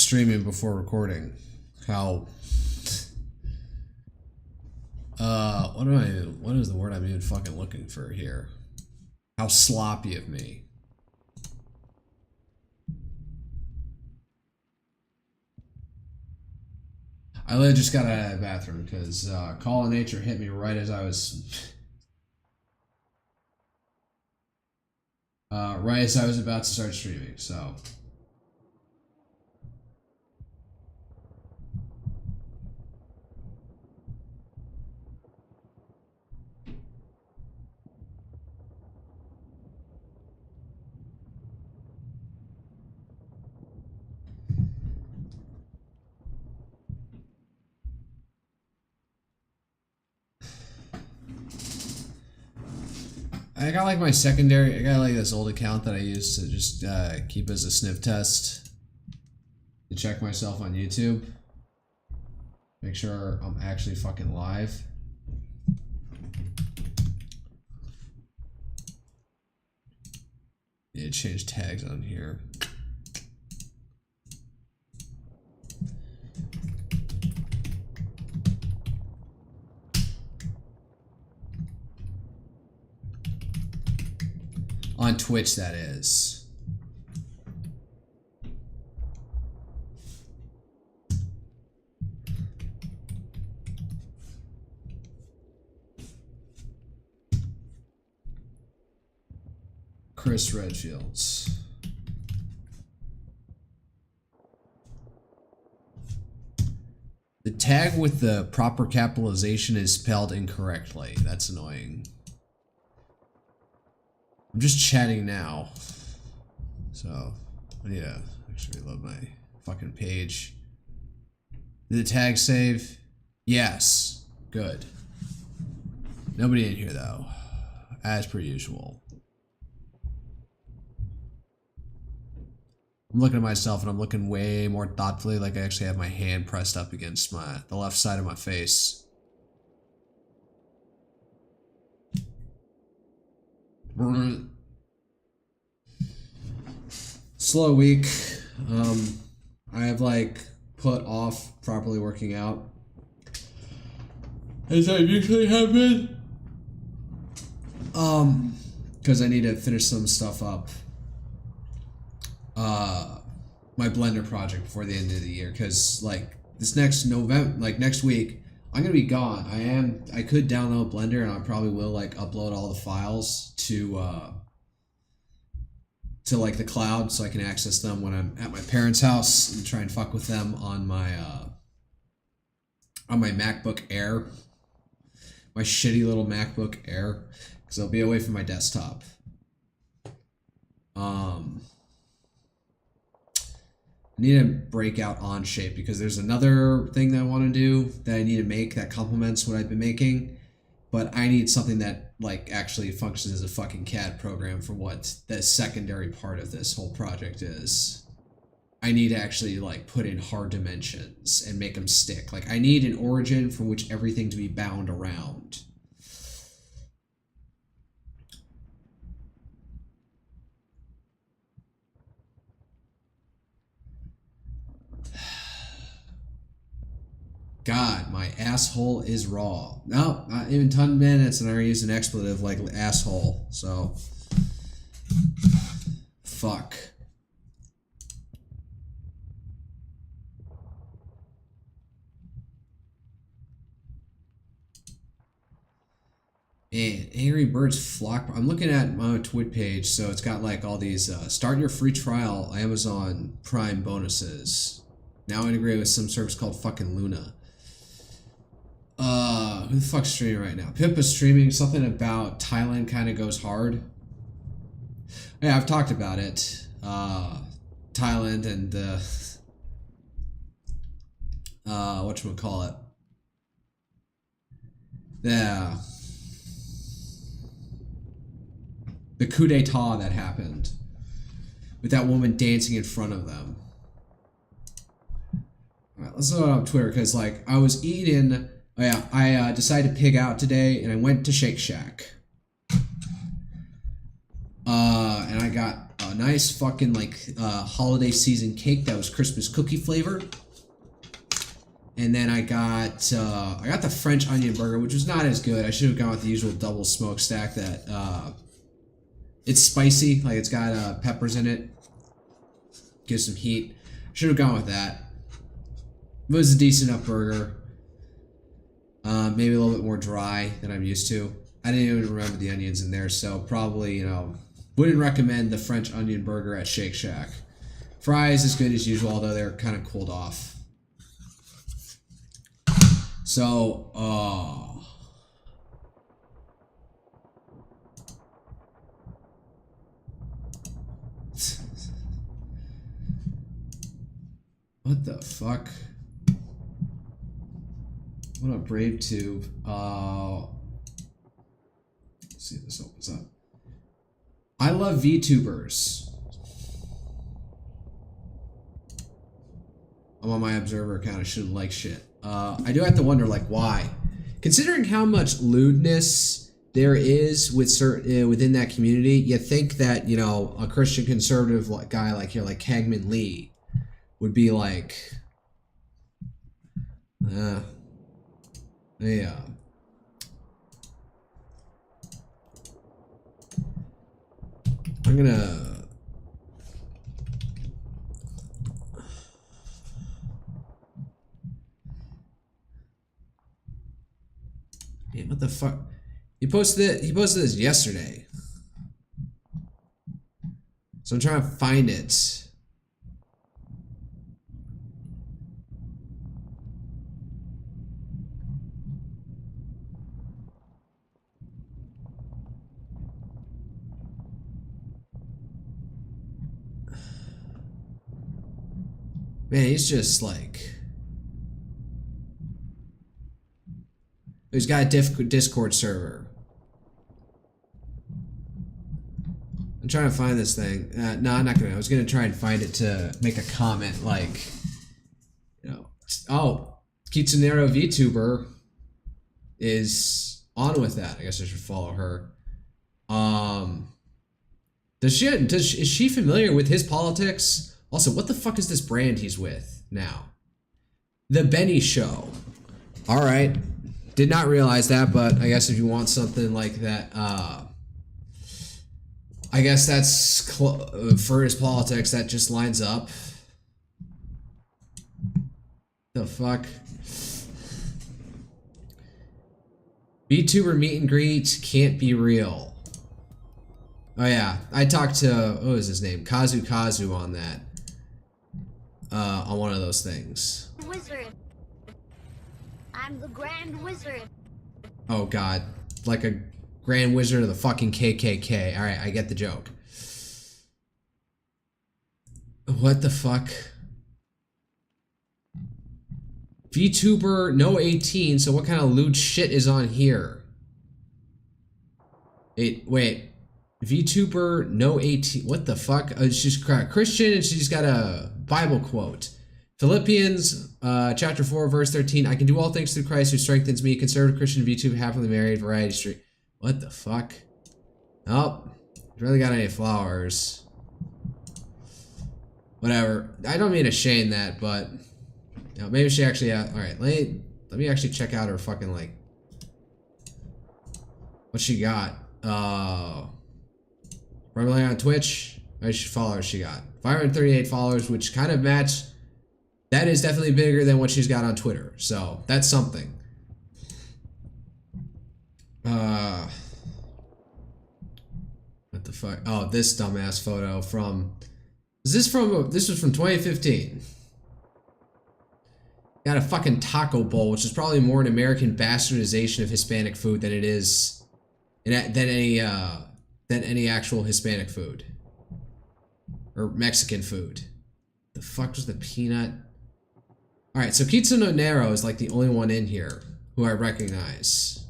streaming before recording. How what is the word I'm even fucking looking for here? How sloppy of me. I literally just got out of the bathroom because Call of Nature hit me right as I was about to start streaming, so I got like my secondary, I got like this old account that I used to just keep as a sniff test to check myself on YouTube. Make sure I'm actually fucking live. Yeah, change tags on here. On Twitch, that is. Chris Redfields. The tag with the proper capitalization is spelled incorrectly. That's annoying. I'm just chatting now, so I need to actually reload my fucking page. Did the tag save? Yes. Good. Nobody in here though, as per usual. I'm looking at myself and I'm looking way more thoughtfully, like I actually have my hand pressed up against the left side of my face. Slow week. I have like put off properly working out, as I usually have been. Because I need to finish some stuff up. My Blender project before the end of the year, because like this next November, like next week, I'm gonna be gone. I could download Blender and I probably will like upload all the files to like the cloud so I can access them when I'm at my parents' house and try and fuck with them on my MacBook Air, my shitty little MacBook Air, because I'll be away from my desktop. I need to break out Onshape because there's another thing that I want to do that I need to make that complements what I've been making, but I need something that like actually functions as a fucking CAD program for what the secondary part of this whole project is. I need to actually like put in hard dimensions and make them stick. Like I need an origin from which everything to be bound around. God, my asshole is raw. No, not even 10 minutes and I already used an expletive like asshole, so. Fuck. And Angry Birds flock. I'm looking at my Twitch page, so it's got like all these start your free trial Amazon Prime bonuses. Now integrated with some service called fucking Luna. Who the fuck's streaming right now? Pip is streaming something about Thailand kind of goes hard. Yeah, I've talked about it. Thailand and whatchamacallit. Yeah. The coup d'etat that happened with that woman dancing in front of them. Alright, let's go on Twitter, because like I was eating. Oh yeah, I decided to pig out today and I went to Shake Shack. And I got a nice fucking like holiday season cake that was Christmas cookie flavor. And then I got the French onion burger, which was not as good. I should have gone with the usual double smokestack that it's spicy, like it's got peppers in it. Gives some heat. Should have gone with that. It was a decent enough burger. Maybe a little bit more dry than I'm used to. I didn't even remember the onions in there, so probably, you know, wouldn't recommend the French onion burger at Shake Shack. Fries as good as usual, although they're kind of cooled off. So, what the fuck? What a brave tube. Let's see if this opens up. I love VTubers. I'm on my observer account. I shouldn't like shit. I do have to wonder, like, why? Considering how much lewdness there is with certain within that community, you think that, you know, a Christian conservative guy like here, like Kagman Lee, would be like, yeah. I'm gonna. Man, what the fuck? He posted this yesterday. So I'm trying to find it. Man, he's just like... He's got a Discord server. I'm trying to find this thing. No, I'm not gonna. I was gonna try and find it to make a comment, like, you know, oh, Kitsunero VTuber is on with that. I guess I should follow her. Is she familiar with his politics? Also, what the fuck is this brand he's with now? The Benny Show. All right. Did not realize that, but I guess if you want something like that, I guess that's for his politics, that just lines up. The fuck? VTuber meet and greet can't be real. Oh yeah, I talked to, what was his name? Kazu on that. On one of those things. Wizard. I'm the Grand Wizard. Oh god. Like a Grand Wizard of the fucking KKK. Alright, I get the joke. What the fuck? VTuber, no 18, so what kind of lewd shit is on here? Wait. VTuber, no 18. What the fuck? She's Christian and she's got a Bible quote. Philippians, chapter 4, verse 13. I can do all things through Christ who strengthens me. Conservative Christian VTuber, happily married, variety street. What the fuck? Oh, really got any flowers. Whatever. I don't mean to shame that, but you know, maybe she actually. All right, let me actually check out her fucking like what she got. Probably on Twitch. I should follow her. She got 538 followers, which kind of match. That is definitely bigger than what she's got on Twitter, so that's something. What the fuck? Oh, this dumbass photo from. This was from 2015. Got a fucking taco bowl, which is probably more an American bastardization of Hispanic food than it is than any actual Hispanic food or Mexican food. The fuck was the peanut? All right, so Kitsuno Nero is like the only one in here who I recognize.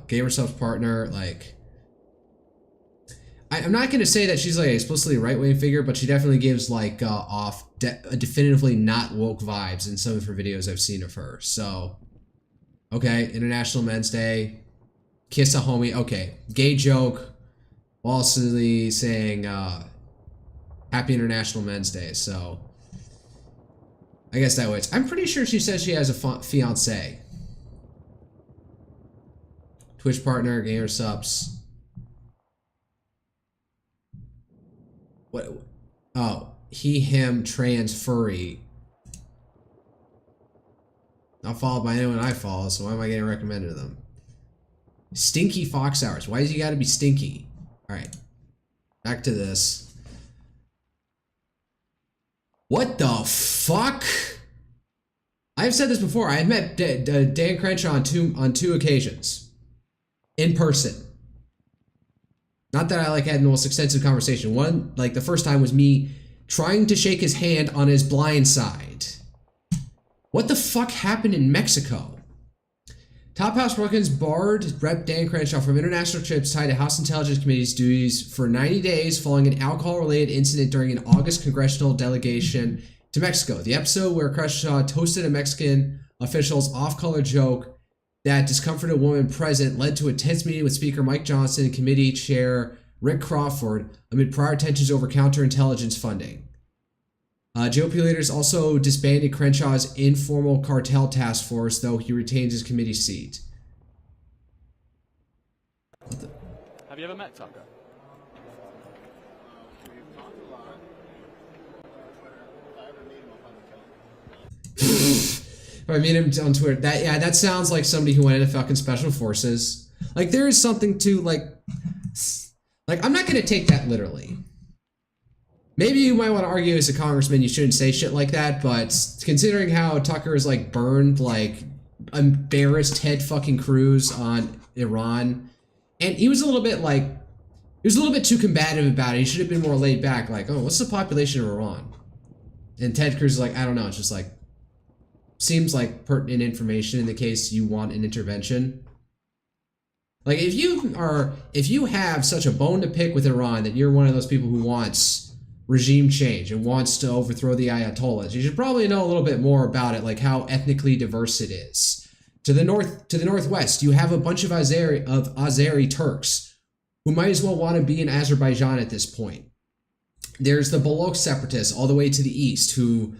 Gamer Self Partner, like. I'm not going to say that she's like explicitly a right-wing figure, but she definitely gives like off definitively not woke vibes in some of her videos I've seen of her. So, okay, International Men's Day, kiss a homie, okay, gay joke, falsely saying Happy International Men's Day. So I guess that waits. I'm pretty sure she says she has a fiance. Twitch partner, gamer subs. What? Oh, he, him, trans, furry. Not followed by anyone I follow, so why am I getting recommended to them? Stinky Fox Hours. Why does he gotta be stinky? Alright. Back to this. What the fuck? I've said this before. I met Dan Crenshaw on two occasions. In person. Not that I like had the most extensive conversation. One, like the first time was me trying to shake his hand on his blind side. What the fuck happened in Mexico? Top House Republicans barred Rep. Dan Crenshaw from international trips tied to House Intelligence Committee's duties for 90 days following an alcohol-related incident during an August congressional delegation to Mexico. The episode where Crenshaw toasted a Mexican official's off-color joke that discomforted a woman present led to a tense meeting with Speaker Mike Johnson and Committee Chair Rick Crawford amid prior tensions over counterintelligence funding. GOP leaders also disbanded Crenshaw's informal cartel task force, though he retains his committee seat. Have you ever met Tucker? If I meet him on Twitter, that sounds like somebody who went into fucking special forces. Like there is something to like I'm not gonna take that literally. Maybe you might want to argue as a congressman you shouldn't say shit like that, but considering how Tucker is like burned, like embarrassed Ted fucking Cruz on Iran, and he was a little bit too combative about it. He should have been more laid back, like, oh, what's the population of Iran? And Ted Cruz is like, I don't know, it's just like, seems like pertinent information in the case you want an intervention. Like if you have such a bone to pick with Iran that you're one of those people who wants regime change and wants to overthrow the Ayatollahs, you should probably know a little bit more about it, like how ethnically diverse it is. To the northwest, you have a bunch of Azeri Turks who might as well want to be in Azerbaijan at this point. There's the Baloch separatists all the way to the east, who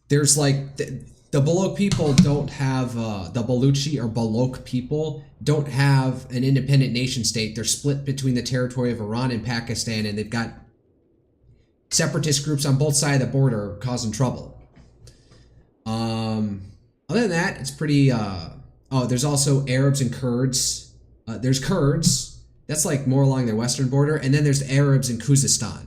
there's like the Baloch people don't have the Baluchi or Baloch people don't have an independent nation state. They're split between the territory of Iran and Pakistan, and they've got separatist groups on both sides of the border causing trouble. Other than that, it's pretty there's also Arabs and Kurds. There's Kurds, that's like more along their western border, and then there's the Arabs in Khuzestan,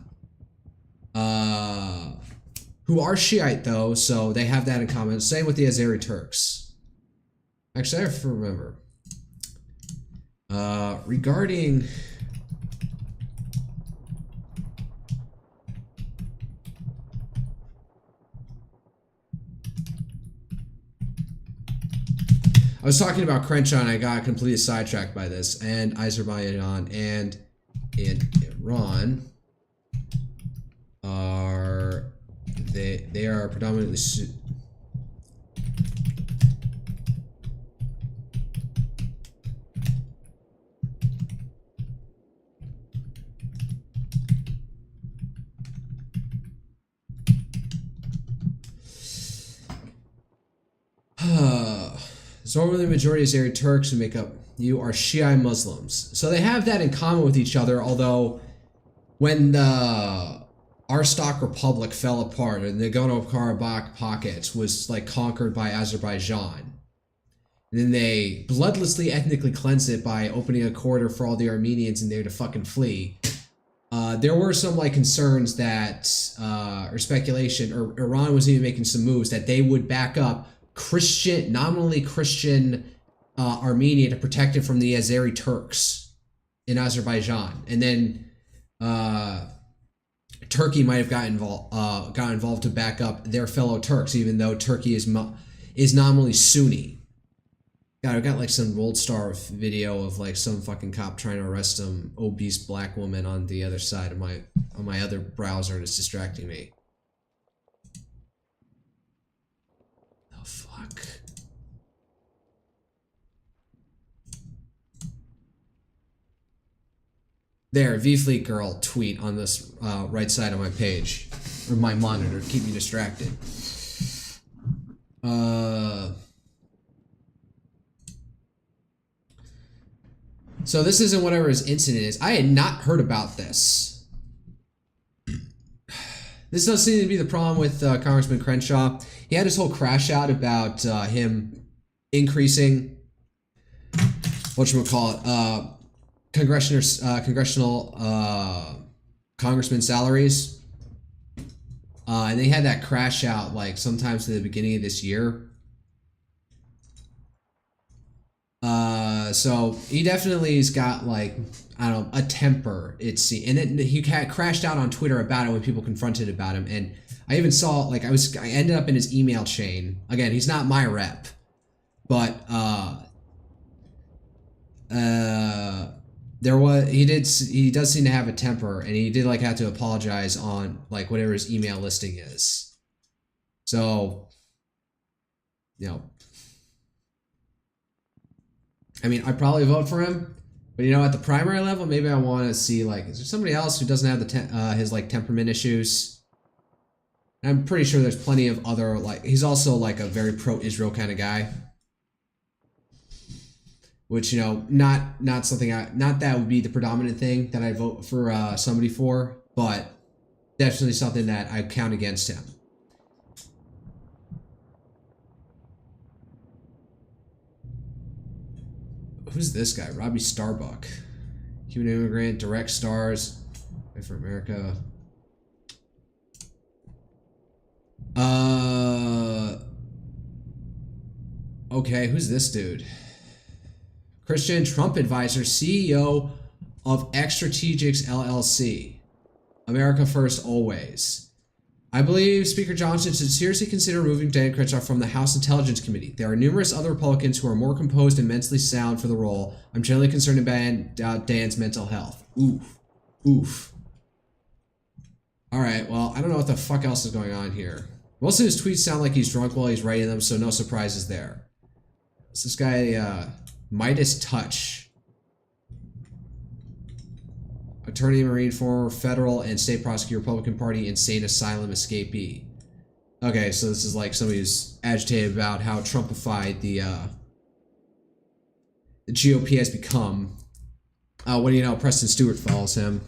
who are Shiite though, so they have that in common. Same with the Azeri Turks. Actually, I have to remember. Regarding I was talking about Crenshaw and I got completely sidetracked by this, and Azerbaijan and Iran are they are predominantly so normally the majority of Azeri Turks who make up you are Shiite Muslims. So they have that in common with each other, although when the Arstock Republic fell apart and the Nagorno-Karabakh pockets was like conquered by Azerbaijan, and then they bloodlessly ethnically cleansed it by opening a corridor for all the Armenians in there to fucking flee. There were some like concerns that or speculation, or Iran was even making some moves that they would back up Christian, nominally Christian Armenia to protect it from the Azeri Turks in Azerbaijan, and then Turkey might have got involved to back up their fellow Turks, even though Turkey is nominally Sunni. God, I got like some Gold Star video of like some fucking cop trying to arrest some obese black woman on the other side of my other browser, and it's distracting me. The fuck. There, V-Fleet Girl tweet on this right side of my page. Or my monitor to keep me distracted. So this isn't whatever his incident is. I had not heard about this. This does seem to be the problem with Congressman Crenshaw. He had his whole crash out about him increasing whatchamacallit, congressional congressman salaries. And they had that crash out like sometimes at the beginning of this year. So he definitely has got like, I don't know, a temper, it seems. And he crashed out on Twitter about it when people confronted about him. And I even saw, like, I ended up in his email chain. Again, he's not my rep, but he does seem to have a temper, and he did like have to apologize on like whatever his email listing is. So, you know, I mean, I'd probably vote for him, but you know, at the primary level, maybe I want to see like, is there somebody else who doesn't have the his like temperament issues? And I'm pretty sure there's plenty of other, like, he's also like a very pro-Israel kind of guy. Which, you know, not something not that would be the predominant thing that I vote for somebody for, but definitely something that I count against him. Who's this guy? Robbie Starbuck. Cuban immigrant, direct stars. Wait for America. Okay, who's this dude? Christian Trump advisor, CEO of X Strategics LLC. America first always. I believe Speaker Johnson should seriously consider removing Dan Crenshaw from the House Intelligence Committee. There are numerous other Republicans who are more composed and mentally sound for the role. I'm generally concerned about Dan's mental health. Oof. Oof. Alright, well, I don't know what the fuck else is going on here. Most of his tweets sound like he's drunk while he's writing them, so no surprises there. What's this guy, Midas Touch. Attorney, Marine, former federal and state prosecutor, Republican Party, insane asylum escapee. Okay, so this is like somebody who's agitated about how Trumpified the GOP has become. What do you know? Preston Stewart follows him.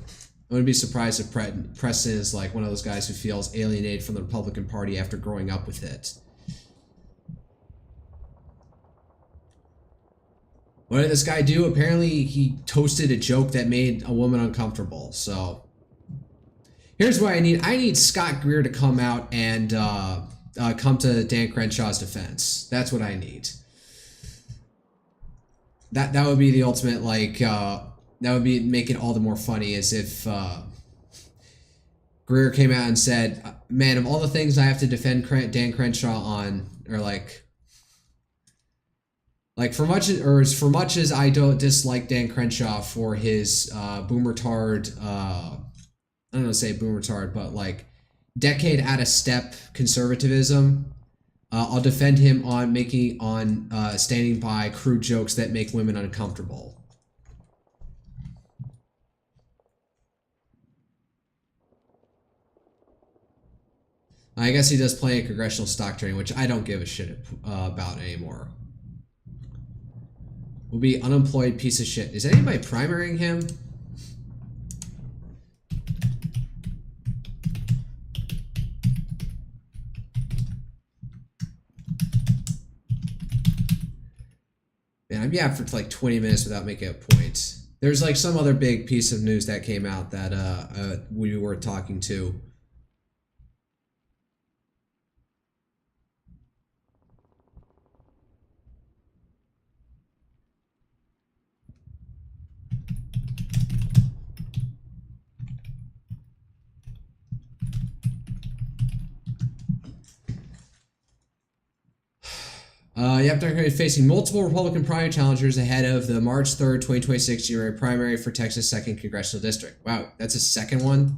I wouldn't be surprised if Preston is like one of those guys who feels alienated from the Republican Party after growing up with it. What did this guy do? Apparently he toasted a joke that made a woman uncomfortable. So here's what I need. I need Scott Greer to come out and come to Dan Crenshaw's defense. That's what I need. That would be the ultimate, like, that would be make it all the more funny, as if Greer came out and said, man, of all the things I have to defend Dan Crenshaw on, or like for much as I don't dislike Dan Crenshaw for his boomer-tard, I don't know to say boomer-tard, but like decade out of step conservatism, I'll defend him on standing by crude jokes that make women uncomfortable. I guess he does play a congressional stock trading, which I don't give a shit about anymore. Will be unemployed piece of shit. Is anybody primarying him? Man, I'd be out for like 20 minutes without making a point. There's like some other big piece of news that came out that we were talking to. Yep, they're facing multiple Republican primary challengers ahead of the March 3rd, 2026 January primary for Texas' 2nd Congressional District. Wow, that's a second one?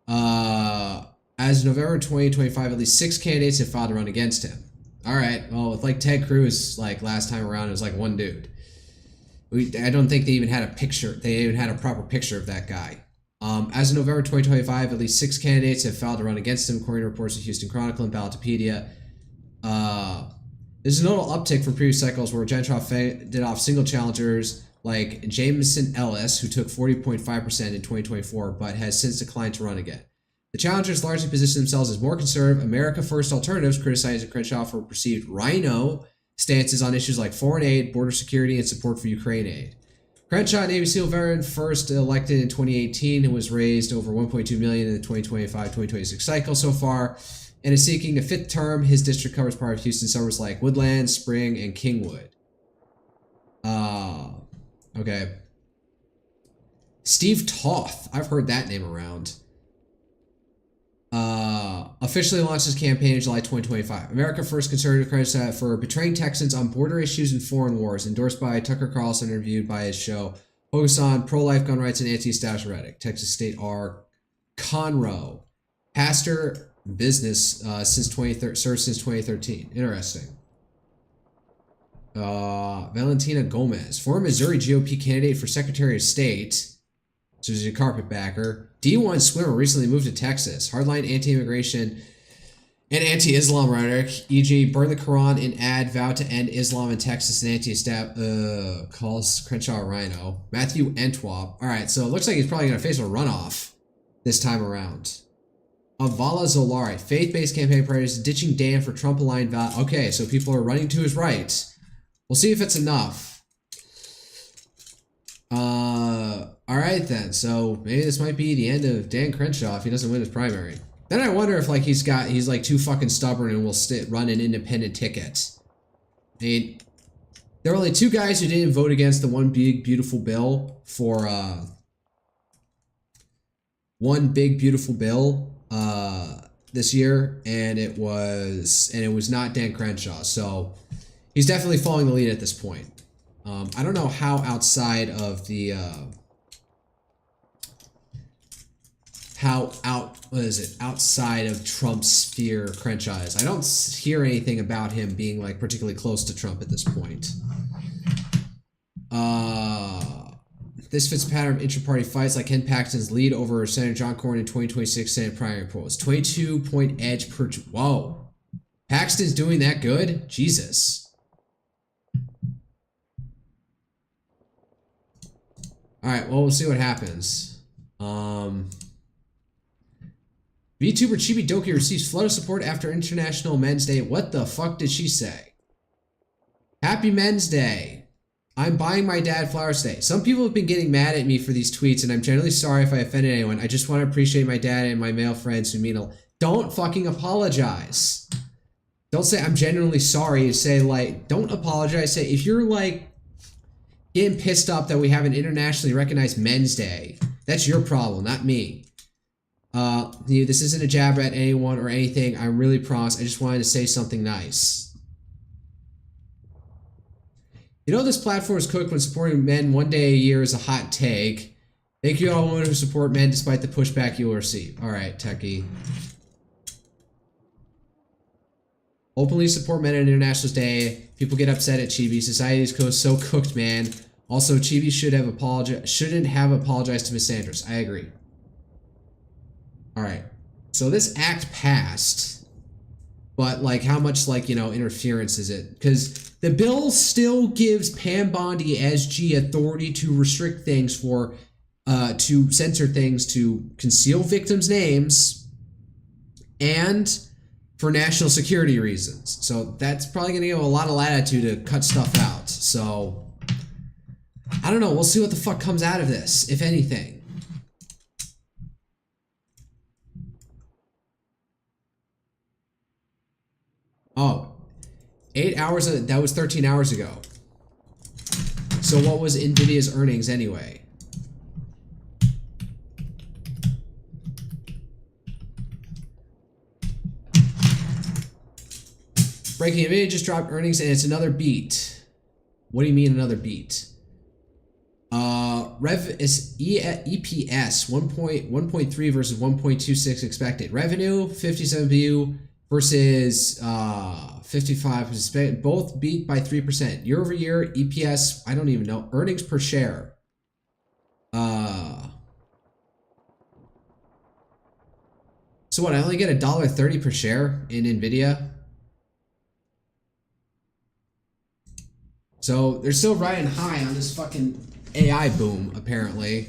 As of November 2025, at least 6 candidates have filed to run against him. Alright, well, with like Ted Cruz, like last time around, it was like one dude. I don't think they even had a picture. They even had a proper picture of that guy. As of November 2025, at least 6 candidates have filed to run against him, according to reports of Houston Chronicle and Ballotopedia. There's a notable uptick from previous cycles where Gentry did off single challengers like Jameson Ellis, who took 40.5% in 2024, but has since declined to run again. The challengers largely position themselves as more conservative, America First alternatives, criticizing Crenshaw for perceived rhino stances on issues like foreign aid, border security, and support for Ukraine aid. Crenshaw, Navy SEAL veteran, first elected in 2018, and was raised over $1.2 million in the 2025-2026 cycle so far, and is seeking a 5th term. His district covers part of Houston suburbs like Woodland, Spring, and Kingwood. Okay. Steve Toth. I've heard that name around. Officially launched his campaign in July 2025. America First conservative credits for betraying Texans on border issues and foreign wars, endorsed by Tucker Carlson, interviewed by his show, focused on pro-life gun rights and anti-establishment rhetoric. Texas State R. Conroe. Pastor business served since 2013. Interesting. Valentina Gomez, former Missouri GOP candidate for Secretary of State. So she's a carpetbagger. D1 swimmer recently moved to Texas. Hardline anti-immigration and anti-Islam rhetoric, e.g. burn the Quran and ad vow to end Islam in Texas and calls Crenshaw a rhino. Matthew Entwop. Alright, so it looks like he's probably going to face a runoff this time around. Avala Zolari, faith-based campaign priorities, ditching Dan for Trump-aligned vow. Okay, so people are running to his right. We'll see if it's enough. Alright then, so maybe this might be the end of Dan Crenshaw if he doesn't win his primary. Then I wonder if like he's like too fucking stubborn and will run an independent ticket. I mean, there were only 2 guys who didn't vote against the one big beautiful bill for this year, and it was not Dan Crenshaw. So he's definitely following the lead at this point. I don't know how outside of the outside of Trump's sphere Crenshaw is. I don't hear anything about him being like particularly close to Trump at this point. This fits a pattern of intra-party fights like Ken Paxton's lead over Senator John Cornyn in 2026 Senate primary polls. 22-point edge per... Whoa. Paxton's doing that good? Jesus. Alright, well, we'll see what happens. VTuber Chibi Doki receives flood of support after International Men's Day. What the fuck did she say? Happy Men's Day. I'm buying my dad flowers today. Some people have been getting mad at me for these tweets, and I'm generally sorry if I offended anyone. I just want to appreciate my dad and my male friends who mean a lot. Don't fucking apologize. Don't say I'm genuinely sorry. Say, like, don't apologize. Say, if you're, like, getting pissed off that we have an internationally recognized Men's Day, that's your problem, not me. This isn't a jab at anyone or anything. I really promise. I just wanted to say something nice. You know this platform is cooked when supporting men one day a year is a hot take. Thank you all women who support men despite the pushback you will receive. Alright, Techie. Openly support men on International Day. People get upset at Chibi. Society is so cooked, man. Also, Chibi shouldn't have apologized to Miss Sanders. I agree. Alright. So this act passed. But, like, how much, like, you know, interference is it? Because the bill still gives Pam Bondi SG authority to restrict things for, to censor things, to conceal victims' names, and for national security reasons. So that's probably going to give a lot of latitude to cut stuff out. So, I don't know. We'll see what the fuck comes out of this, if anything. Oh, 8 hours, that was 13 hours ago. So what was Nvidia's earnings anyway? Breaking, Nvidia just dropped earnings and it's another beat. What do you mean another beat? EPS 1.3 versus 1.26 expected. Revenue 57 BU versus 55%. Both beat by 3%. Year over year, EPS, I don't even know. Earnings per share. So what, I only get $1.30 per share in NVIDIA? So they're still riding high on this fucking AI boom, apparently.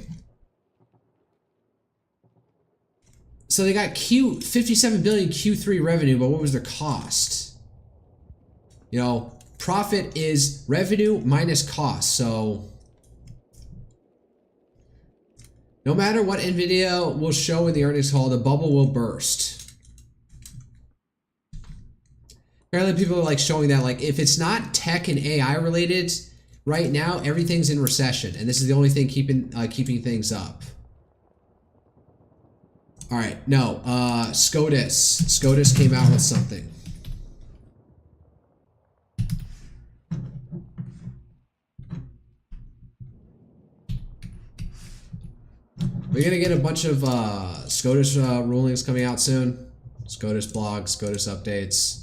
So they got 57 billion Q3 revenue, but what was their cost? You know, profit is revenue minus cost. So no matter what NVIDIA will show in the earnings call, the bubble will burst. Apparently people are like showing that like if it's not tech and AI related, right now everything's in recession, and this is the only thing keeping things up. All right, no, SCOTUS came out with something. We're gonna get a bunch of SCOTUS rulings coming out soon. SCOTUS blogs, SCOTUS updates.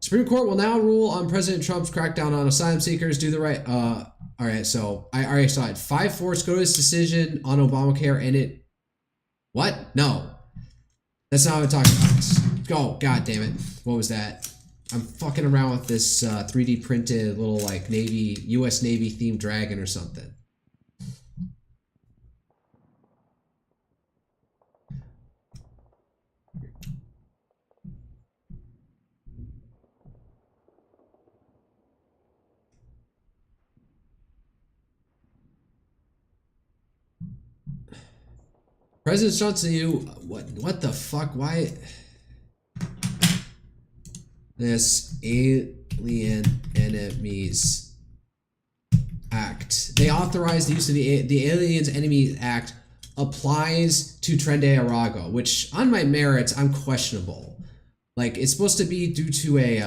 Supreme Court will now rule on President Trump's crackdown on asylum seekers. Do the right. All right, so I already saw it. 5-4 SCOTUS decision on Obamacare, and it. What? No, that's not what I'm talking about. Oh, god damn it! What was that? I'm fucking around with this 3D printed little like U.S. Navy themed dragon or something. President Johnson, what the fuck? Why? This Alien Enemies Act. They authorized the use of the Aliens Enemies Act applies to Tren Arago, which on my merits, I'm questionable. Like, it's supposed to be due to a,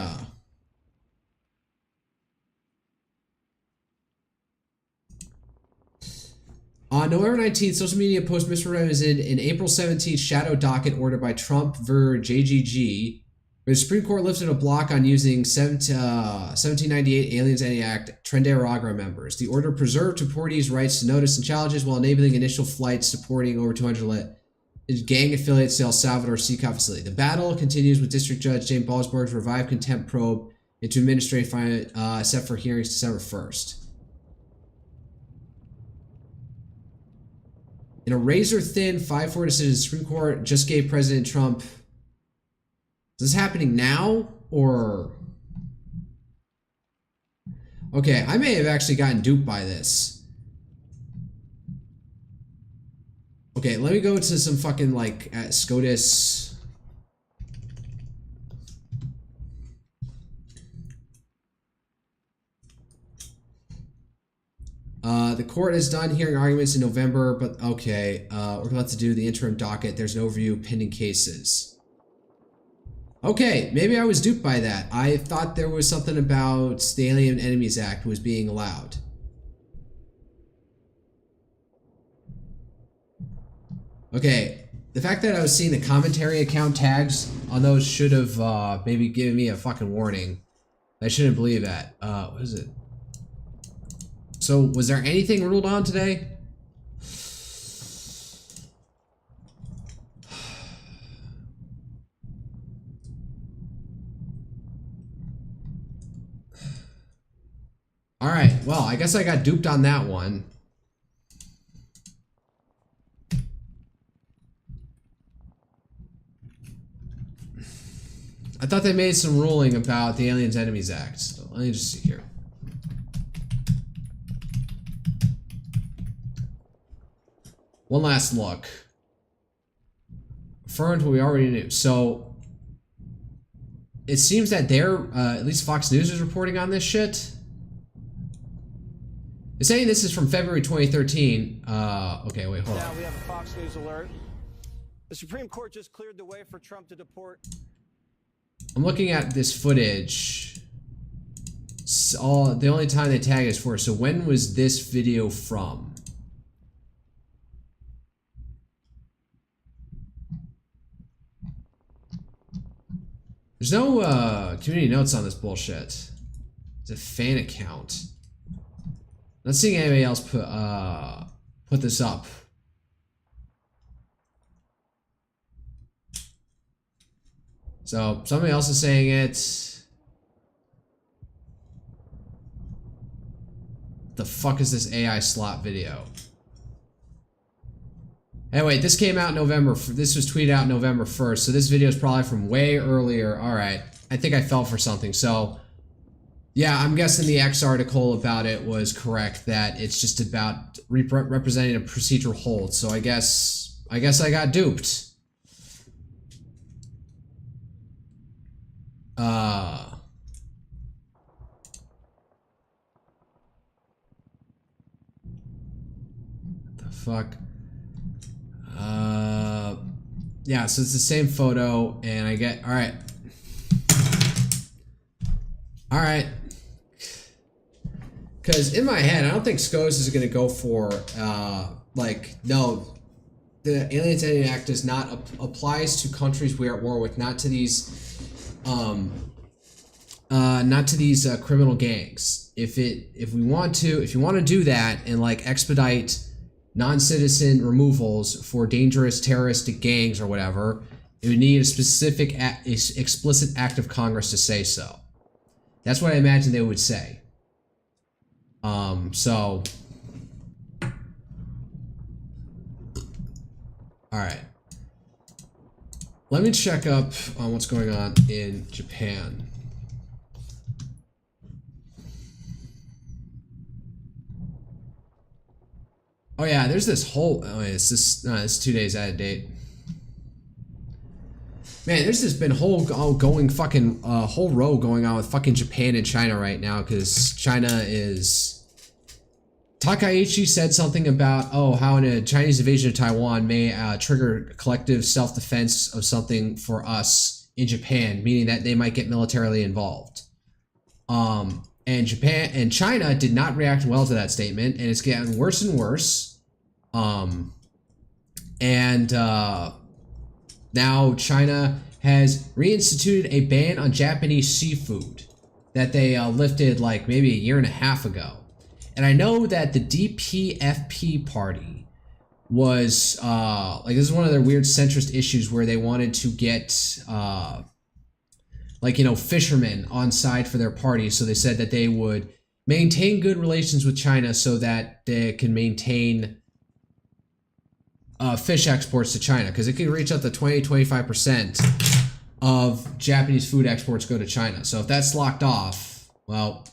on November 19th, social media post misrepresented an April 17th shadow docket ordered by Trump ver JGG, where the Supreme Court lifted a block on using 1798 Aliens Any Act Tren Arago members. The order preserved reportees' rights to notice and challenges while enabling initial flights supporting over 200 gang affiliates to El Salvador CCOP facility. The battle continues with District Judge James Ballsburg's revived contempt probe into administrative fine set for hearings December 1st. In a razor-thin 5-4 decision, the Supreme Court just gave President Trump... Is this happening now, or... Okay, I may have actually gotten duped by this. Okay, let me go to some fucking, like, SCOTUS... The court is done hearing arguments in November, but okay, we're about to do the interim docket. There's an overview of pending cases. Okay, maybe I was duped by that. I thought there was something about the Alien Enemies Act was being allowed. Okay, the fact that I was seeing the commentary account tags on those should have maybe given me a fucking warning. I shouldn't believe that. What is it? So, was there anything ruled on today? Alright, well, I guess I got duped on that one. I thought they made some ruling about the Aliens Enemies Act. So let me just see here. One last look. Affirmed what we already knew. So, it seems that they're, at least Fox News is reporting on this shit. It's saying this is from February 2013. Okay, wait, hold on. Now we have a Fox News alert. The Supreme Court just cleared the way for Trump to deport. I'm looking at this footage. The only time they tag is for. So when was this video from? There's no community notes on this bullshit. It's a fan account. Not seeing anybody else put this up. So somebody else is saying it. The fuck is this AI slot video? Anyway, this came out November. This was tweeted out November 1st, so this video is probably from way earlier. All right, I think I fell for something. So, yeah, I'm guessing the X article about it was correct. That it's just about representing a procedural hold. So I guess I got duped. What the fuck? Yeah, so it's the same photo, and I get, all right. Because in my head, I don't think SCOTUS is going to go for, like, no, the Aliens Entity Act does not applies to countries we are at war with, not to these, criminal gangs. If you want to do that and like expedite non-citizen removals for dangerous terroristic gangs or whatever, it would need a specific explicit act of Congress to say so. That's what I imagine they would say. So, all right. Let me check up on what's going on in Japan. Oh yeah, there's this whole. Oh, it's just it's 2 days out of date. Man, there's just been whole row going on with fucking Japan and China right now because China is. Takaichi said something about how a Chinese invasion of Taiwan may trigger collective self-defense of something for us in Japan, meaning that they might get militarily involved. And Japan and China did not react well to that statement, and it's getting worse and worse. Now China has reinstituted a ban on Japanese seafood that they lifted like maybe a year and a half ago. And I know that the DPFP party was like, this is one of their weird centrist issues where they wanted to get fishermen on side for their party. So they said that they would maintain good relations with China so that they can maintain fish exports to China, because it can reach up to 20-25% of Japanese food exports go to China. So if that's locked off, well,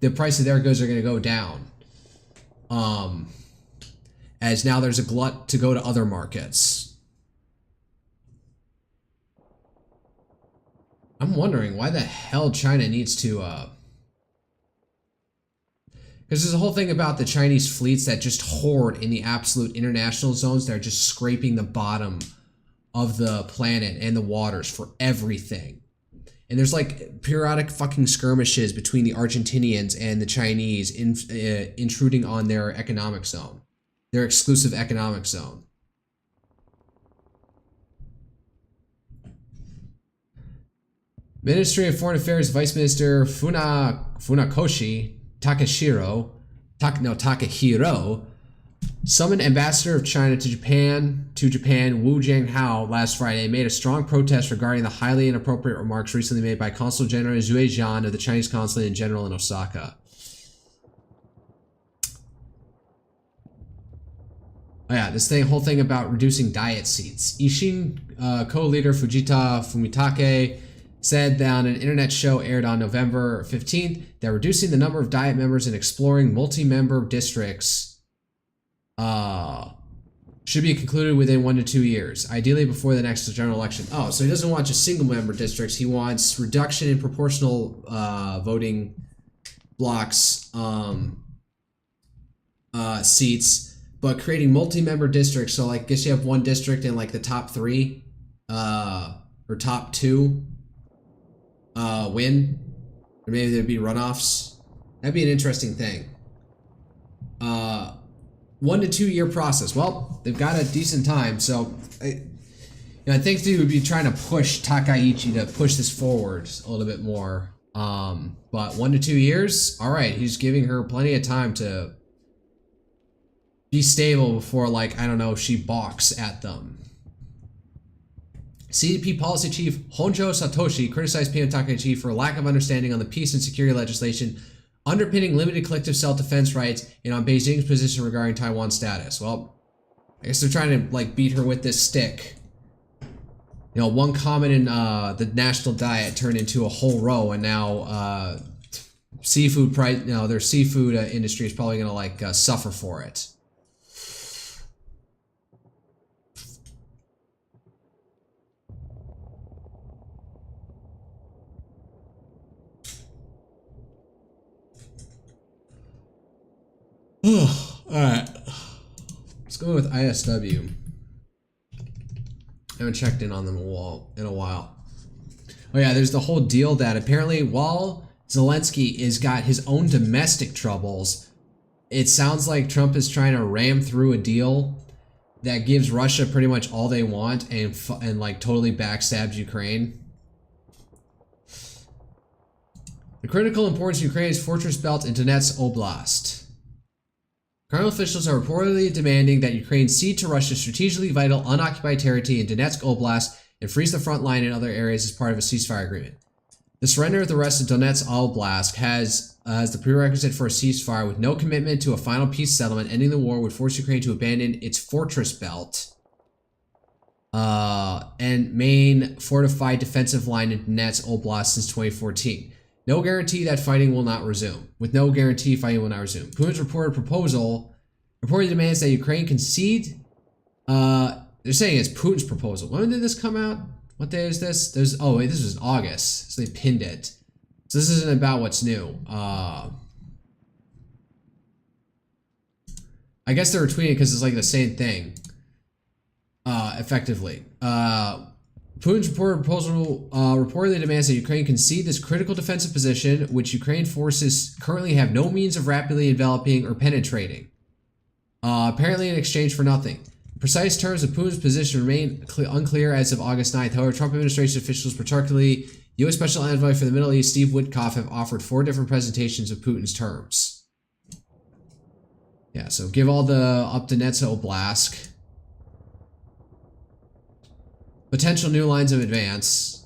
the price of their goods are going to go down. As now there's a glut to go to other markets. I'm wondering why the hell China needs to, because there's a whole thing about the Chinese fleets that just hoard in the absolute international zones. They're just scraping the bottom of the planet and the waters for everything. And there's like periodic fucking skirmishes between the Argentinians and the Chinese intruding on their economic zone, their exclusive economic zone. Ministry of Foreign Affairs Vice Minister Funakoshi Takahiro summoned Ambassador of China to Japan Wu Jianghao last Friday and made a strong protest regarding the highly inappropriate remarks recently made by Consul General Zhu Zhan of the Chinese Consulate in General in Osaka. Oh yeah, whole thing about reducing diet seats. Ishin co-leader Fujita Fumitake said that on an internet show aired on November 15th that reducing the number of diet members and exploring multi-member districts should be concluded within 1 to 2 years, ideally before the next general election. Oh, so he doesn't want just single-member districts. He wants reduction in proportional voting blocks seats, but creating multi-member districts. So, like, I guess you have one district in like the top 3 or top 2 win, or maybe there'd be runoffs. That'd be an interesting thing. 1 to 2 year process. Well, they've got a decent time, so I think they would be trying to push Takaichi to push this forward a little bit more. But 1 to 2 years, all right. He's giving her plenty of time to be stable before, like, I don't know, she balks at them. CDP policy chief Honjo Satoshi criticized PM Takaichi for a lack of understanding on the peace and security legislation underpinning limited collective self-defense rights and on Beijing's position regarding Taiwan's status. Well, I guess they're trying to, like, beat her with this stick. You know, one comment in the national diet turned into a whole row, and now seafood price, you know, their seafood industry is probably gonna like suffer for it. All right, let's go with ISW. I haven't checked in on them in a while. Oh yeah, there's the whole deal that apparently while Zelensky has got his own domestic troubles, it sounds like Trump is trying to ram through a deal that gives Russia pretty much all they want and like totally backstabs Ukraine. The critical importance of Ukraine's fortress belt in Donetsk Oblast. Kremlin officials are reportedly demanding that Ukraine cede to Russia strategically vital unoccupied territory in Donetsk Oblast and freeze the front line in other areas as part of a ceasefire agreement. The surrender of the rest of Donetsk Oblast has the prerequisite for a ceasefire with no commitment to a final peace settlement. Ending the war would force Ukraine to abandon its fortress belt and main fortified defensive line in Donetsk Oblast since 2014. No guarantee that fighting will not resume. With no guarantee fighting will not resume. Putin's reported proposal reportedly demands that Ukraine concede. They're saying it's Putin's proposal. When did this come out? What day is this? Oh wait, this was in August. So they pinned it. So this isn't about what's new. I guess they're retweeting because it's like the same thing. Effectively. Putin's reported proposal reportedly demands that Ukraine concede this critical defensive position, which Ukraine forces currently have no means of rapidly enveloping or penetrating. Apparently in exchange for nothing. The precise terms of Putin's position remain unclear as of August 9th. However, Trump administration officials, particularly U.S. Special Envoy for the Middle East Steve Witkoff, have offered 4 different presentations of Putin's terms. Yeah, so give all the up Donetsk Oblast. Potential new lines of advance.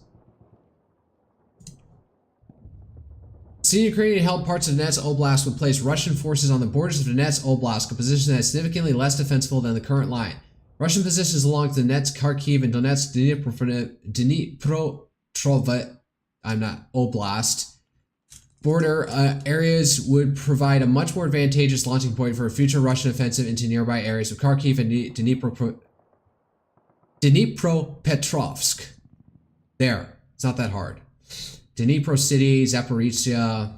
Senior Ukrainian-held parts of Donetsk Oblast would place Russian forces on the borders of Donetsk Oblast, a position that is significantly less defensible than the current line. Russian positions along Donetsk, Kharkiv, and Donetsk Oblast border areas would provide a much more advantageous launching point for a future Russian offensive into nearby areas of Kharkiv and Dnipropetrovsk. There. It's not that hard. Dnipro City, Zaporizhia.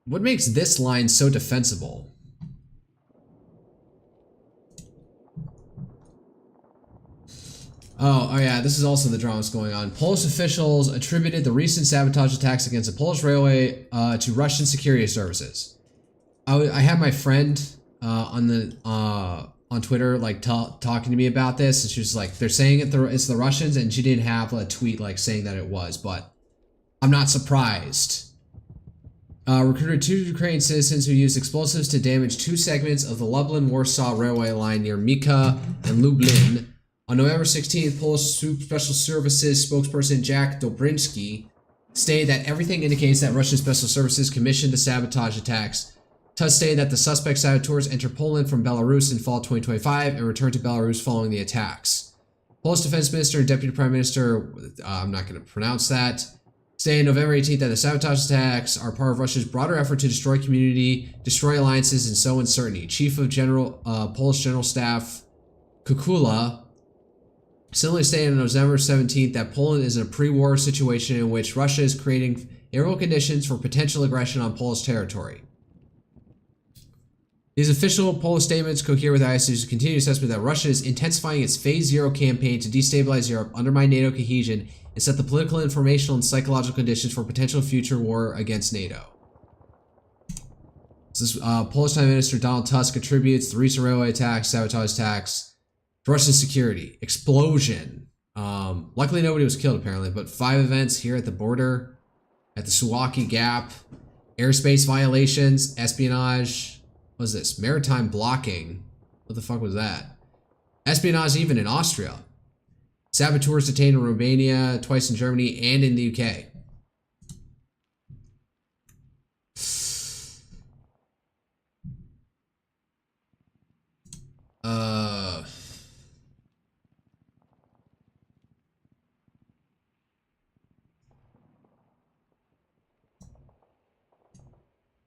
What makes this line so defensible? Oh yeah, this is also the drama that's going on. Polish officials attributed the recent sabotage attacks against a Polish railway to Russian security services. I had my friend on Twitter like talking to me about this, and she was like, they're saying it's the Russians, and she didn't have a tweet like saying that it was, but I'm not surprised. Recruited 2 Ukrainian citizens who used explosives to damage 2 segments of the Lublin-Warsaw railway line near Mika and Lublin. On November 16th, Polish Special Services spokesperson Jack Dobrinski stated that everything indicates that Russian Special Services commissioned the sabotage attacks. Tusk stated that the suspect saboteurs entered Poland from Belarus in fall 2025 and returned to Belarus following the attacks. Polish Defense Minister and Deputy Prime Minister, I'm not going to pronounce that, stated November 18th that the sabotage attacks are part of Russia's broader effort to destroy community, destroy alliances, and sow uncertainty. Chief of Polish General Staff Kukula similarly stated on November 17th that Poland is in a pre-war situation in which Russia is creating favorable conditions for potential aggression on Polish territory. These official Polish statements cohere with ISU's continued assessment that Russia is intensifying its Phase Zero campaign to destabilize Europe, undermine NATO cohesion, and set the political, informational, and psychological conditions for potential future war against NATO. So this, Polish Prime Minister Donald Tusk attributes the recent railway attacks, sabotage attacks, Russian security. Explosion. Luckily nobody was killed apparently, but 5 events here at the border, at the Suwalki Gap. Airspace violations, espionage. What is this? Maritime blocking. What the fuck was that? Espionage even in Austria. Saboteurs detained in Romania, twice in Germany, and in the UK.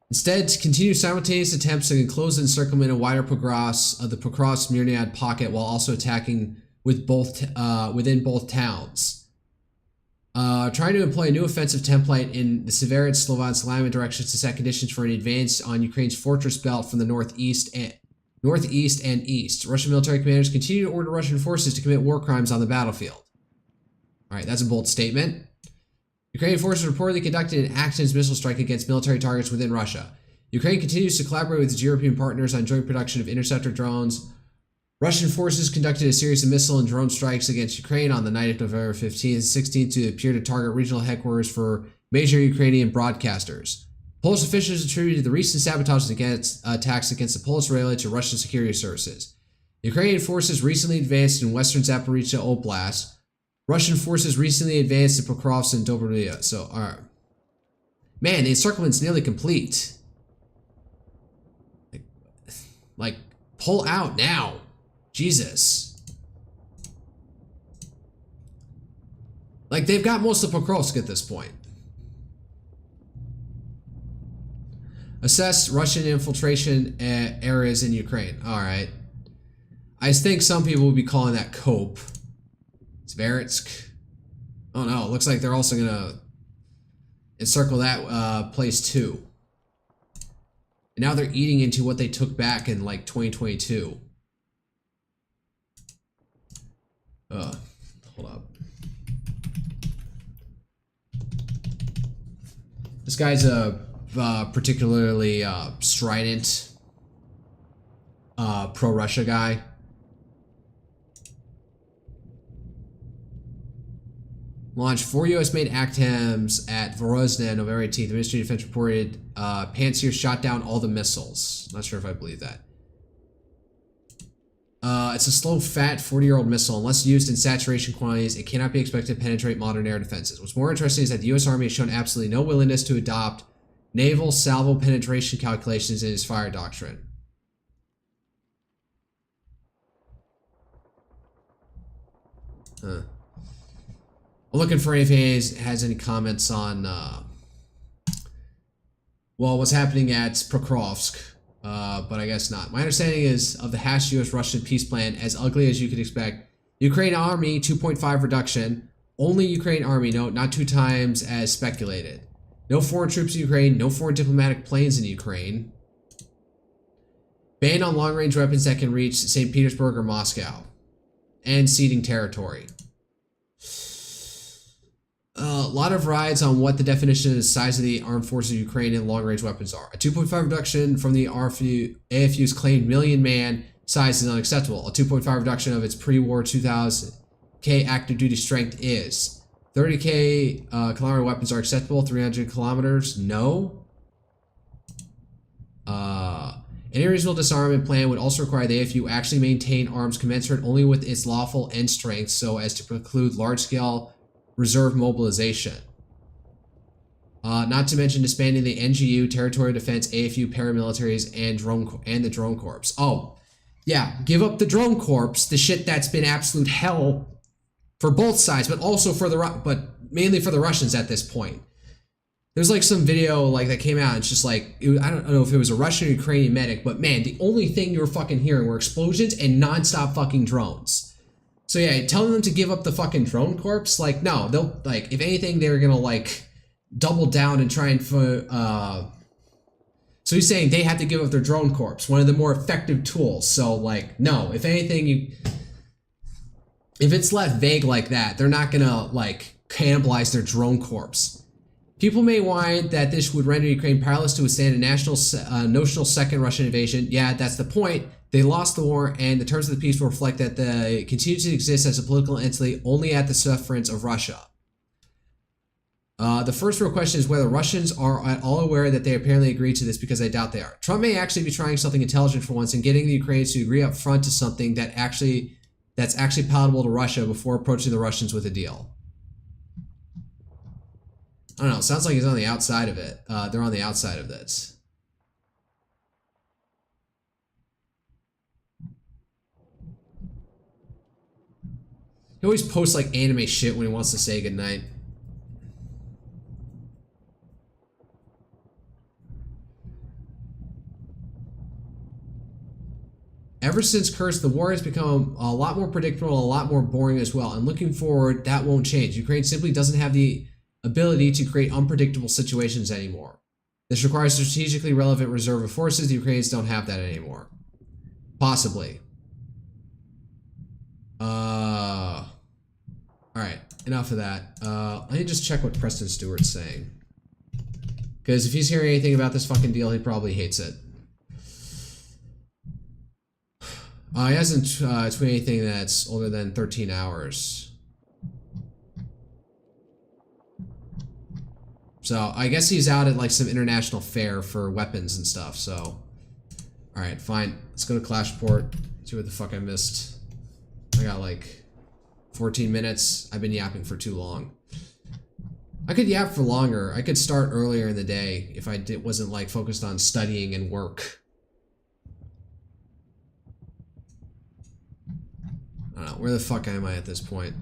Instead, to continue simultaneous attempts to enclose and encirclement a wider Pokrovsk of the Pokrovsk-Mirnyad pocket while also attacking with both within both towns. Trying to employ a new offensive template in the Severin Slovan alignment directions to set conditions for an advance on Ukraine's fortress belt from the northeast and east. Russian military commanders continue to order Russian forces to commit war crimes on the battlefield. All right, that's a bold statement. Ukrainian forces reportedly conducted an actions missile strike against military targets within Russia. Ukraine continues to collaborate with its European partners on joint production of interceptor drones. Russian forces conducted a series of missile and drone strikes against Ukraine on the night of November 15th and 16th to appear to target regional headquarters for major Ukrainian broadcasters. Polish officials attributed the recent sabotage attacks against the Polish railway to Russian security services. Ukrainian forces recently advanced in western Zaporizhzhia Oblast. Russian forces recently advanced to Pokrovsk and Dobrodia. So, alright. Man, the encirclement's nearly complete. Like, pull out now. Jesus. Like, they've got most of Pokrovsk at this point. Assess Russian infiltration areas in Ukraine. Alright. I think some people would be calling that cope. Sveretsk. Oh no, it looks like they're also gonna encircle that place too. And now they're eating into what they took back in like 2022. Hold up. This guy's a particularly strident pro-Russia guy. Launched 4 U.S.-made ACTAMs at Vorozhne November 18th. The Ministry of Defense reported Pantsir shot down all the missiles. Not sure if I believe that. It's a slow, fat, 40-year-old missile. Unless used in saturation quantities, it cannot be expected to penetrate modern air defenses. What's more interesting is that the U.S. Army has shown absolutely no willingness to adopt naval salvo penetration calculations in its fire doctrine. I'm looking for if he has any comments on, well, what's happening at Pokrovsk, but I guess not. My understanding is of the hashed U.S.-Russian peace plan, as ugly as you could expect. Ukraine Army, 2.5 reduction. Only Ukraine Army, no, not 2 times as speculated. No foreign troops in Ukraine, no foreign diplomatic planes in Ukraine. Ban on long-range weapons that can reach St. Petersburg or Moscow. And ceding territory. A lot of rides on what the definition of the size of the armed forces of Ukraine and long-range weapons are. A 2.5 reduction from the AFU's claimed million-man size is unacceptable. A 2.5 reduction of its pre-war 2,000K active duty strength is. 30K kilometer weapons are acceptable. 300 kilometers, no. Any reasonable disarmament plan would also require the AFU actually maintain arms commensurate only with its lawful end strength so as to preclude large-scale reserve mobilization. Not to mention disbanding the NGU, Territorial Defense, AFU paramilitaries, and the Drone Corps. Oh, yeah, give up the Drone Corps, the shit that's been absolute hell for both sides, but also for but mainly for the Russians at this point. There's like some video like that came out. It's just like, I don't know if it was a Russian or Ukrainian medic, but man, the only thing you were fucking hearing were explosions and nonstop fucking drones. So yeah, telling them to give up the fucking drone corps, like, no, they'll, like, if anything, they're gonna, like, double down and try and, so he's saying they have to give up their drone corps, one of the more effective tools. So, like, no, if anything, if it's left vague like that, they're not gonna, like, cannibalize their drone corps. People may whine that this would render Ukraine powerless to withstand a notional second Russian invasion. Yeah, that's the point. They lost the war, and the terms of the peace will reflect that they continue to exist as a political entity only at the sufferance of Russia. The first real question is whether Russians are at all aware that they apparently agreed to this, because I doubt they are. Trump may actually be trying something intelligent for once and getting the Ukrainians to agree up front to something that's actually palatable to Russia before approaching the Russians with a deal. I don't know. It sounds like he's on the outside of it. They're on the outside of this. He always posts like anime shit when he wants to say goodnight. Ever since Curse, the war has become a lot more predictable and a lot more boring as well. And looking forward, that won't change. Ukraine simply doesn't have the ability to create unpredictable situations anymore. This requires strategically relevant reserve of forces. The Ukrainians don't have that anymore. Possibly. Alright, enough of that. Let me just check what Preston Stewart's saying. Because if he's hearing anything about this fucking deal, he probably hates it. He hasn't tweeted anything that's older than 13 hours. So, I guess he's out at like some international fair for weapons and stuff, so. Alright, fine. Let's go to Clash Report. See what the fuck I missed. I got like 14 minutes. I've been yapping for too long. I could yap for longer. I could start earlier in the day if I wasn't like focused on studying and work. I don't know. Where the fuck am I at this point?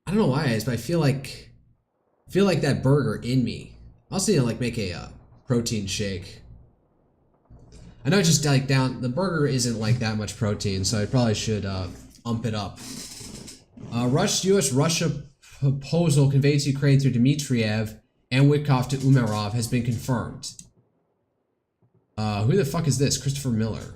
I don't know why it is, but I feel like that burger in me. I also need to like make a protein shake. I know just like down the burger isn't like that much protein, so I probably should ump it up. U.S.-Russia proposal conveyed to Ukraine through Dmitriev and Witkoff to Umerov has been confirmed. Who the fuck is this? Christopher Miller.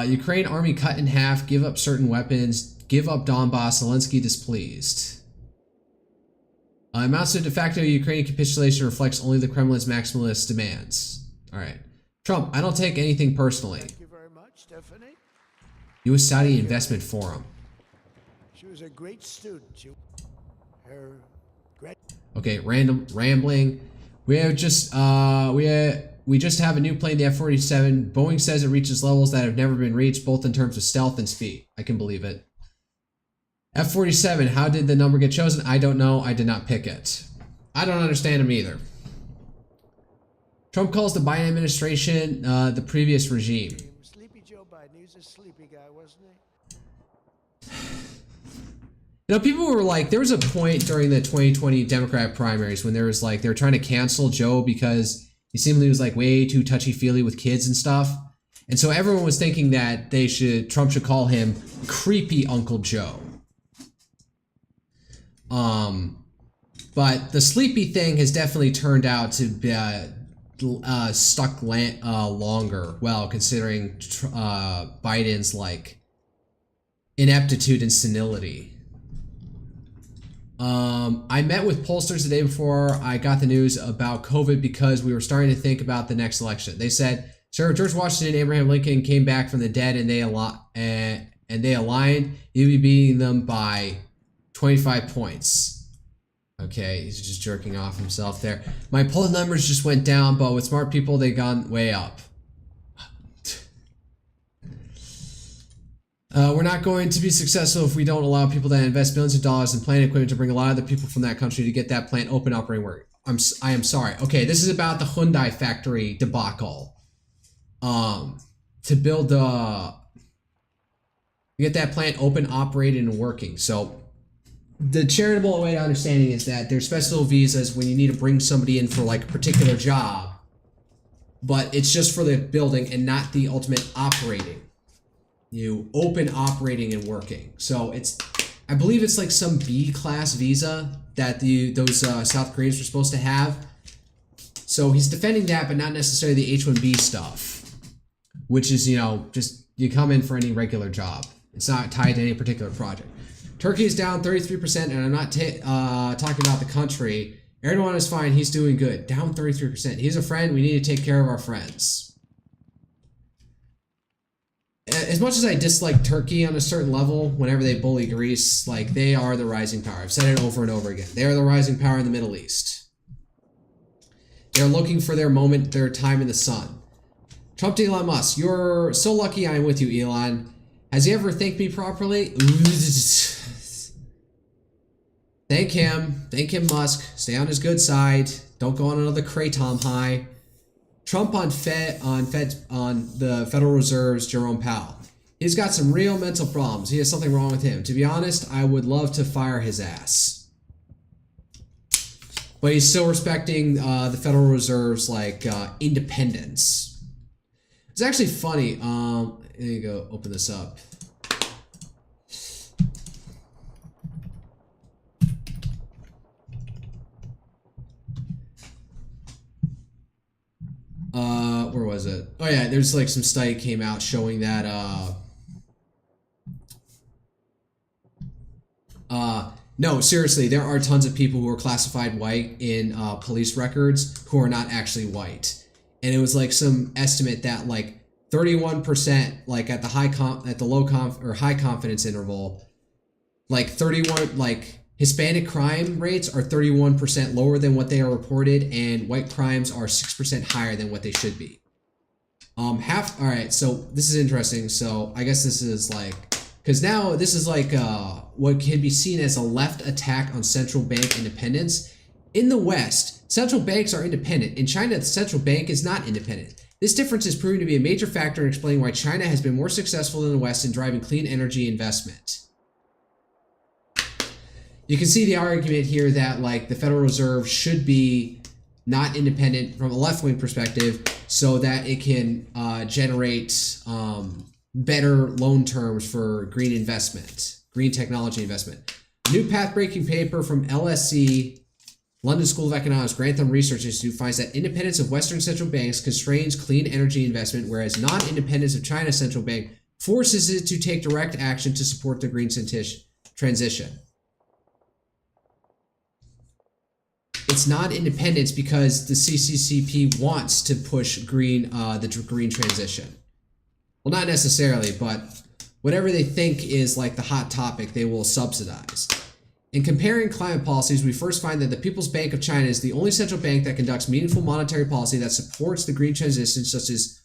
Ukraine army cut in half, give up certain weapons, give up Donbass, Zelensky displeased. Amounts to de facto Ukrainian capitulation reflects only the Kremlin's maximalist demands. Alright. Trump, I don't take anything personally. Thank you very much, Stephanie. U.S. Saudi Investment Forum. She was a great student. Her great. Okay, rambling. We just have a new plane, the F-47. Boeing says it reaches levels that have never been reached, both in terms of stealth and speed. I can believe it. F-47, how did the number get chosen? I don't know. I did not pick it. I don't understand him either. Trump calls the Biden administration the previous regime. Sleepy Joe Biden, he was a sleepy guy, wasn't he? You know, people were like, there was a point during the 2020 Democrat primaries when there was like, they were trying to cancel Joe because he seemingly was like way too touchy-feely with kids and stuff. And so everyone was thinking that Trump should call him Creepy Uncle Joe. But the sleepy thing has definitely turned out to be stuck longer. Well, considering Biden's like ineptitude and senility. I met with pollsters the day before I got the news about COVID because we were starting to think about the next election. They said, "Sir, if George Washington and Abraham Lincoln came back from the dead and they aligned, you'd be beating them by 25 points." Okay, he's just jerking off himself there. My poll numbers just went down, but with smart people, they've gone way up. We're not going to be successful if we don't allow people to invest billions of dollars in plant equipment to bring a lot of the people from that country to get that plant open, operating, work. I am sorry. Okay, this is about the Hyundai factory debacle. To build get that plant open, operating, and working. So the charitable way to understanding is that there's special visas when you need to bring somebody in for like a particular job, but it's just for the building and not the ultimate operating. You open, operating, and working. So it's, I believe it's like some B-class visa that those South Koreans were supposed to have. So he's defending that, but not necessarily the H-1B stuff, which is, you know, just you come in for any regular job. It's not tied to any particular project. Turkey is down 33%, and I'm not talking about the country. Erdogan is fine. He's doing good. Down 33%. He's a friend. We need to take care of our friends. As much as I dislike Turkey on a certain level, whenever they bully Greece, like, they are the rising power. I've said it over and over again. They are the rising power in the Middle East. They're looking for their moment, their time in the sun. Trump to Elon Musk. You're so lucky I'm with you, Elon. Has he ever thanked me properly? Thank him. Thank him, Musk. Stay on his good side. Don't go on another Kratom high. Trump on the Federal Reserve's Jerome Powell. He's got some real mental problems. He has something wrong with him. To be honest, I would love to fire his ass. But he's still respecting the Federal Reserve's like independence. It's actually funny. There you go. Open this up. Where was it? Oh yeah, there's like some study came out showing that no, seriously, there are tons of people who are classified white in police records who are not actually white. And it was like some estimate that like 31%, like at the high confidence interval, like 31, like Hispanic crime rates are 31% lower than what they are reported, and white crimes are 6% higher than what they should be. All right, so this is interesting. So I guess this is like, because now this is like what can be seen as a left attack on central bank independence. In the West, central banks are independent. In China, the central bank is not independent. This difference is proven to be a major factor in explaining why China has been more successful than the West in driving clean energy investment. You can see the argument here that like the Federal Reserve should be not independent from a left-wing perspective so that it can generate better loan terms for green investment, green technology investment. A new path-breaking paper from LSE, London School of Economics, Grantham Research Institute, finds that independence of Western central banks constrains clean energy investment, whereas non-independence of China's central bank forces it to take direct action to support the green transition. It's not independence because the CCCP wants to push the green transition. Well, not necessarily, but whatever they think is like the hot topic, they will subsidize. In comparing climate policies, we first find that the People's Bank of China is the only central bank that conducts meaningful monetary policy that supports the green transition, such as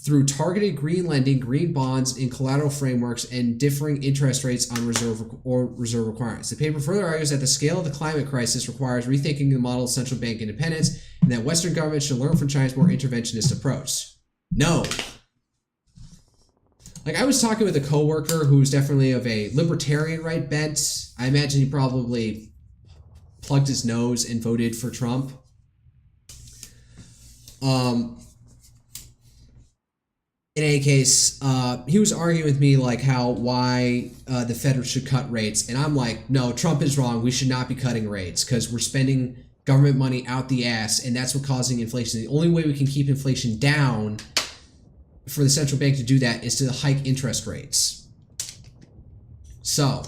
through targeted green lending, green bonds in collateral frameworks, and differing interest rates on reserve requirements. The paper further argues that the scale of the climate crisis requires rethinking the model of central bank independence, and that Western governments should learn from China's more interventionist approach. No. Like, I was talking with a coworker who's definitely of a libertarian right bent. I imagine he probably plugged his nose and voted for Trump. In any case, he was arguing with me like why the Fed should cut rates, and I'm like, no, Trump is wrong. We should not be cutting rates because we're spending government money out the ass, and that's what's causing inflation. The only way we can keep inflation down for the central bank to do that is to hike interest rates. So,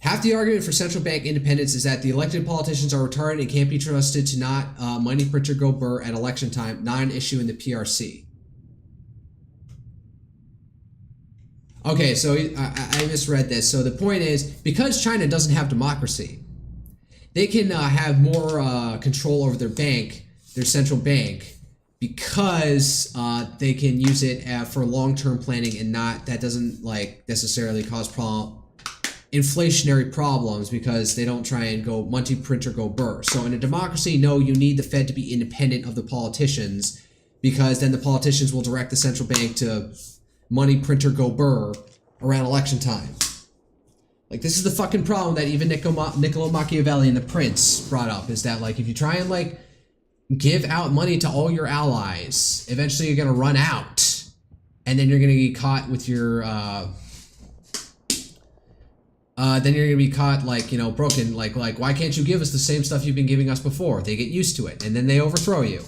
half the argument for central bank independence is that the elected politicians are retarded and can't be trusted to not money printer go burr at election time, not an issue in the PRC. Okay, so I misread this. So the point is, because China doesn't have democracy, they can have more control over their bank, their central bank, because they can use it for long-term planning and that doesn't like necessarily cause inflationary problems because they don't try and go money printer go burr. So in a democracy, no, you need the Fed to be independent of the politicians because then the politicians will direct the central bank to money printer go burr around election time. Like, this is the fucking problem that even Niccolo Machiavelli and the Prince brought up, is that like if you try and like give out money to all your allies, eventually you're gonna run out, and then you're gonna get caught with your then you're gonna be caught like, you know, broken, like why can't you give us the same stuff you've been giving us before? They get used to it and then they overthrow you.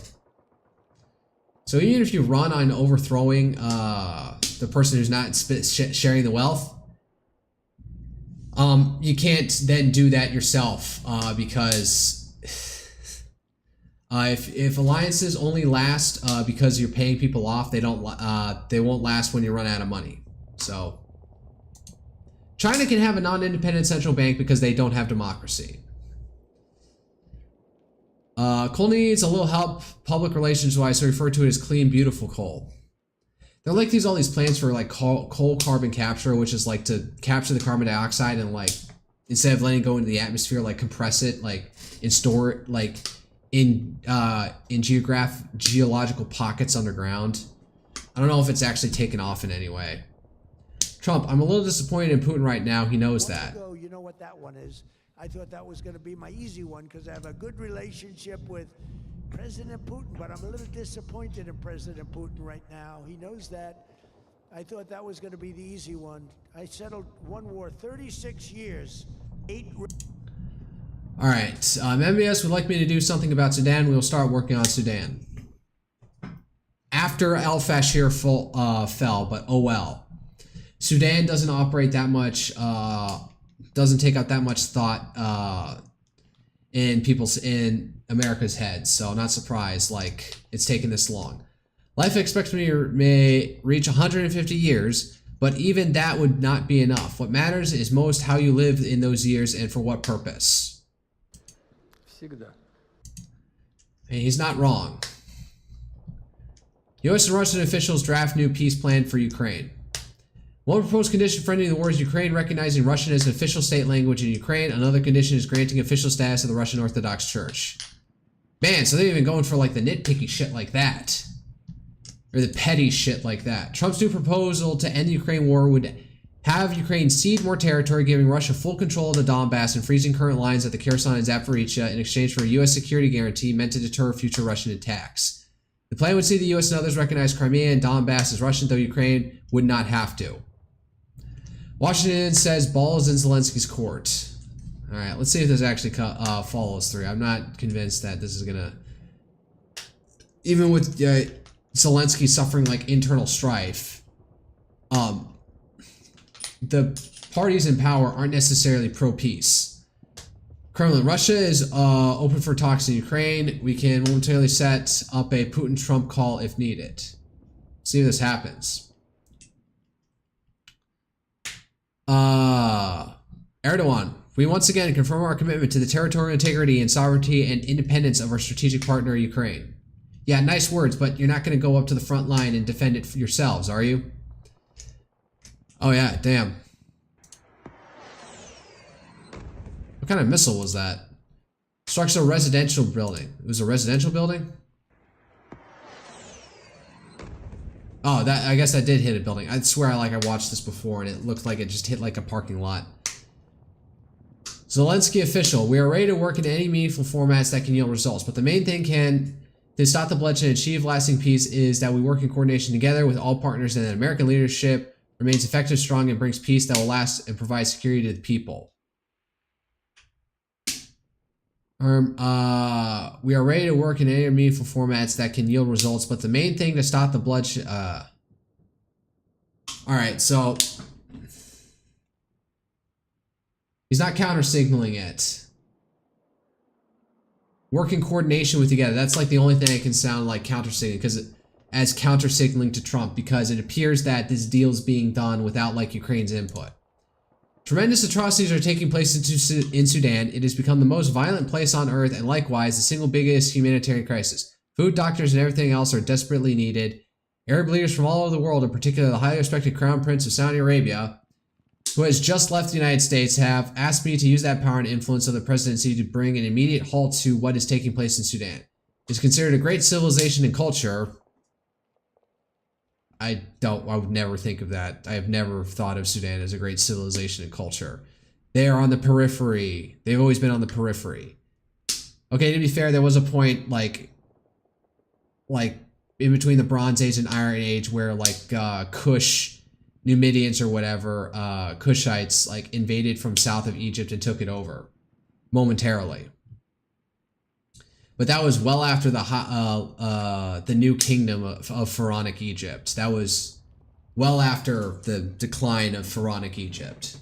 So even if you run on overthrowing the person who's not sharing the wealth, You can't then do that yourself because if alliances only last because you're paying people off, they won't last when you run out of money. So China can have a non-independent central bank because they don't have democracy. Coal needs a little help public relations wise, so I refer to it as clean, beautiful coal. They're like all these plans for like coal carbon capture, which is like to capture the carbon dioxide and like instead of letting it go into the atmosphere, like compress it, like and store it like in geological pockets underground. I don't know if it's actually taken off in any way. Trump, I'm a little disappointed in Putin right now. He knows that. You know what that one is? I thought that was going to be my easy one because I have a good relationship with President Putin, but I'm a little disappointed in President Putin right now. He knows that. I thought that was going to be the easy one. I settled one war, 36 years, 8... All right, MBS would like me to do something about Sudan. We will start working on Sudan. After al-Fashir fell, but oh well. Sudan doesn't operate that much, doesn't take up that much thought in America's heads, so not surprised like it's taken this long. Life expectancy may reach 150 years, but even that would not be enough. What matters is most how you live in those years and for what purpose. And he's not wrong. U.S. and Russian officials draft new peace plan for Ukraine. One proposed condition for ending the war is Ukraine recognizing Russian as an official state language in Ukraine. Another condition is granting official status of the Russian Orthodox Church. Man, so they're even going for like the nitpicky shit like that. Or the petty shit like that. Trump's new proposal to end the Ukraine war would have Ukraine cede more territory, giving Russia full control of the Donbass and freezing current lines at the Kherson and Zaporizhzhia in exchange for a U.S. security guarantee meant to deter future Russian attacks. The plan would see the U.S. and others recognize Crimea and Donbass as Russian, though Ukraine would not have to. Washington says ball is in Zelensky's court. All right, let's see if this actually follows through. I'm not convinced that this is gonna, even with Zelensky suffering like internal strife, the parties in power aren't necessarily pro-peace. Kremlin, Russia is open for talks in Ukraine. We can momentarily set up a Putin-Trump call if needed. See if this happens. Erdogan, we once again confirm our commitment to the territorial integrity and sovereignty and independence of our strategic partner, Ukraine. Yeah, nice words, but you're not going to go up to the front line and defend it for yourselves, are you? Oh yeah, damn. What kind of missile was that? Structural residential building. It was a residential building? Oh, that, I guess that did hit a building. I swear I watched this before and it looked like it just hit like a parking lot. Zelensky official, we are ready to work in any meaningful formats that can yield results, but the main thing to stop the bloodshed and achieve lasting peace is that we work in coordination together with all partners and that American leadership remains effective, strong, and brings peace that will last and provide security to the people. We are ready to work in any meaningful formats that can yield results, but the main thing to stop the bloodshed... Alright, so... He's not counter-signaling it. Work in coordination with together. That's like the only thing that can sound like counter-signaling, because as counter-signaling to Trump, because it appears that this deal is being done without like Ukraine's input. Tremendous atrocities are taking place in Sudan. It has become the most violent place on earth and likewise the single biggest humanitarian crisis. Food, doctors, and everything else are desperately needed. Arab leaders from all over the world, in particular the highly respected Crown Prince of Saudi Arabia, who has just left the United States, have asked me to use that power and influence of the presidency to bring an immediate halt to what is taking place in Sudan. It is considered a great civilization and culture. I would never think of that. I have never thought of Sudan as a great civilization and culture. They are on the periphery. They've always been on the periphery. Okay, to be fair, there was a point like in between the Bronze Age and Iron Age where Kush, Numidians or whatever, Kushites like invaded from south of Egypt and took it over momentarily. But that was well after the new kingdom of Pharaonic Egypt. That was well after the decline of Pharaonic Egypt.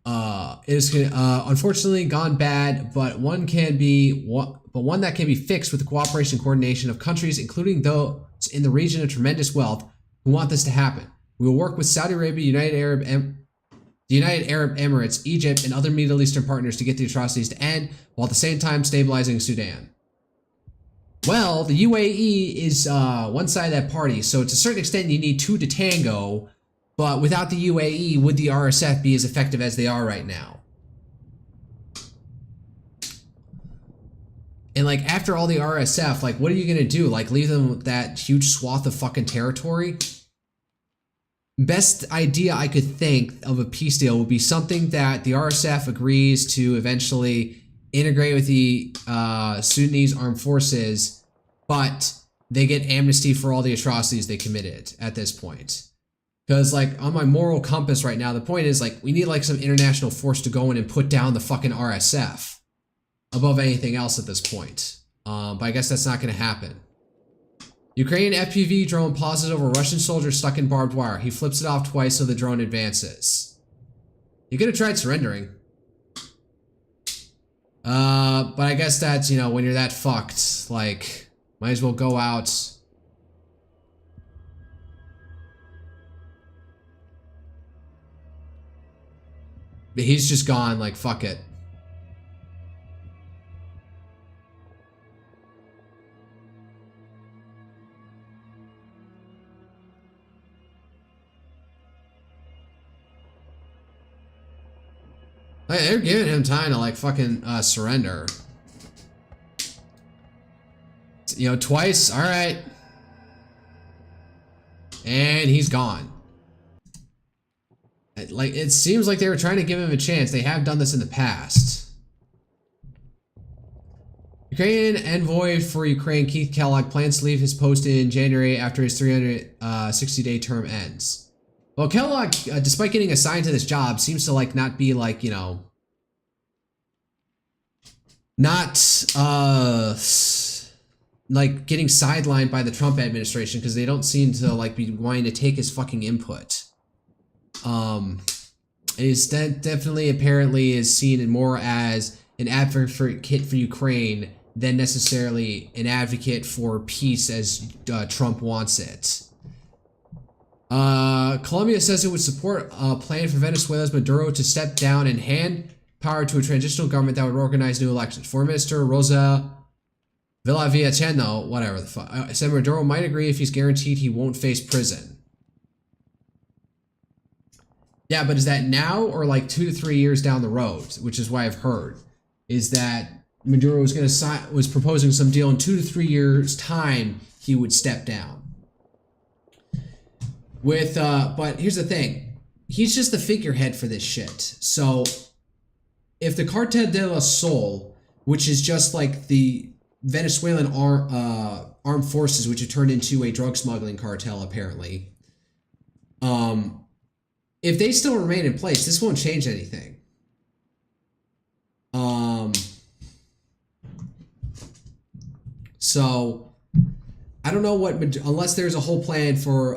It is unfortunately gone bad, but one that can be fixed with the cooperation and coordination of countries, including those in the region of tremendous wealth, who want this to happen. We will work with Saudi Arabia, the United Arab Emirates, Egypt, and other Middle Eastern partners to get the atrocities to end, while at the same time stabilizing Sudan. Well, the UAE is one side of that party, so to a certain extent you need two to tango, but without the UAE, would the RSF be as effective as they are right now? And like, after all the RSF, like, what are you gonna do? Like, leave them with that huge swath of fucking territory? Best idea I could think of a peace deal would be something that the RSF agrees to eventually integrate with the Sudanese armed forces, but they get amnesty for all the atrocities they committed at this point. Because, like, on my moral compass right now, the point is, like, we need, like, some international force to go in and put down the fucking RSF above anything else at this point. But I guess that's not going to happen. Ukrainian FPV drone pauses over Russian soldier stuck in barbed wire. He flips it off twice so the drone advances. You could have tried surrendering. But I guess that's, you know, when you're that fucked, like, might as well go out. But he's just gone, like, fuck it. Like, they're giving him time to, like, fucking surrender. You know, twice, alright. And he's gone. Like, it seems like they were trying to give him a chance. They have done this in the past. Ukrainian envoy for Ukraine, Keith Kellogg, plans to leave his post in January after his 360-day term ends. Well, Kellogg, despite getting assigned to this job, seems to, like, not be, like, you know... Not, like, getting sidelined by the Trump administration, because they don't seem to, like, be wanting to take his fucking input. Is that definitely apparently is seen more as an advocate for Ukraine than necessarily an advocate for peace as Trump wants it. Colombia says it would support a plan for Venezuela's Maduro to step down and hand power to a transitional government that would organize new elections. Foreign Minister Rosa Villavicencio, whatever the fuck, said Maduro might agree if he's guaranteed he won't face prison. Yeah, but is that now or like 2 to 3 years down the road? Which is why I've heard is that Maduro was proposing some deal in 2 to 3 years time he would step down. With but here's the thing, he's just the figurehead for this shit. So if the Cartel de la Sol, which is just like the Venezuelan armed forces, which have turned into a drug smuggling cartel apparently, if they still remain in place, this won't change anything. So I don't know what, unless there's a whole plan for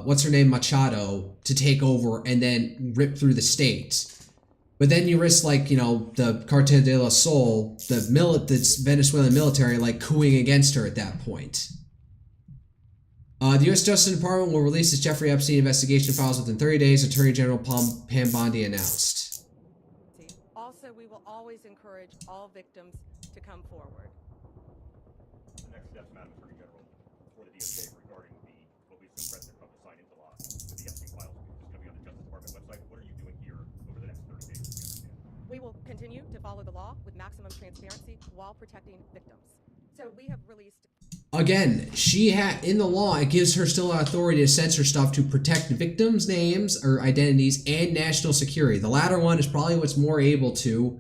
what's her name, Machado, to take over and then rip through the state. But then you risk, like, you know, the Cartel de la Sol, the Venezuelan military, like, cooing against her at that point. The U.S. Justice Department will release its Jeffrey Epstein investigation files within 30 days, Attorney General Pam Bondi announced. Also, we will always encourage all victims to come forward. The next steps, Madam Attorney General, for the DOJ regarding what we assume President Trump has signed into law with the Epstein files, which is going to be on the Justice Department website. What are you doing here over the next 30 days? We will continue to follow the law with maximum transparency while protecting victims. So we have released... Again, in the law, it gives her still authority to censor stuff to protect victims' names or identities and national security. The latter one is probably what's more able to,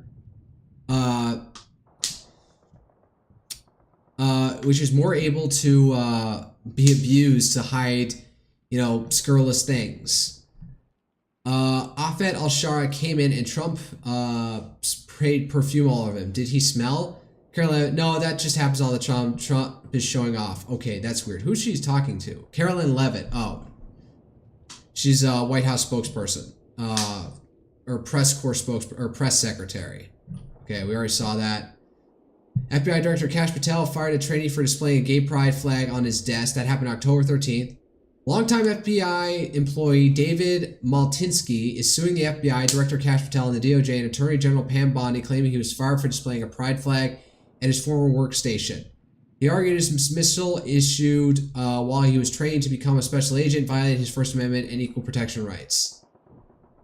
which is more able to be abused to hide, you know, scurrilous things. Afet al-Shara came in and Trump sprayed perfume all over him. Did he smell? Carolyn, no, that just happens all the time. Trump is showing off. Okay, that's weird. Who's she talking to? Carolyn Levitt. Oh. She's a White House spokesperson. Or or press corps or press secretary. Okay, we already saw that. FBI Director Kash Patel fired a trainee for displaying a gay pride flag on his desk. That happened October 13th. Longtime FBI employee David Maltinsky is suing the FBI, Director Kash Patel, and the DOJ, and Attorney General Pam Bondi, claiming he was fired for displaying a pride flag at his former workstation. He argued his dismissal issued while he was training to become a special agent violated his First Amendment and equal protection rights.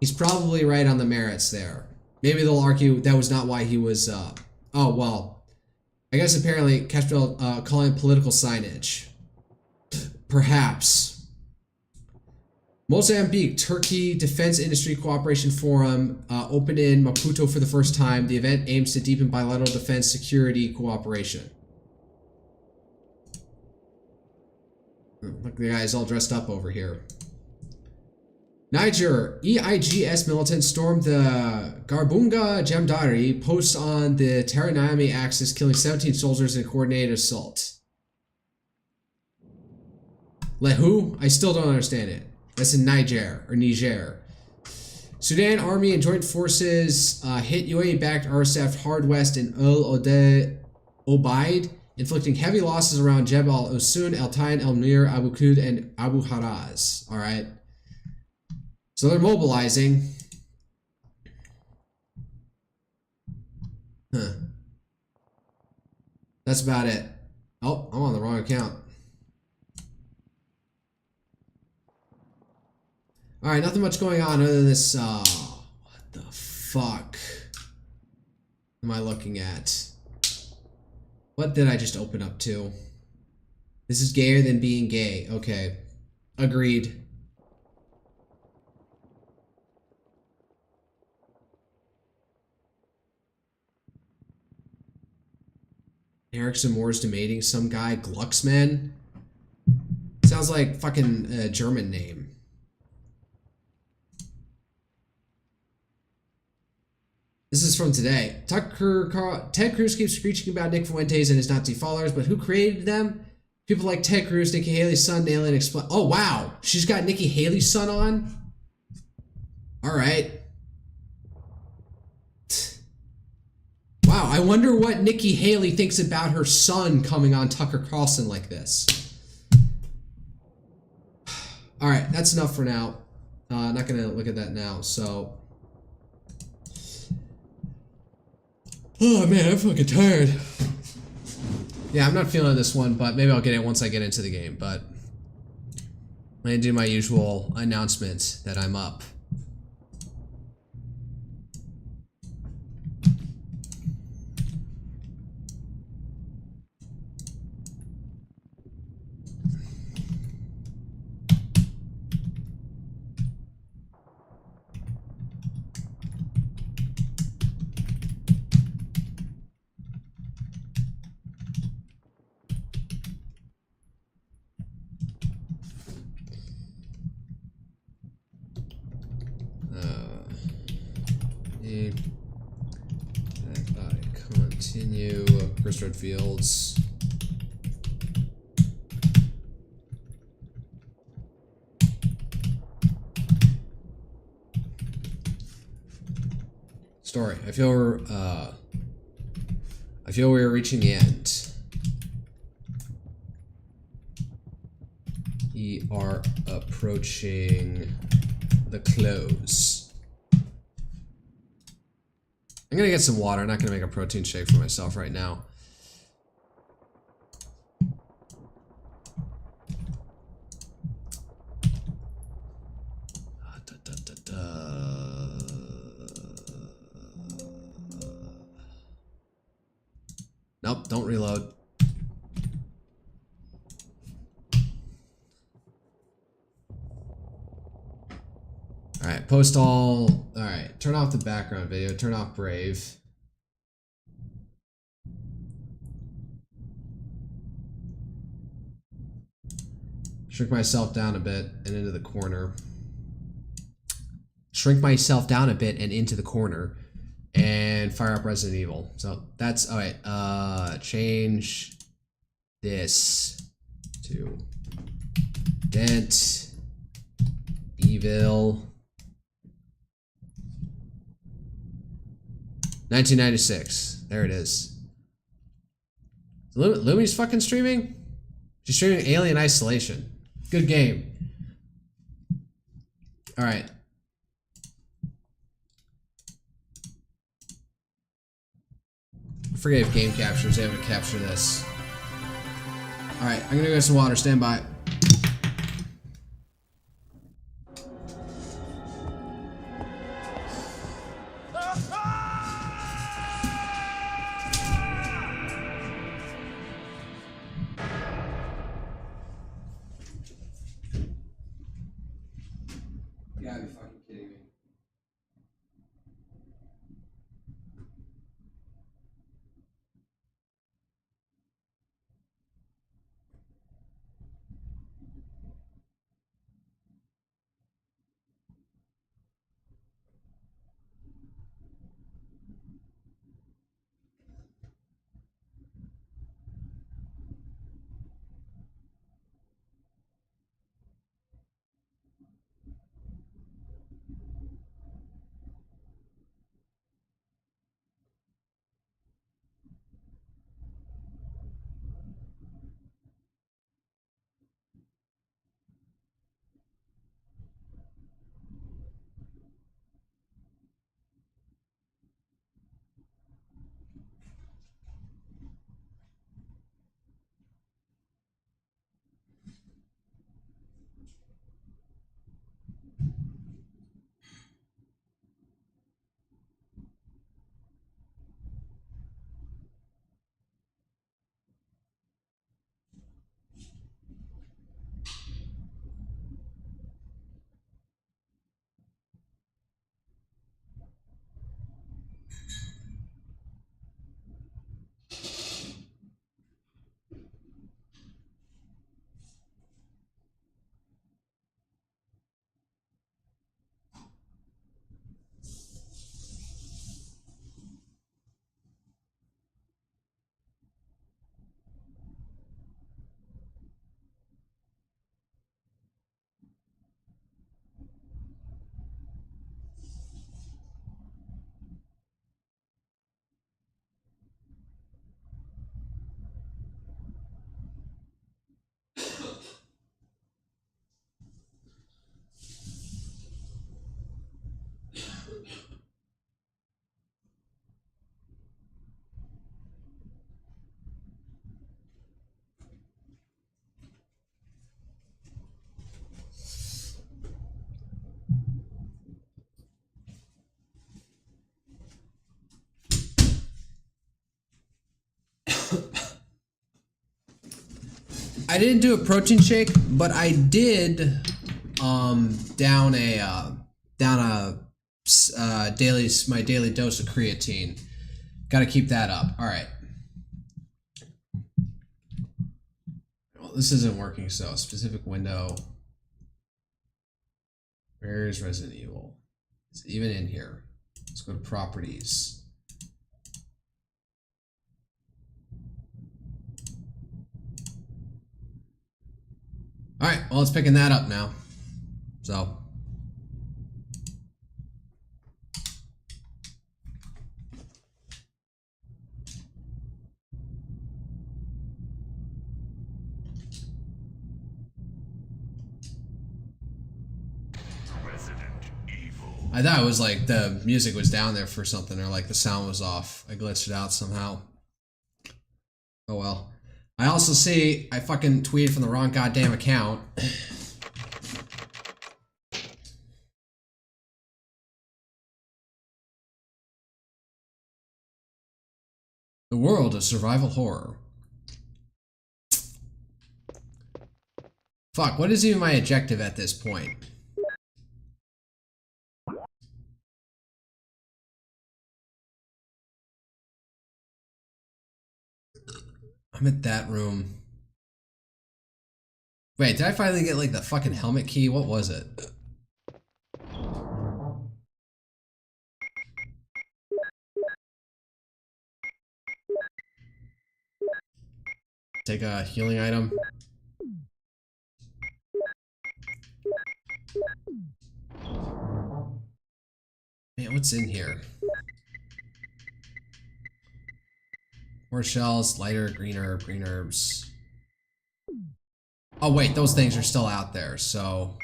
He's probably right on the merits there. Maybe they'll argue that was not why he was... oh, well. I guess apparently Kash Patel calling it political signage. Perhaps. Mozambique Turkey Defense Industry Cooperation Forum opened in Maputo for the first time. The event aims to deepen bilateral defense security cooperation. Look, the guy's all dressed up over here. Niger, EIGS militants stormed the Garbunga Jamdari post on the Taranami axis, killing 17 soldiers in a coordinated assault. Lehu? I still don't understand it. That's in Niger, or Niger. Sudan Army and Joint Forces hit UAE-backed RSF hard west in El Obeid, inflicting heavy losses around Jebel al-Osun, El Tain, El Nir, Abu Qud, and Abu Haraz. Alright. So they're mobilizing. Huh. That's about it. Oh, I'm on the wrong account. Alright, nothing much going on other than this, what the fuck am I looking at? What did I just open up to? This is gayer than being gay. Okay. Agreed. Eric Zamor's debating some guy, Glucksman? Sounds like fucking a German name. This is from today. Ted Cruz keeps screeching about Nick Fuentes and his Nazi followers, but who created them? People like Ted Cruz, Nikki Haley's son, Alien Explain. Oh, wow. She's got Nikki Haley's son on? Alright. Wow, I wonder what Nikki Haley thinks about her son coming on Tucker Carlson like this. Alright, that's enough for now. Not gonna look at that now, so... Oh man, I'm fucking tired. Yeah, I'm not feeling this one, but maybe I'll get it once I get into the game, but... I'm gonna do my usual announcement that I'm up. Continue Chris Redfields. Story. I feel we're reaching the end. We are approaching the close. I'm gonna get some water. I'm not gonna make a protein shake for myself right now. Nope, don't reload. Alright, post all. Alright, turn off the background video, turn off Brave. Shrink myself down a bit and into the corner. Shrink myself down a bit and into the corner. And fire up Resident Evil. So that's alright. Change this to Dent Evil 1996. There it is. Lumi's fucking streaming? She's streaming Alien Isolation. Good game. Alright. I forget if game capture is able to capture this. Alright, I'm gonna go get some water. Stand by. You gotta be fucking kidding me. I didn't do a protein shake, but I did down a my daily dose of creatine. Got to keep that up. All right. Well, this isn't working. So specific window. Where is Resident Evil? It's even in here. Let's go to properties. All right, well, it's picking that up now. So. I thought it was like the music was down there for something, or like the sound was off. I glitched it out somehow. Oh well. I also see I fucking tweeted from the wrong goddamn account. The world of survival horror. Fuck, what is even my objective at this point? I'm at that room. Wait, did I finally get like the fucking helmet key? What was it? Take a healing item. Man, what's in here? More shells, lighter, green herbs. Oh wait, those things are still out there, so...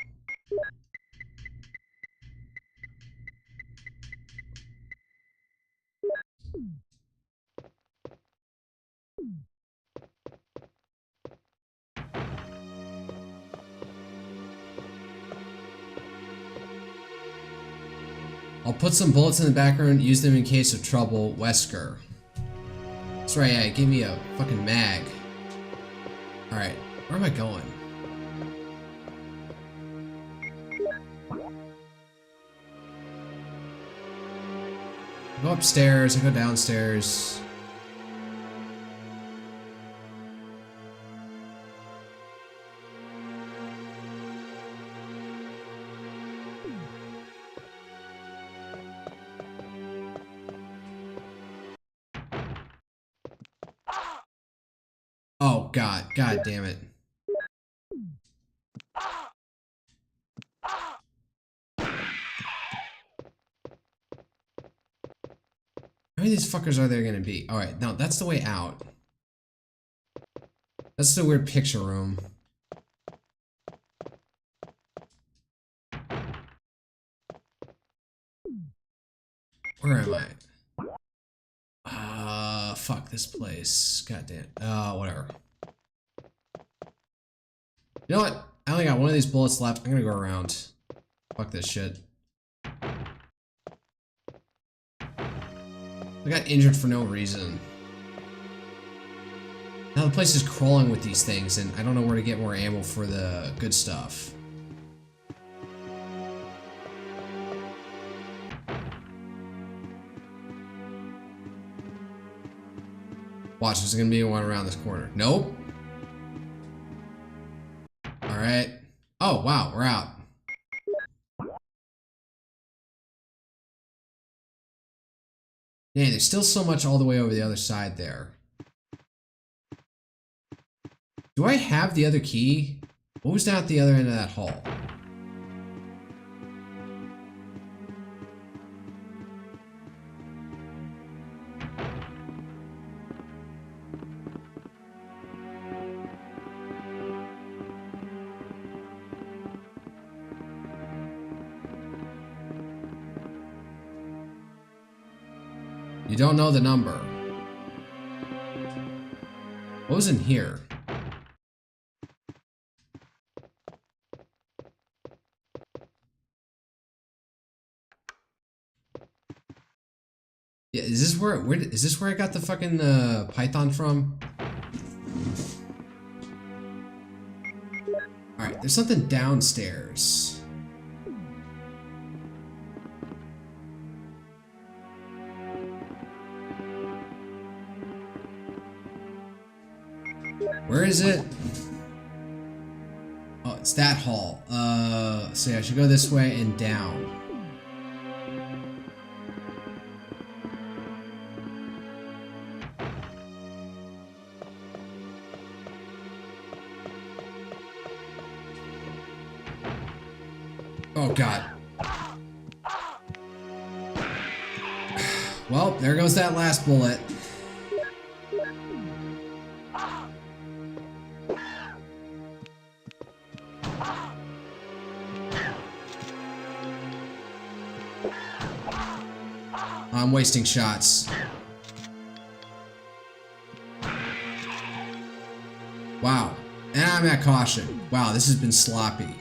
I'll put some bullets in the background, use them in case of trouble. Wesker. That's right, yeah, give me a fucking mag. Alright, where am I going? I go upstairs, I go downstairs. Oh god, god damn it. How many of these fuckers are there gonna be? Alright, now that's the way out. That's the weird picture room. Where am I? Fuck this place. God damn. Whatever. You know what? I only got one of these bullets left. I'm gonna go around. Fuck this shit. I got injured for no reason. Now the place is crawling with these things, and I don't know where to get more ammo for the good stuff. Watch, there's gonna be one around this corner. Nope. Alright. Oh, wow, we're out. Man, there's still so much all the way over the other side there. Do I have the other key? What was down at the other end of that hall? You don't know the number. What was in here? Yeah, is this where is this where I got the fucking python from? All right, there's something downstairs. Where is it? Oh, it's that hall. So yeah, I should go this way and down. Oh god. Well, there goes that last bullet. I'm wasting shots. Wow. And I'm at caution. Wow, this has been sloppy.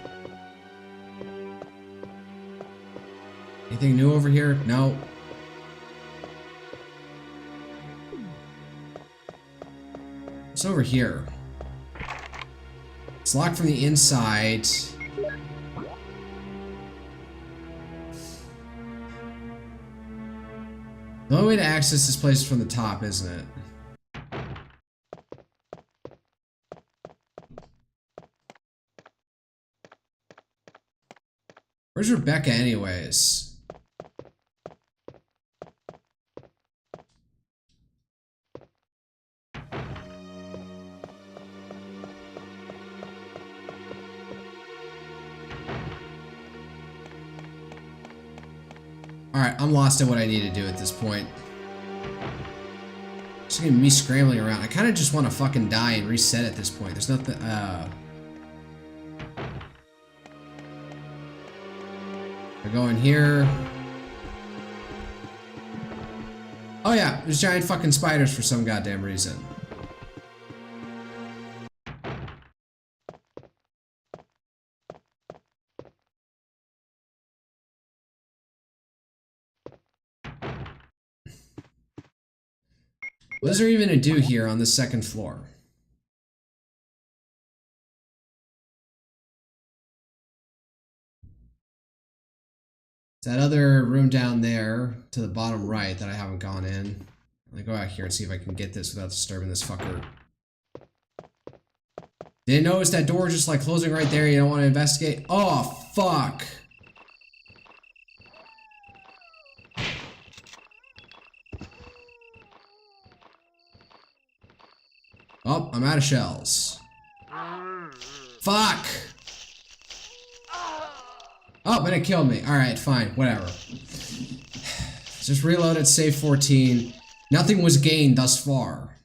Anything new over here? No. What's over here? It's locked from the inside. The only way to access this place is from the top, isn't it? Where's Rebecca anyways? Alright, I'm lost at what I need to do at this point. Just It's gonna be me scrambling around. I kind of just want to fucking die and reset at this point. There's nothing. I go in here. Oh yeah, there's giant fucking spiders for some goddamn reason. What is there even to do here on the second floor? That other room down there to the bottom right that I haven't gone in. Let me go out here and see if I can get this without disturbing this fucker. Didn't notice that door just like closing right there. You don't want to investigate. Oh, fuck. Oh, I'm out of shells. Fuck. Oh, but it killed me. Alright, fine. Whatever. Just reloaded, save 14. Nothing was gained thus far.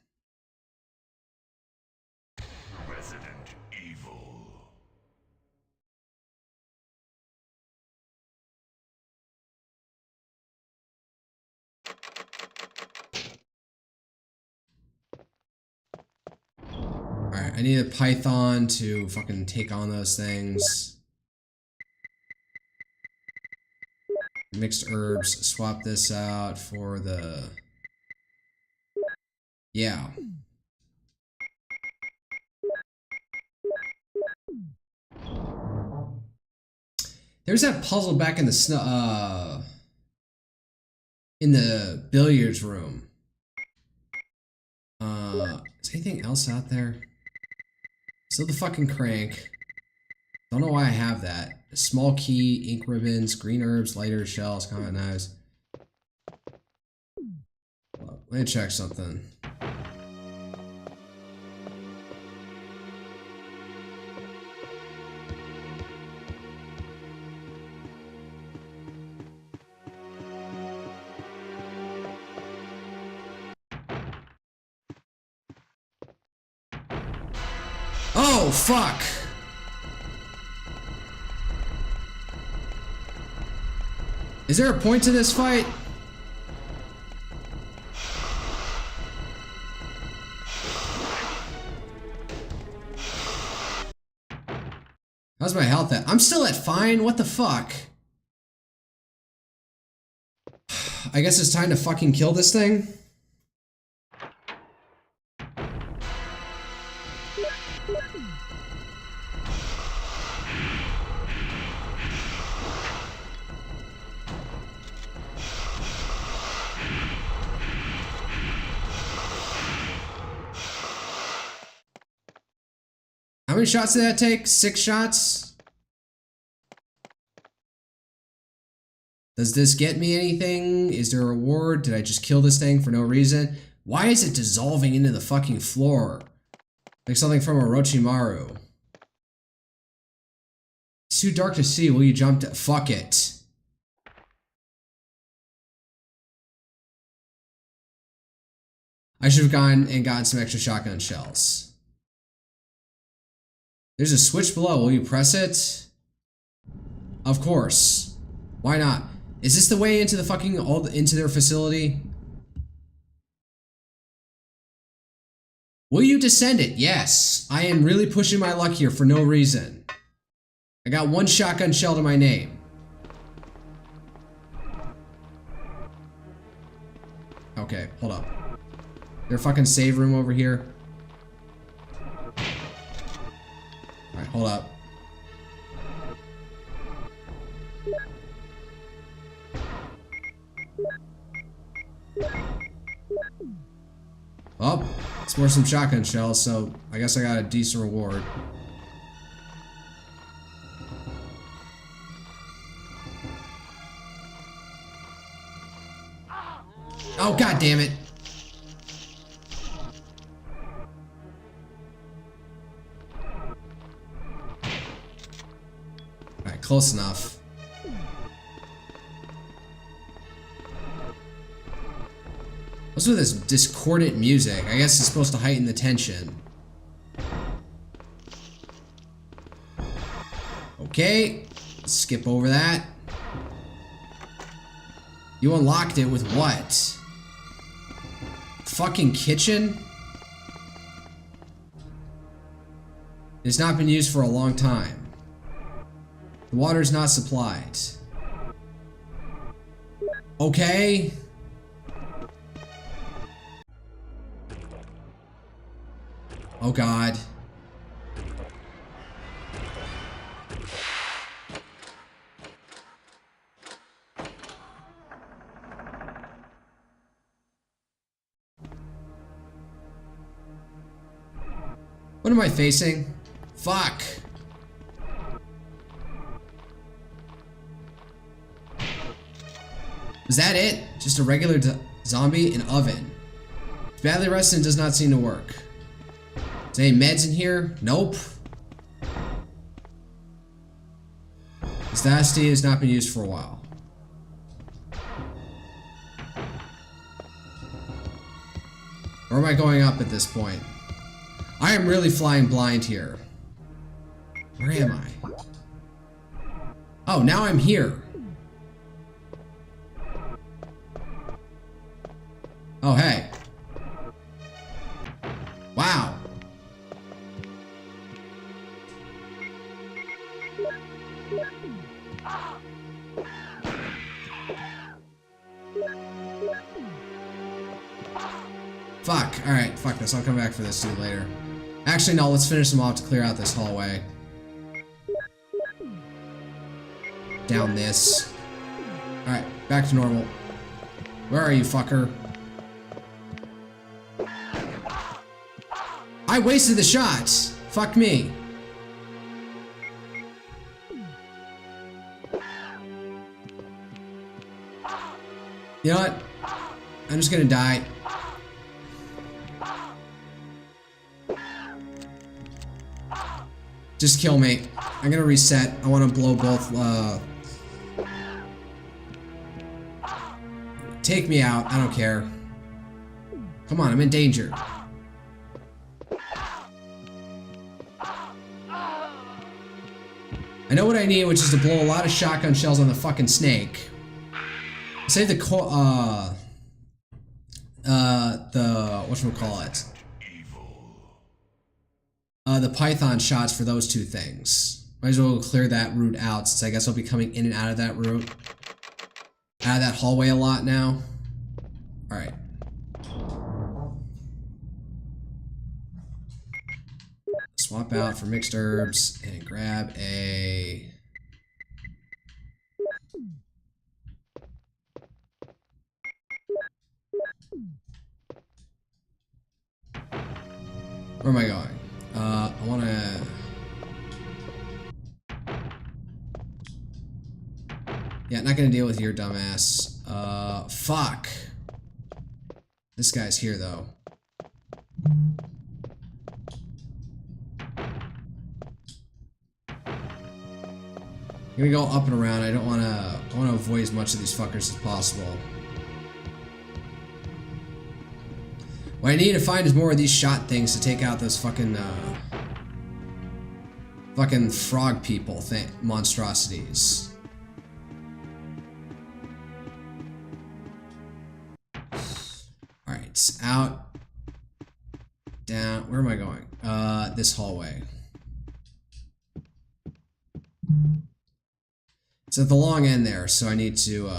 Resident Evil. Alright, I need a python to fucking take on those things. Mixed herbs, swap this out for the... Yeah. There's that puzzle back in the in the billiards room. Is anything else out there? Still the fucking crank. Don't know why I have that. A small key, ink ribbons, green herbs, lighters, shells, combat knives. Well, let me check something. Oh, fuck! Is there a point to this fight? How's my health at? I'm still at fine? What the fuck? I guess it's time to fucking kill this thing? How many shots did that take? 6 shots? Does this get me anything? Is there a reward? Did I just kill this thing for no reason? Why is it dissolving into the fucking floor? Like something from Orochimaru. It's too dark to see. Will you jump to— Fuck it. I should have gone and gotten some extra shotgun shells. There's a switch below. Will you press it? Of course. Why not? Is this the way into the fucking into their facility? Will you descend it? Yes. I am really pushing my luck here for no reason. I got 1 shotgun shell to my name. Okay, hold up. Is there a fucking save room over here? Alright, hold up. Oh, it's worth some shotgun shells, so I guess I got a decent reward. Oh, god damn it. Alright, close enough. I was What's with this discordant music? I guess it's supposed to heighten the tension. Okay, let's skip over that. You unlocked it with what? Fucking kitchen? It's not been used for a long time. The water's not supplied. Okay. Oh God. What am I facing? Fuck. Was that it? Just a regular zombie? An oven. It's badly rusted and does not seem to work. Is there any meds in here? Nope. This nasty has not been used for a while. Where am I going up at this point? I am really flying blind here. Where am I? Oh, now I'm here. Oh, hey. Wow. Fuck. Alright, fuck this. I'll come back for this too later. Actually, no, let's finish them off to clear out this hallway. Down this. Alright, back to normal. Where are you, fucker? I wasted the shots! Fuck me. You know what? I'm just gonna die. Just kill me. I'm gonna reset. I wanna blow both, take me out. I don't care. Come on, I'm in danger. I know what I need, which is to blow a lot of shotgun shells on the fucking snake. Save the whatchamacallit? The python shots for those two things. Might as well clear that route out, since I guess I'll be coming in and out of that route. Out of that hallway a lot now. Alright. Swap out for mixed herbs and grab a... Where am I going? I wanna... Yeah, not gonna deal with your dumbass. Fuck. This guy's here, though. I'm gonna go up and around. I wanna avoid as much of these fuckers as possible. What I need to find is more of these shot things to take out those fucking frog people monstrosities. Alright, out. Down. Where am I going? This hallway. It's at the long end there, so I need to,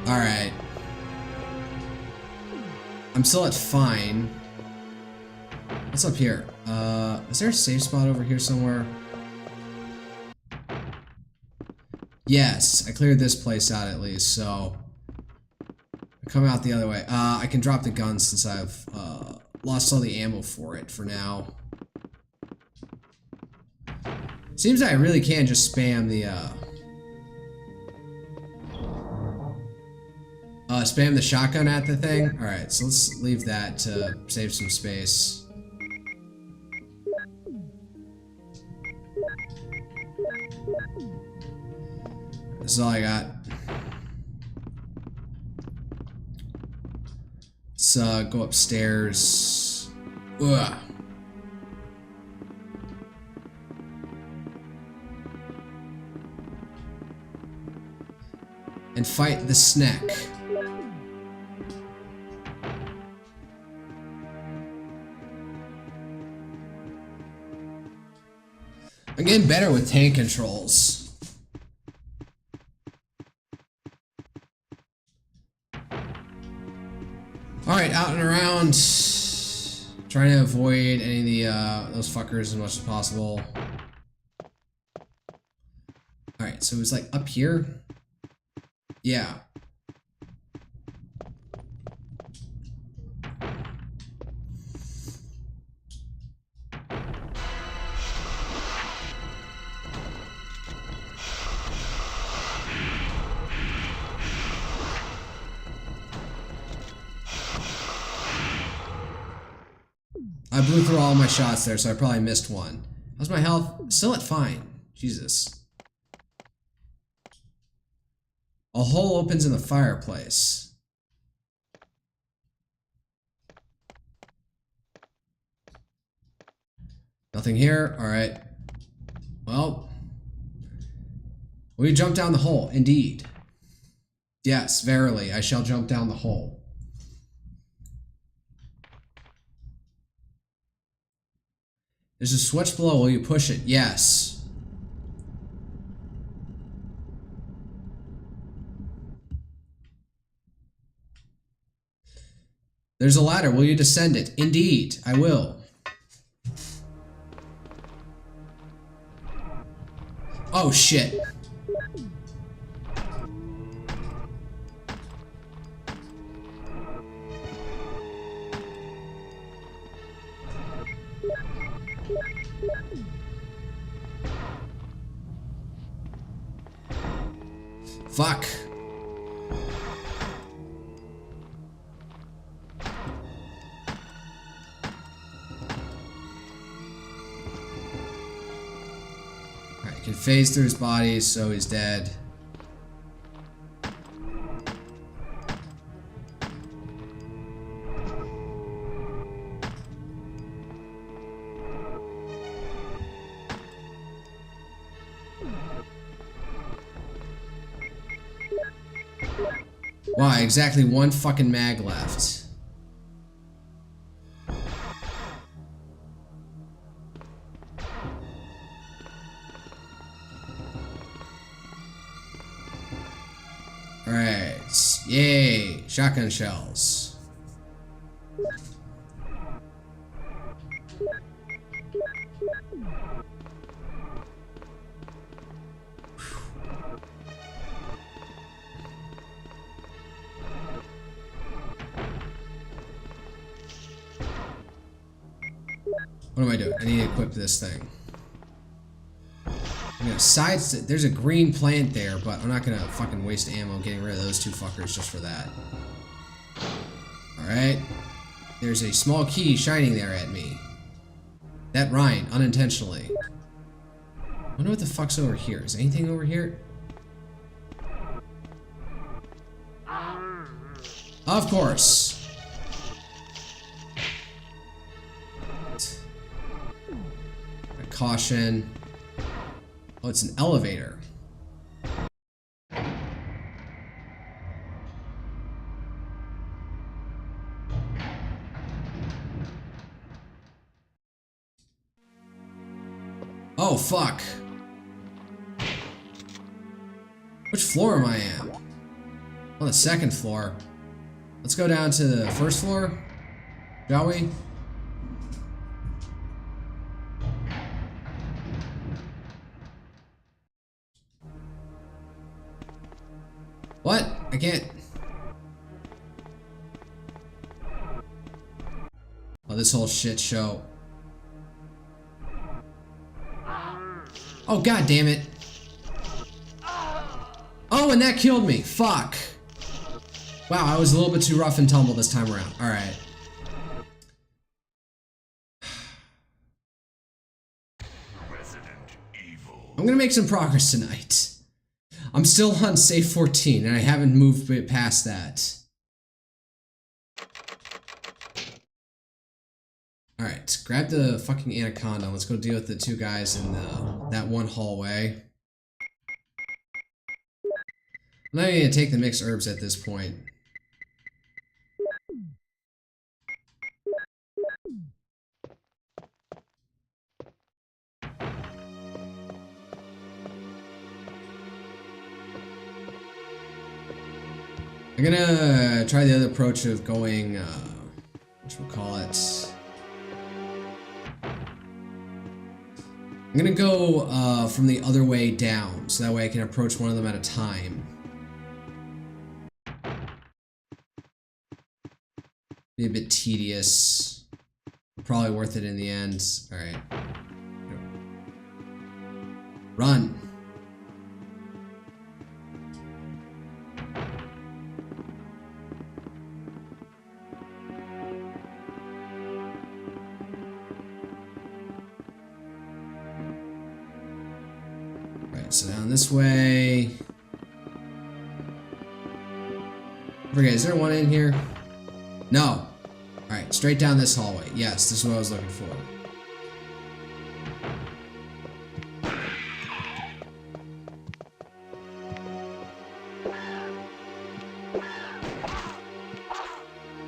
Alright. I'm still at fine. What's up here? Is there a safe spot over here somewhere? Yes, I cleared this place out at least, so... I come out the other way. I can drop the gun since I've lost all the ammo for it for now. Seems like I really can just spam the spam the shotgun at the thing. All right, so let's leave that to save some space. This is all I got. Let's go upstairs. Ugh. And fight the snack. I'm getting better with tank controls. Alright, out and around. Trying to avoid any of the those fuckers as much as possible. Alright, so it was like up here. Yeah. I blew through all my shots there, so I probably missed one. How's my health? Still at fine. Jesus. A hole opens in the fireplace. Nothing here. Alright. Well. Will you jump down the hole? Indeed. Yes, verily, I shall jump down the hole. There's a switch below. Will you push it? Yes. There's a ladder. Will you descend it? Indeed, I will. Oh, shit. Fuck. Alright, can phase through his body, so he's dead. Why? Exactly one fucking mag left. Alright. Yay! Shotgun shells. What am I doing? I need to equip this thing. I'm gonna sidestep. There's a green plant there, but I'm not gonna fucking waste ammo getting rid of those two fuckers just for that. Alright. There's a small key shining there at me. That rhymed unintentionally. I wonder what the fuck's over here. Is anything over here? Of course. Caution. Oh, it's an elevator. Oh, fuck. Which floor am I at? On the second floor. Let's go down to the first floor, shall we? What? I can't. Oh, this whole shit show. Oh, god damn it. Oh, and that killed me. Fuck. Wow, I was a little bit too rough and tumble this time around. Alright. Resident Evil. I'm gonna make some progress tonight. I'm still on save 14, and I haven't moved past that. Alright, grab the fucking anaconda. Let's go deal with the two guys in that one hallway. I'm not even gonna take the mixed herbs at this point. I'm gonna try the other approach of going, whatchamacallit. I'm gonna go from the other way down, so that way I can approach one of them at a time. Be a bit tedious. Probably worth it in the end. Alright. Run! So down this way. Okay, is there one in here? No. Alright, straight down this hallway. Yes, this is what I was looking for.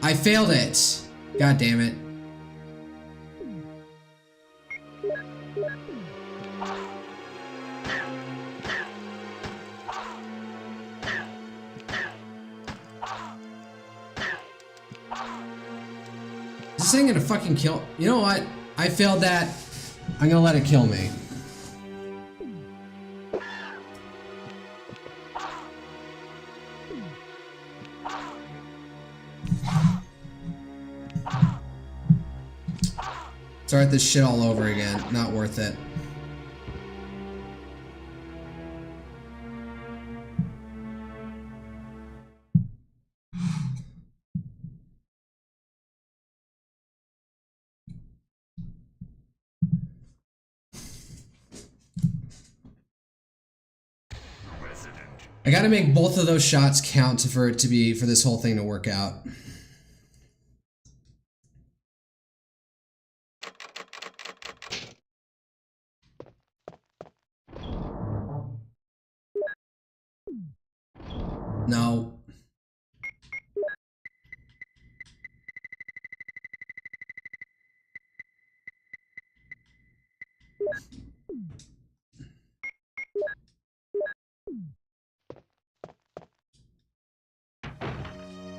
I failed it! God damn it. This thing gonna fucking kill. You know what? I failed that. I'm gonna let it kill me. Start this shit all over again. Not worth it. I gotta make both of those shots count for it to be, for this whole thing to work out. No.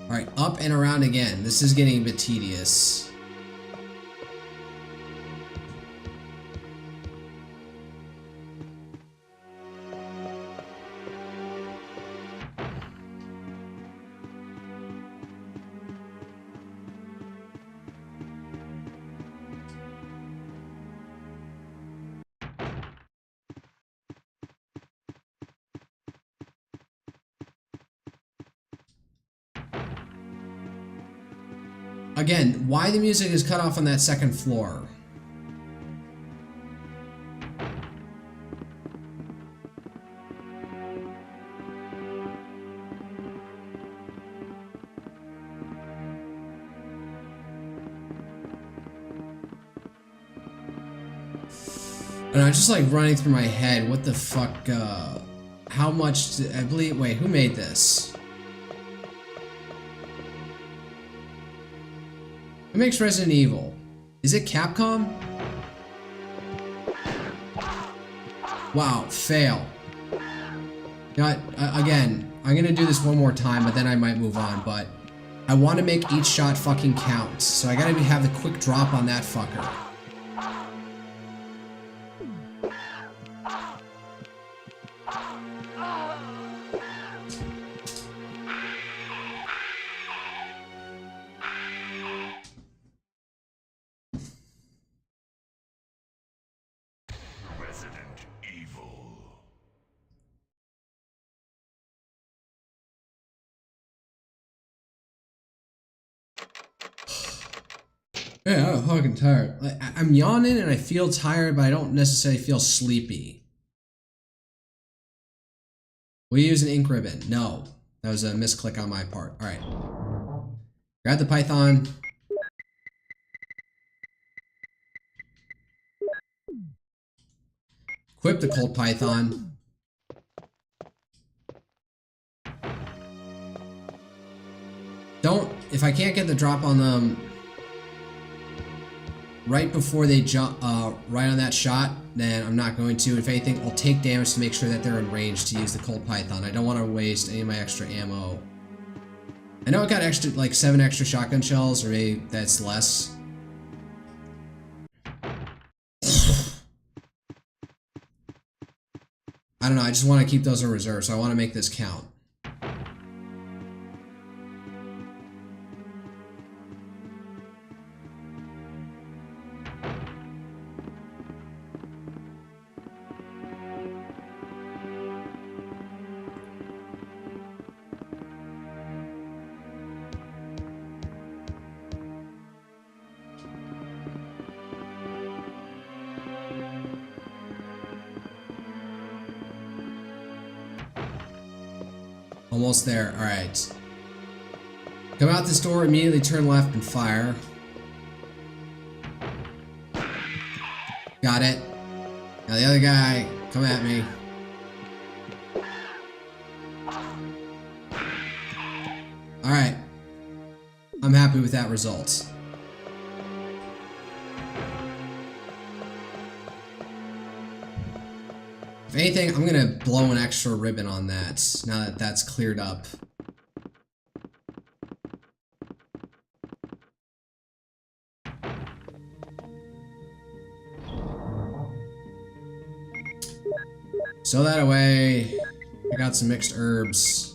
Alright, up and around again. This is getting a bit tedious. Again, why the music is cut off on that second floor? And I'm just like running through my head, what the fuck, how much, I believe, wait, who made this? Who makes Resident Evil? Is it Capcom? Wow, fail. You know what, again, I'm gonna do this one more time, but then I might move on, but I want to make each shot fucking count, so I gotta have the quick drop on that fucker. Resident Evil. Yeah, I'm fucking tired. Like, I'm yawning and I feel tired, but I don't necessarily feel sleepy. Will you use an ink ribbon? No. That was a misclick on my part. Alright. Grab the python. Equip the cold python. If I can't get the drop on them right before they jump, right on that shot, then I'm not going to. If anything, I'll take damage to make sure that they're in range to use the cold python. I don't want to waste any of my extra ammo. I know I got extra, like 7 extra shotgun shells, or maybe that's less. I don't know, I just want to keep those in reserve, so I want to make this count. Almost there. Alright. Come out this door, immediately turn left and fire. Got it. Now the other guy, come at me. Alright. I'm happy with that result. If anything, I'm gonna blow an extra ribbon on that, now that that's cleared up. Stow that away. I got some mixed herbs.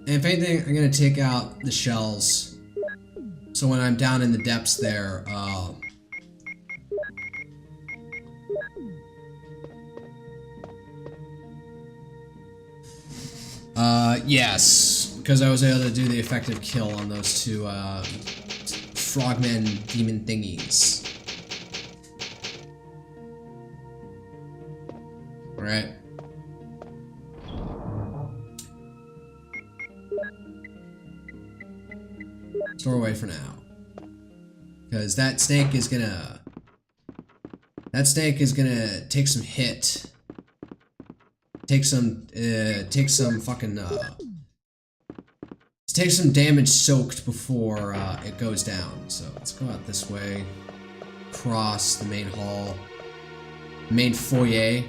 And if anything, I'm gonna take out the shells. So when I'm down in the depths there, yes, because I was able to do the effective kill on those two, frogmen demon thingies. Alright. Store away for now. Because that snake is gonna take some hit. Take some fucking, take some damage soaked before, it goes down. So let's go out this way. Cross the main hall. Main foyer.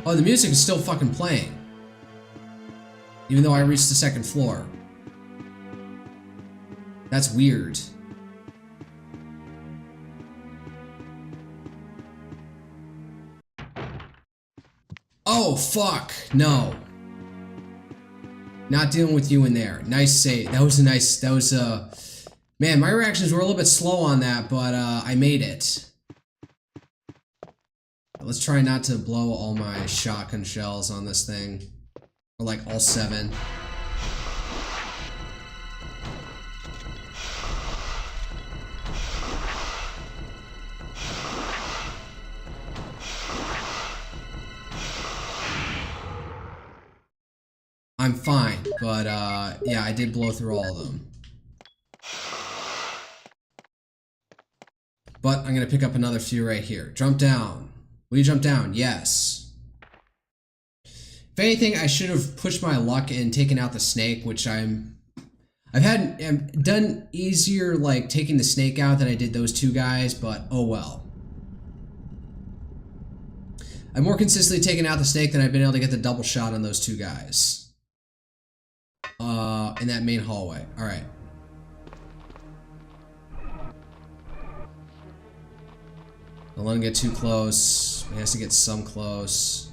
Oh, the music is still fucking playing. Even though I reached the second floor. That's weird. Oh, fuck. No. Not dealing with you in there. Nice save. That was a nice, man, my reactions were a little bit slow on that, but, I made it. Let's try not to blow all my shotgun shells on this thing. Or like all 7. I'm fine, but yeah, I did blow through all of them. But I'm gonna pick up another few right here. Jump down. Will you jump down? Yes. If anything, I should have pushed my luck and taken out the snake, which I've done easier, like, taking the snake out than I did those 2 guys, but oh well. I've more consistently taken out the snake than I've been able to get the double shot on those 2 guys. In that main hallway. Alright. Don't let him get too close. He has to get some close.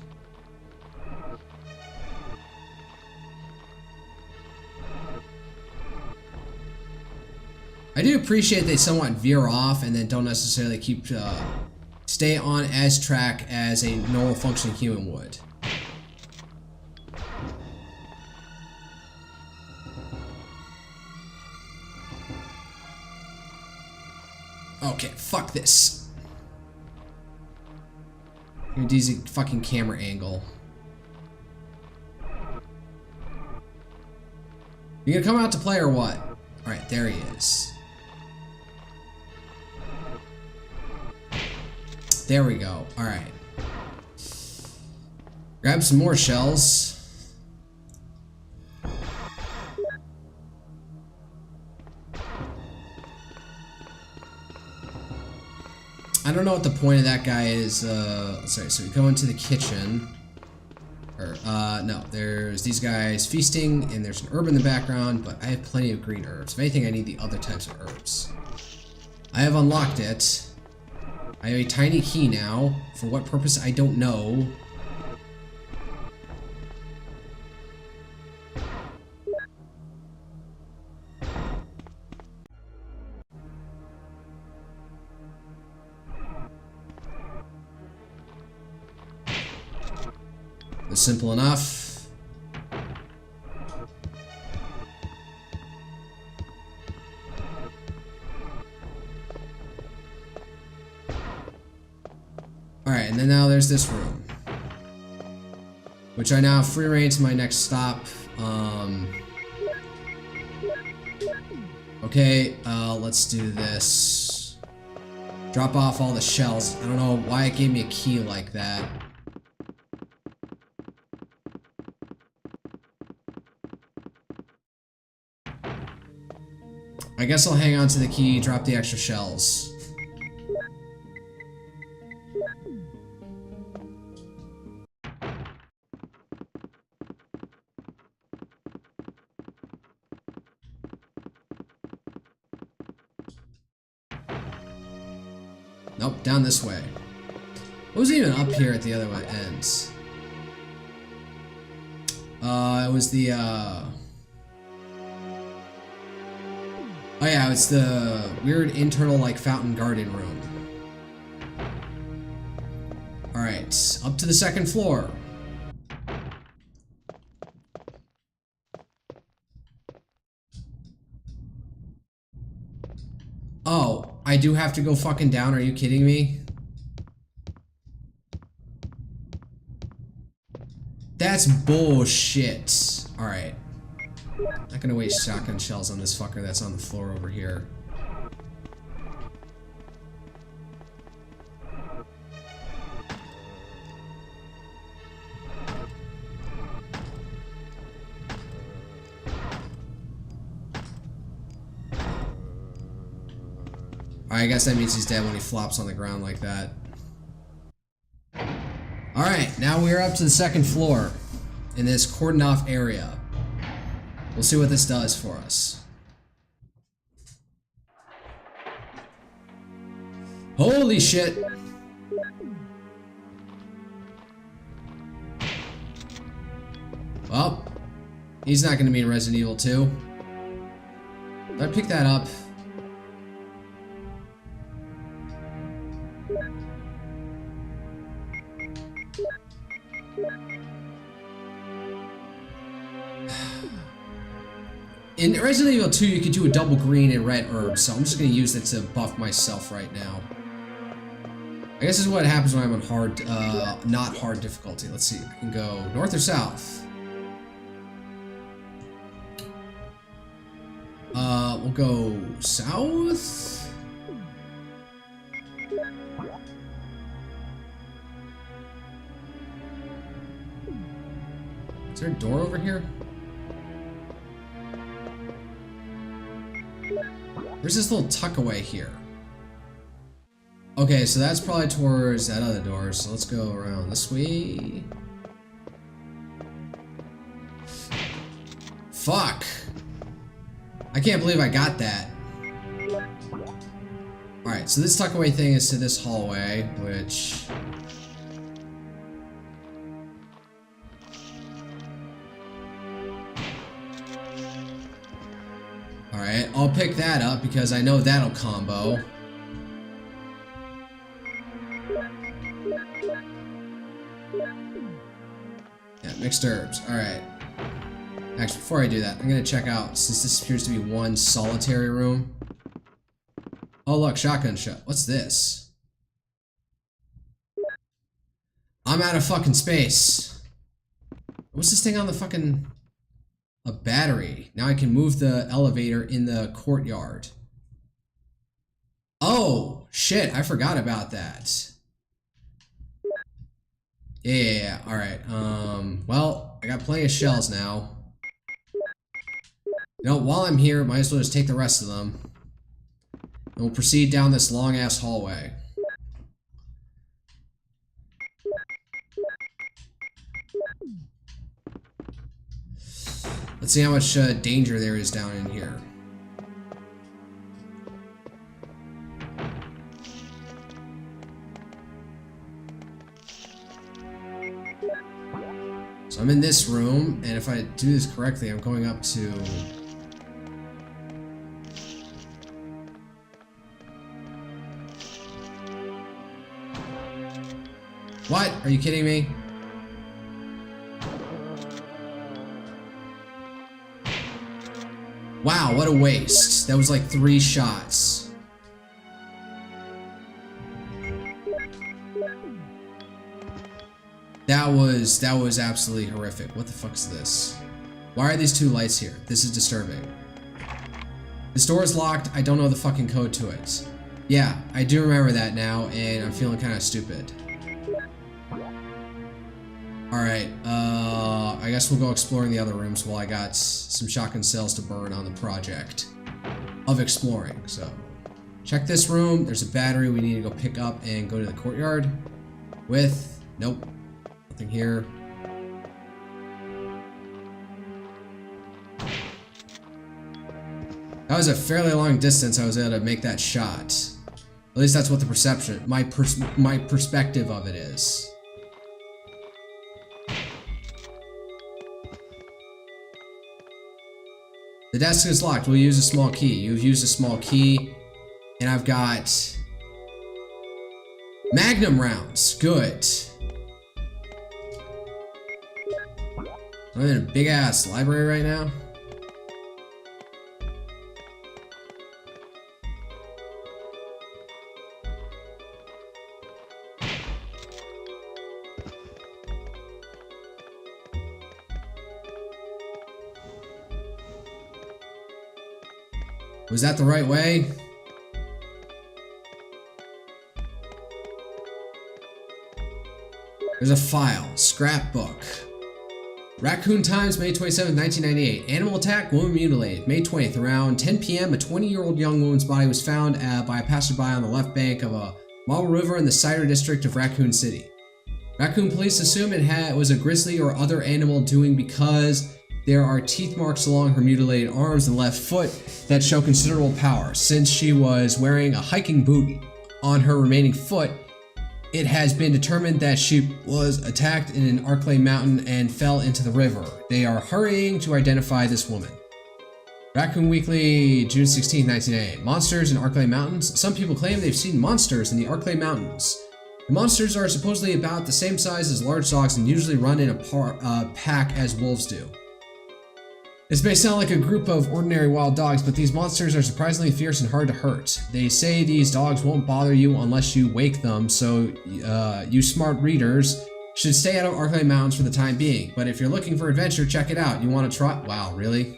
I do appreciate they somewhat veer off and then don't necessarily keep stay on as track as a normal functioning human would. Okay, fuck this. Give me a fucking camera angle. You gonna come out to play or what? Alright, there he is. There we go. Alright. Grab some more shells. I don't know what the point of that guy is. Sorry, so we go into the kitchen. Or, no, there's these guys feasting, and there's an herb in the background, but I have plenty of green herbs. If anything, I need the other types of herbs. I have unlocked it. I have a tiny key now. For what purpose, I don't know. It's simple enough. Alright, and then now there's this room, which I now have free reign to my next stop. Okay, let's do this. Drop off all the shells. I don't know why it gave me a key like that. I guess I'll hang on to the key, drop the extra shells. Nope, down this way. What was even up here at the other ends? It was the, oh yeah, it's the weird internal, like, fountain garden room. Alright, up to the second floor. Oh, I do have to go fucking down, are you kidding me? That's bullshit. Alright. Not gonna waste shotgun shells on this fucker that's on the floor over here. I guess that means he's dead when he flops on the ground like that. Alright, now we're up to the second floor in this cordoned off area. We'll see what this does for us. Holy shit! Well, he's not gonna be in Resident Evil 2. Did I pick that up? In Resident Evil 2, you could do a double green and red herb, so I'm just going to use it to buff myself right now. I guess this is what happens when I'm on hard, not hard difficulty. Let's see, I can go north or south. We'll go south. Is there a door over here? Where's this little tuck away here? Okay, so that's probably towards that other door, so let's go around this way. Fuck! I can't believe I got that. Alright, so this tuckaway thing is to this hallway, which... Alright, I'll pick that up because I know that'll combo. Yeah, mixed herbs. Alright. Actually, before I do that, I'm gonna check out, since this appears to be one solitary room. Oh look, shotgun shot. What's this? I'm out of fucking space. What's this thing on the fucking... A battery. Now I can move the elevator in the courtyard. Oh, shit, I forgot about that. Yeah, alright. Well, I got plenty of shells now. You know, while I'm here, might as well just take the rest of them. And we'll proceed down this long-ass hallway. Let's see how much danger there is down in here. So I'm in this room, and if I do this correctly, I'm going up to... What? Are you kidding me? Wow, what a waste. That was like 3 shots. That was absolutely horrific. What the fuck is this? Why are these 2 lights here? This is disturbing. This door is locked. I don't know the fucking code to it. Yeah, I do remember that now, and I'm feeling kind of stupid. Alright, I guess we'll go exploring the other rooms while I got some shotgun cells to burn on the project of exploring. So, check this room. There's a battery we need to go pick up and go to the courtyard with. Nope, nothing here. That was a fairly long distance I was able to make that shot. At least that's what the perception, my perspective of it is. The desk is locked. We'll use a small key. You've used a small key. And I've got... Magnum rounds. Good. I'm in a big-ass library right now. Was that the right way? There's a file. Scrapbook. Raccoon Times, May 27, 1998. Animal attack, woman mutilated. May 20th, around 10 p.m., a 20-year-old young woman's body was found by a passerby on the left bank of a Marble River in the Cider District of Raccoon City. Raccoon police assume it was a grizzly or other animal doing because there are teeth marks along her mutilated arms and left foot that show considerable power. Since she was wearing a hiking boot on her remaining foot, it has been determined that she was attacked in an Arklay mountain and fell into the river. They are hurrying to identify this woman. Raccoon Weekly, June 16, 1988. Monsters in Arklay Mountains. Some people claim they've seen monsters in the Arklay Mountains. The monsters are supposedly about the same size as large dogs and usually run in a pack as wolves do. This may sound like a group of ordinary wild dogs, but these monsters are surprisingly fierce and hard to hurt. They say these dogs won't bother you unless you wake them, so you smart readers should stay out of Arklay Mountains for the time being. But if you're looking for adventure, check it out. You want to try? Wow, really?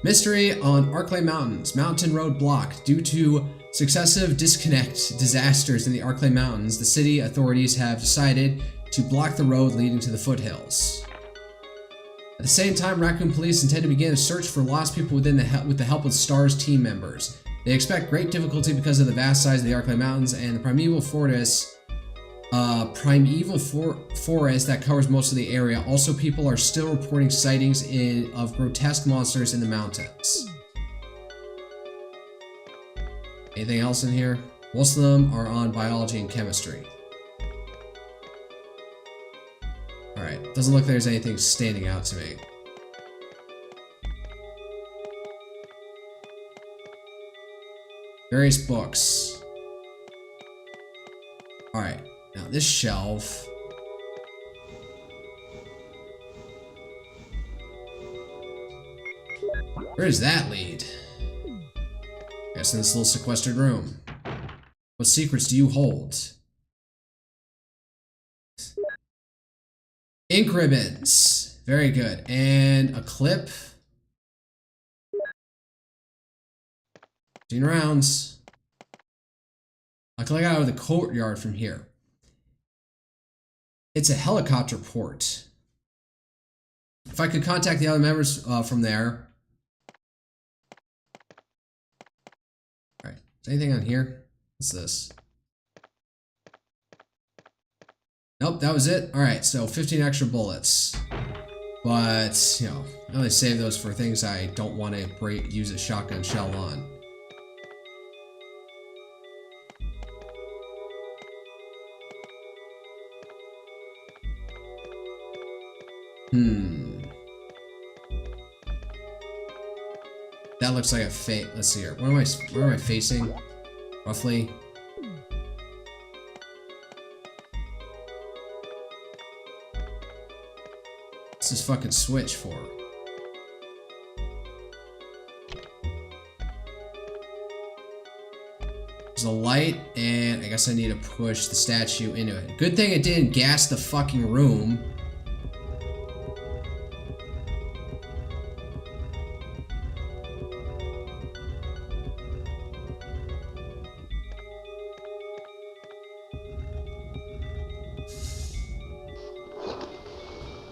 Mystery on Arklay Mountains. Mountain road blocked. Due to successive disconnect disasters in the Arklay Mountains, the city authorities have decided to block the road leading to the foothills. At the same time, Raccoon Police intend to begin a search for lost people with the help of STAR's team members. They expect great difficulty because of the vast size of the Arklay Mountains and the primeval forest that covers most of the area. Also, people are still reporting sightings of grotesque monsters in the mountains. Anything else in here? Most of them are on biology and chemistry. Alright, doesn't look like there's anything standing out to me. Various books. Alright, now this shelf. Where does that lead? Guess in this little sequestered room. What secrets do you hold? Ink ribbons. Very good. And a clip. 15 rounds. I can look out of the courtyard from here. It's a helicopter port. If I could contact the other members from there. Alright. Is anything on here? What's this? Nope, that was it. Alright, so 15 extra bullets. But, you know, I only save those for things I don't want to use a shotgun shell on. That looks like a fake. Let's see here. Where am I facing? Roughly. What's this fucking switch for? There's a light, and I guess I need to push the statue into it. Good thing it didn't gas the fucking room.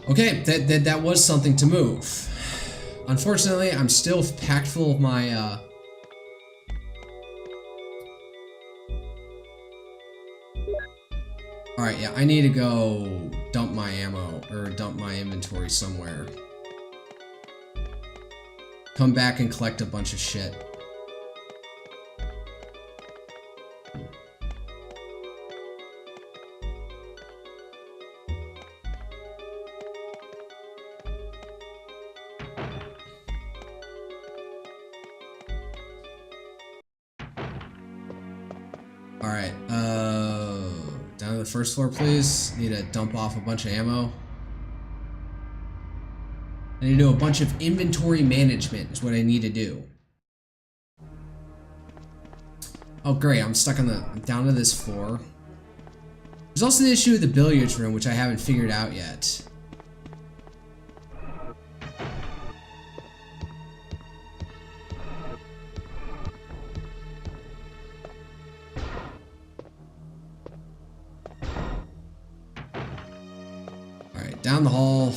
Okay, that was something to move. Unfortunately, I'm still packed full of my, Alright, yeah, I need to go dump my ammo, or dump my inventory somewhere. Come back and collect a bunch of shit. Alright, down to the first floor, please. Need to dump off a bunch of ammo. I need to do a bunch of inventory management is what I need to do. Oh great, I'm stuck on I'm down to this floor. There's also the issue with the billiards room, which I haven't figured out yet. Down the hall.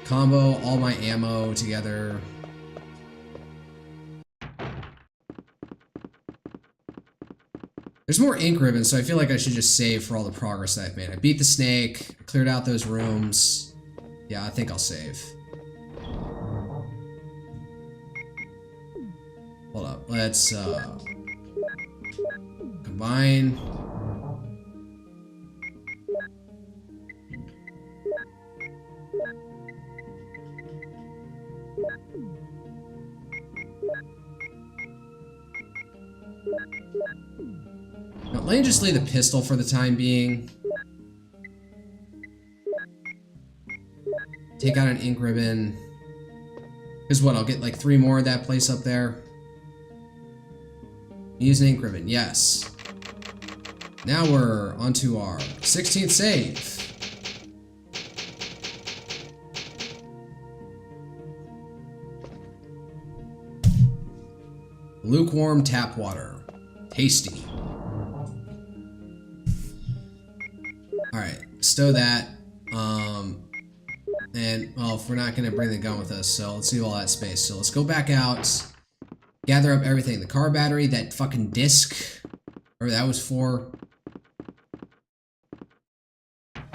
Combo all my ammo together. There's more ink ribbons, so I feel like I should just save for all the progress that I've made. I beat the snake, cleared out those rooms. Yeah, I think I'll save. Hold up, let's combine. Now, let me just leave the pistol for the time being. Take out an ink ribbon. Because what, I'll get like 3 more of that place up there. Use an ink ribbon, yes. Now we're onto our 16th save. Lukewarm tap water. Tasty. Alright, stow that. And, well, if we're not going to bring the gun with us, so let's leave all that space. So let's go back out, gather up everything. The car battery, that fucking disc, or that was for. What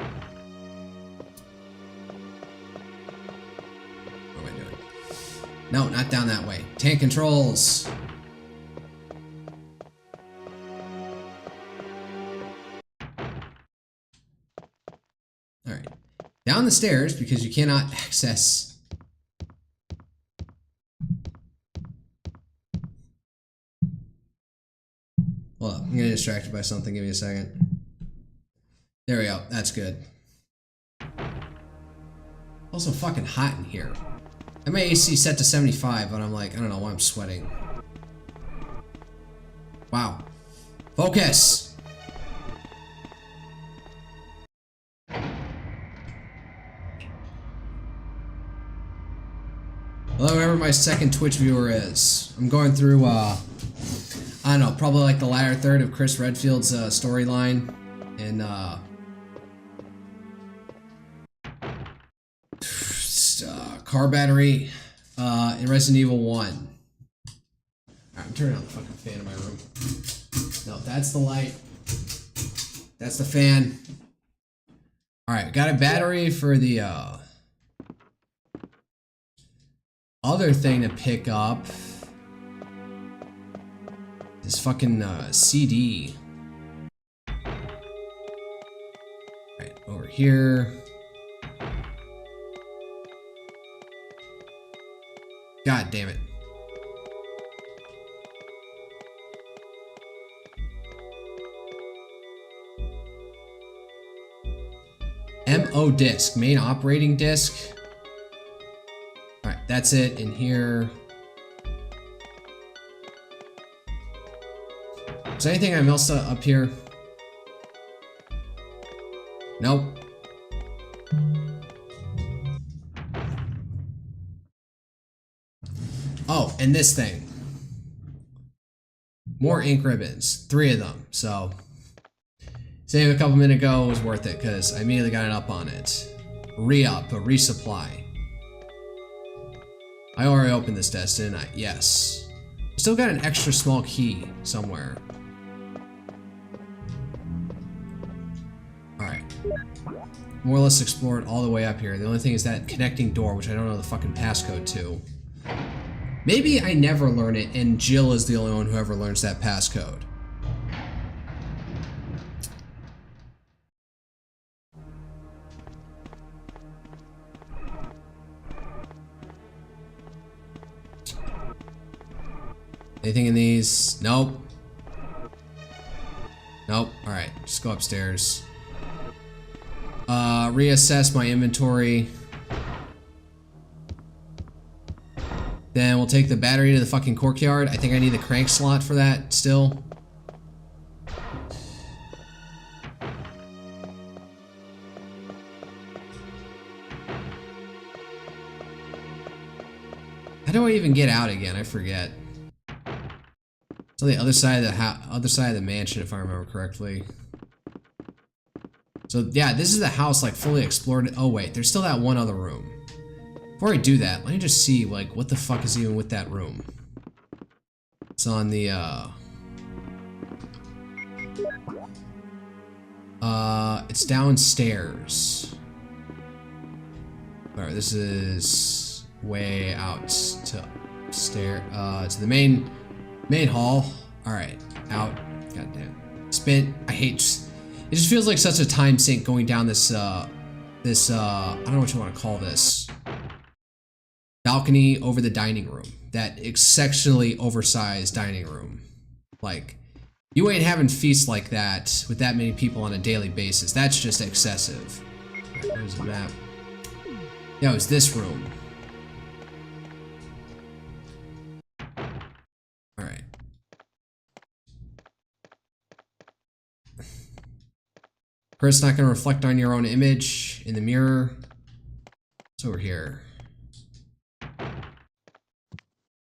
am I doing? No, not down that way. Tank controls. the stairs because you cannot access. Hold up, I'm getting distracted by something. Give me a second. There we go. That's good. Also fucking hot in here. I have my AC set to 75, but I'm like, I don't know why I'm sweating. Wow. Focus! Hello, whoever my second Twitch viewer is. I'm going through, I don't know, probably like the latter third of Chris Redfield's storyline. And, car battery, in Resident Evil 1. Alright, I'm turning on the fucking fan in my room. No, that's the light. That's the fan. Alright, got a battery for the, other thing to pick up. This fucking, CD. Alright, over here. God damn it. MO disk, main operating disk. Alright, that's it in here. Is there anything I missed up here? Nope. Oh, and this thing. More ink ribbons. 3 of them, so saving a couple minutes ago was worth it because I immediately got it up on it. Re-up, a resupply. I already opened this desk, didn't I? Yes. Still got an extra small key somewhere. Alright. More or less explored all the way up here. The only thing is that connecting door, which I don't know the fucking passcode to. Maybe I never learn it, and Jill is the only one who ever learns that passcode. Anything in these? Nope. Nope. Alright, just go upstairs. Reassess my inventory. Then we'll take the battery to the fucking courtyard. I think I need the crank slot for that still. How do I even get out again? I forget. It's on the other side of the other side of the mansion, if I remember correctly. So yeah, this is the house like fully explored. Oh wait, there's still that one other room. Before I do that, let me just see like what the fuck is even with that room. It's on the it's downstairs. Alright, this is way out to the main hall. Alright, out. Goddamn. Spin. I hate. It just feels like such a time sink going down this I don't know what you want to call this. Balcony over the dining room. That exceptionally oversized dining room. Like, you ain't having feasts like that with that many people on a daily basis. That's just excessive. Right, where's the map? Yeah, it was this room. Alright. Chris, not gonna reflect on your own image in the mirror. It's over here.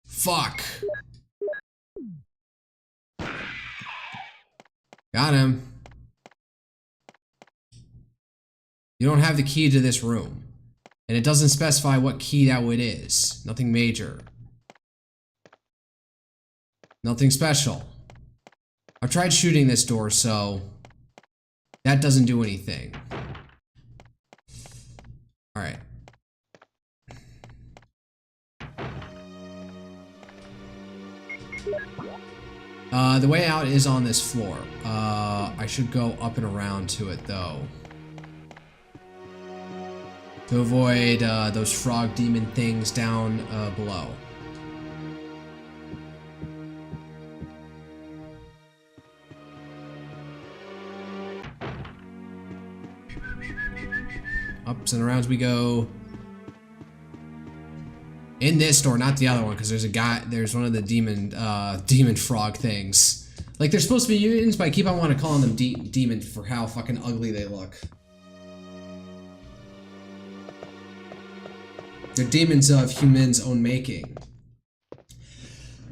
Fuck. Got him. You don't have the key to this room. And it doesn't specify what key that would is. Nothing major. Nothing special. I've tried shooting this door, so that doesn't do anything. Alright. The way out is on this floor. I should go up and around to it, though. to avoid those frog demon things down below. Ups and arounds we go. In this door, not the other one, because there's one of the demon frog things. Like, they're supposed to be mutants, but I keep on wanting to call them demon for how fucking ugly they look. They're demons of humans' own making.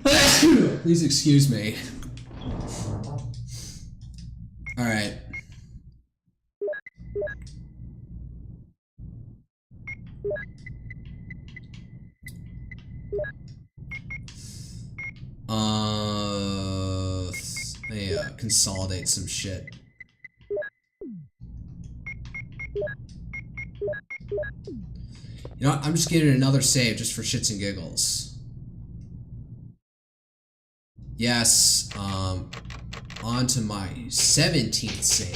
Please excuse me. Alright. Consolidate some shit. You know what? I'm just getting another save just for shits and giggles. Yes, on to my 17th save.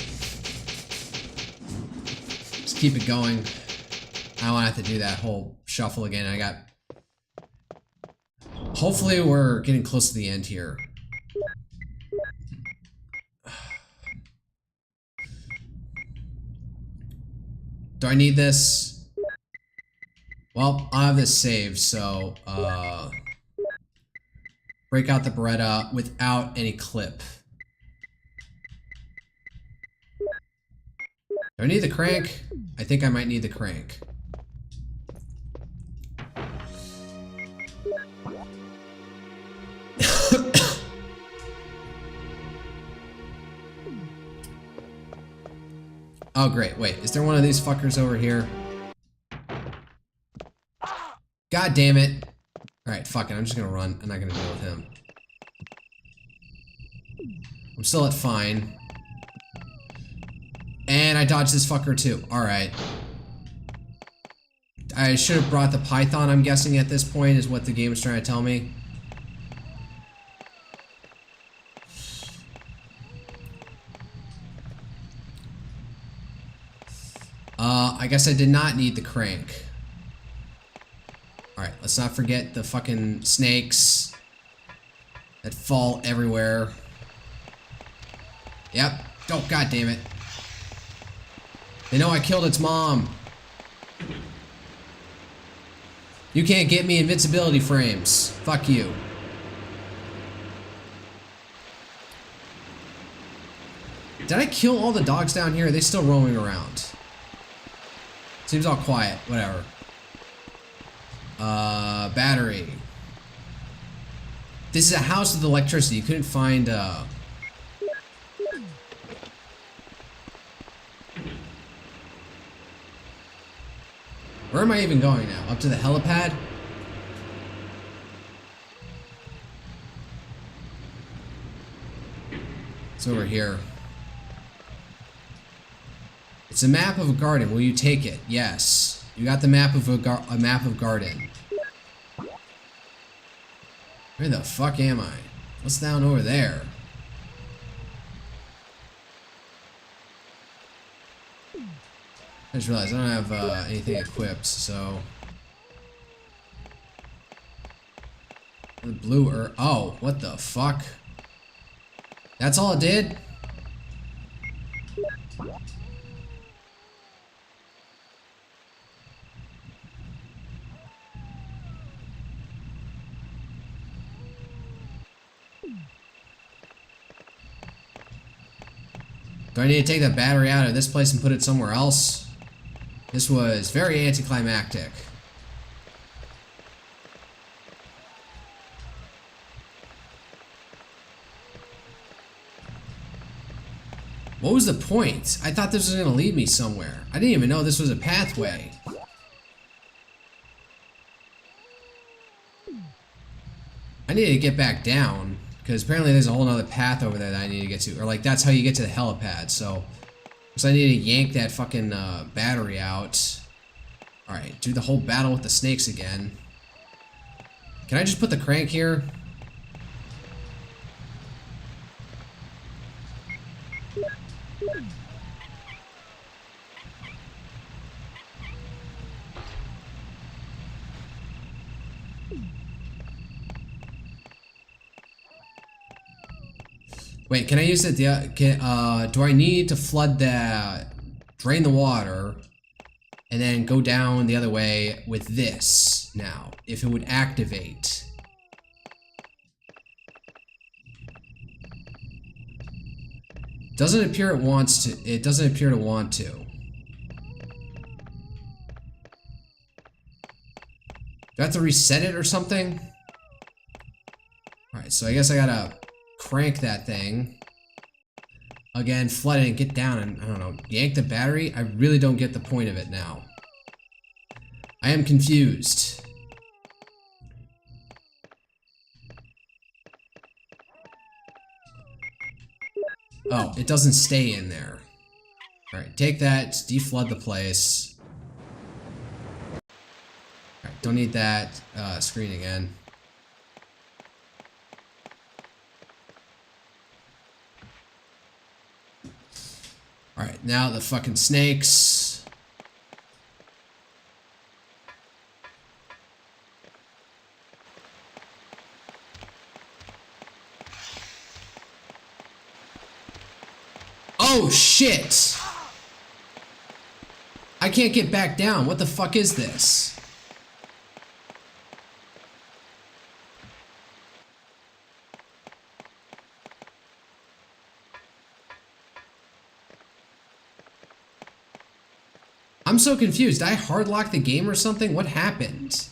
Just keep it going. I don't want to have to do that whole shuffle again. Hopefully we're getting close to the end here. Do I need this? Well, I have this saved, so break out the Beretta without any clip. Do I need the crank? I think I might need the crank. Oh great, wait, is there one of these fuckers over here? God damn it. Alright, fuck it, I'm just gonna run. I'm not gonna deal with him. I'm still at fine. And I dodged this fucker too. Alright. I should have brought the Python, I'm guessing, at this point, is what the game is trying to tell me. I guess I did not need the crank. Alright, let's not forget the fucking snakes that fall everywhere. Yep. Oh, god damn it. They know I killed its mom. You can't get me invincibility frames. Fuck you. Did I kill all the dogs down here? Are they still roaming around? Seems all quiet. Whatever. Battery. This is a house with electricity. You couldn't find, Where am I even going now? Up to the helipad? It's over here. It's a map of a garden. Will you take it? Yes. You got the map of a map of garden. Where the fuck am I? What's down over there? I just realized I don't have anything equipped, so... The blue oh, what the fuck? That's all it did? Do I need to take the battery out of this place and put it somewhere else? This was very anticlimactic. What was the point? I thought this was going to lead me somewhere. I didn't even know this was a pathway. I need to get back down, because apparently there's a whole other path over there that I need to get to. Or like, that's how you get to the helipad, so... I need to yank that fucking battery out. Alright, do the whole battle with the snakes again. Can I just put the crank here? Wait, can I use it? Do I need to flood drain the water, and then go down the other way with this now? If it would activate. Doesn't appear it wants to. It doesn't appear to want to. Do I have to reset it or something? Alright, so I guess I gotta crank that thing. Again, flood it and get down and, I don't know, yank the battery? I really don't get the point of it now. I am confused. Oh, it doesn't stay in there. Alright, take that, deflood the place. Alright, don't need that screen again. Alright, now the fucking snakes. Oh shit! I can't get back down. What the fuck is this? I'm so confused. Did I hard lock the game or something? What happened?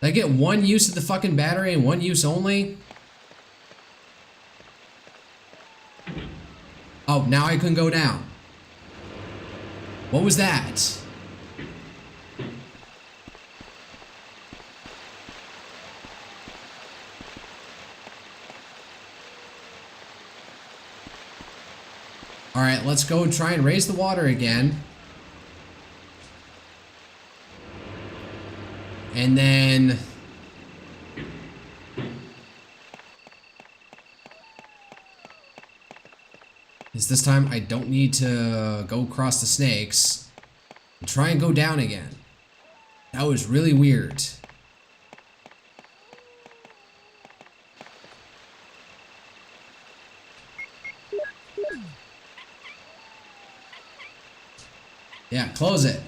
Did I get one use of the fucking battery and one use only? Oh, now I can go down. What was that? Alright, let's go and try and raise the water again. And then... this time I don't need to go across the snakes. And try and go down again. That was really weird. Yeah, close it.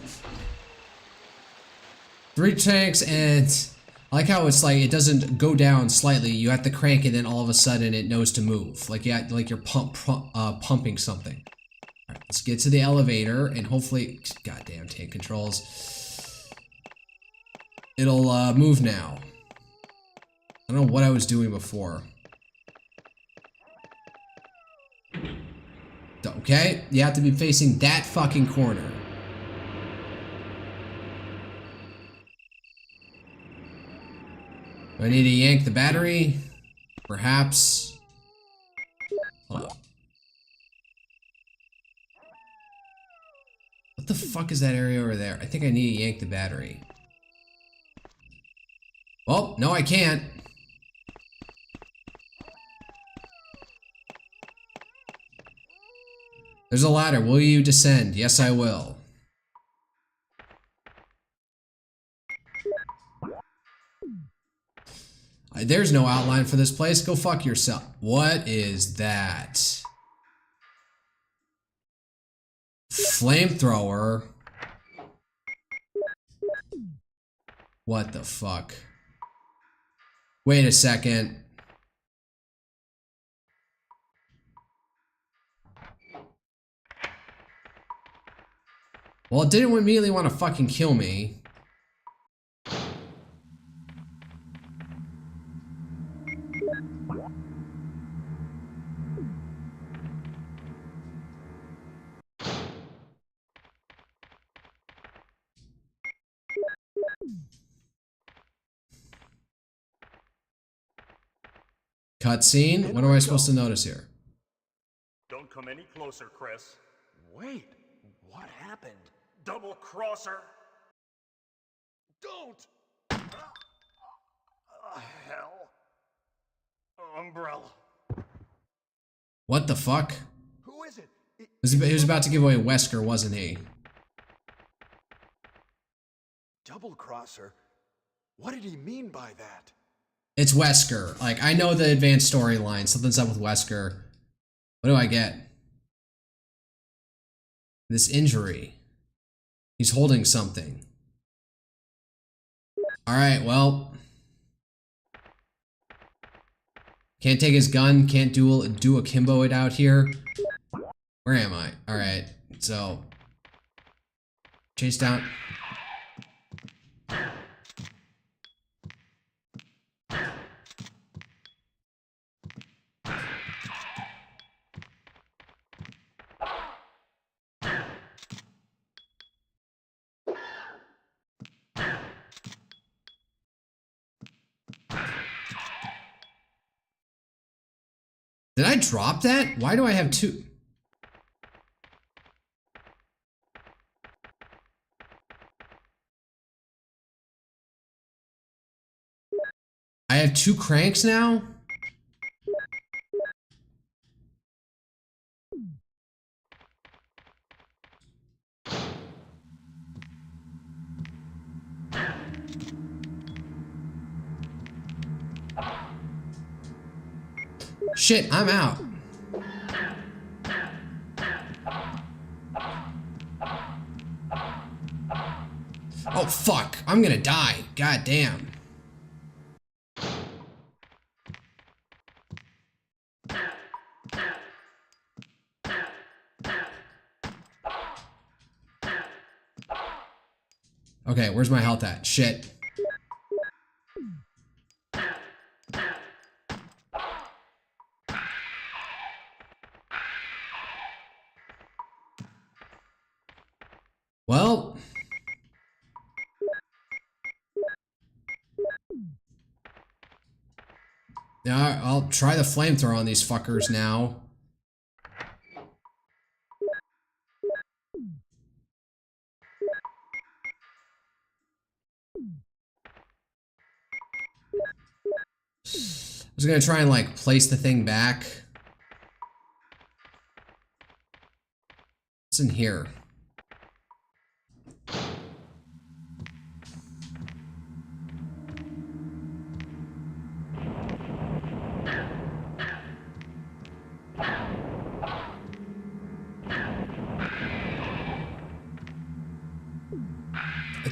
3 tanks, and I like how it's like it doesn't go down slightly. You have to crank it, and all of a sudden it knows to move. Like you're pumping something. All right, let's get to the elevator, and hopefully, goddamn tank controls. It'll move now. I don't know what I was doing before. Okay, you have to be facing that fucking corner. Do I need to yank the battery? Perhaps. Hold up. What the fuck is that area over there? I think I need to yank the battery. Oh, no I can't. There's a ladder. Will you descend? Yes, I will. There's no outline for this place. Go fuck yourself. What is that? Flamethrower? What the fuck? Wait a second. Well, it didn't immediately want to fucking kill me. Cutscene? What am I supposed to notice here? Don't come any closer, Chris. Wait, what happened? Double crosser! Don't! Hell. Umbrella. What the fuck? Who is it? He was about to give away Wesker, wasn't he? Double crosser? What did he mean by that? It's Wesker. Like, I know the advanced storyline. Something's up with Wesker. What do I get? This injury. He's holding something. Alright, well. Can't take his gun. Can't do akimbo it out here. Where am I? Alright, so. Chase down. Did I drop that? Why do I have two? I have two cranks now? Shit, I'm out. Oh fuck, I'm gonna die. God damn. Okay, where's my health at? Shit. Well. Yeah, I'll try the flamethrower on these fuckers now. I was gonna try and like place the thing back. What's in here?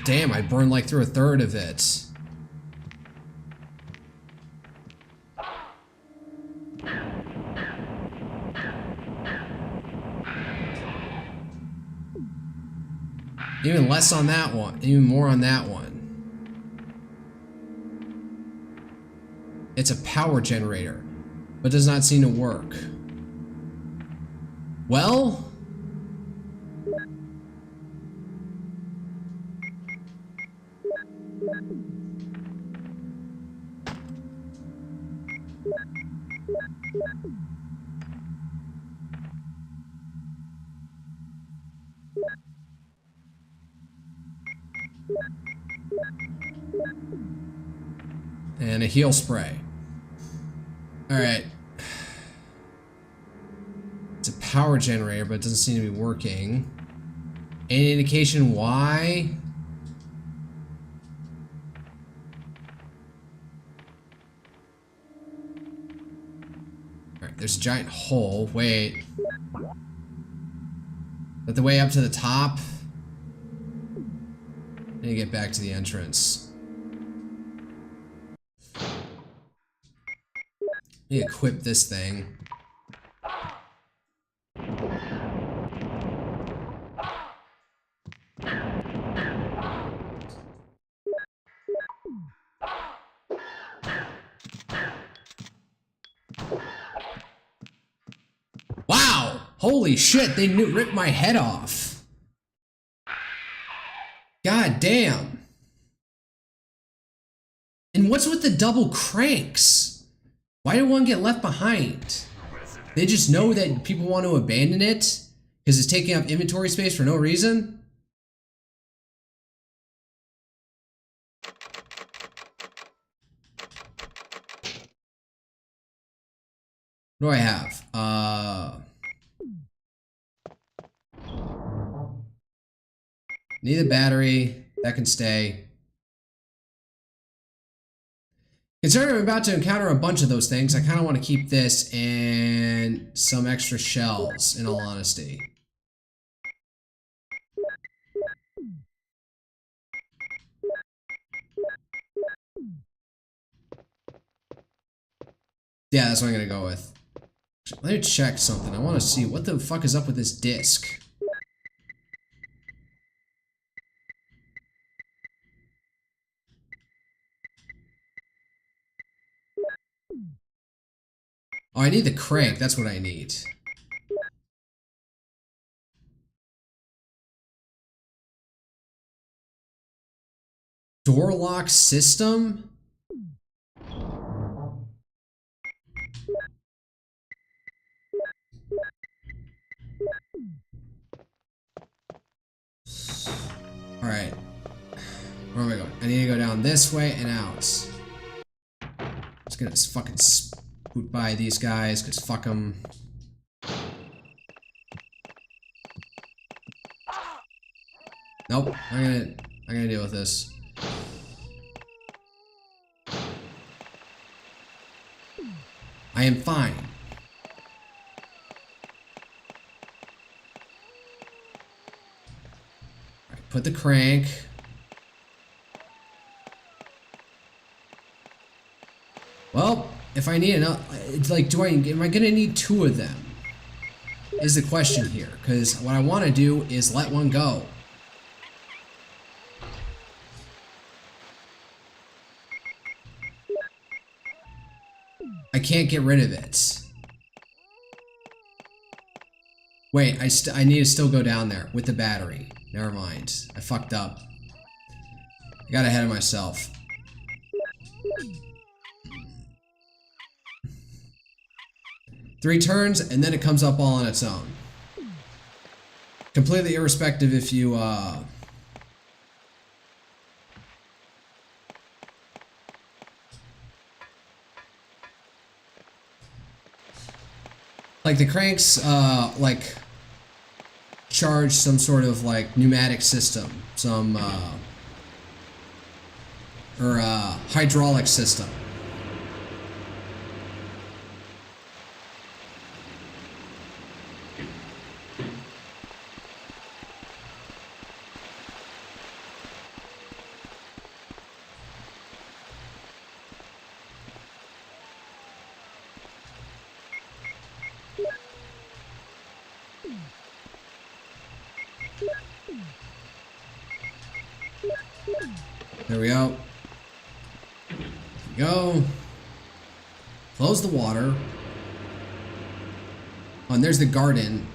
Damn, I burned like through a third of it. Even less on that one. Even more on that one. It's a power generator, but does not seem to work. Well... and a heal spray. Alright. It's a power generator, but it doesn't seem to be working. Any indication why? Alright, there's a giant hole. Wait. Is that the way up to the top? I need to get back to the entrance. Let me equip this thing. Wow! Holy shit, they ripped my head off. God damn. And what's with the double cranks? Why did one get left behind? They just know that people want to abandon it because it's taking up inventory space for no reason? What do I have? Need a battery. That can stay. Considering I'm about to encounter a bunch of those things, I kind of want to keep this and some extra shells, in all honesty. Yeah, that's what I'm gonna go with. Let me check something. I want to see what the fuck is up with this disc. Oh, I need the crank. That's what I need. Door lock system? Alright. Where am I going? I need to go down this way and out. Just gonna fucking scoot by these guys, cause fuck them. Nope, I'm gonna deal with this. I am fine. Alright, put the crank. Well, if I need another, it's like, am I gonna need two of them? Is the question here, because what I want to do is let one go. I can't get rid of it. Wait, I need to still go down there with the battery. Never mind. I fucked up. I got ahead of myself. Three turns, and then it comes up all on its own. Completely irrespective if you, like the cranks, like, charge some sort of, like, pneumatic system. Some, or, hydraulic system. There we go. There we go. Close the water. Oh, and there's the garden.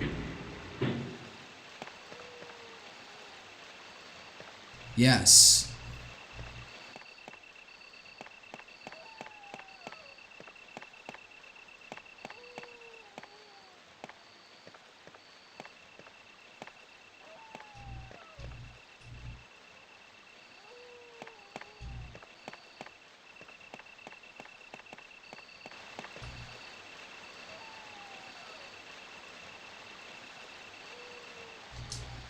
Yes.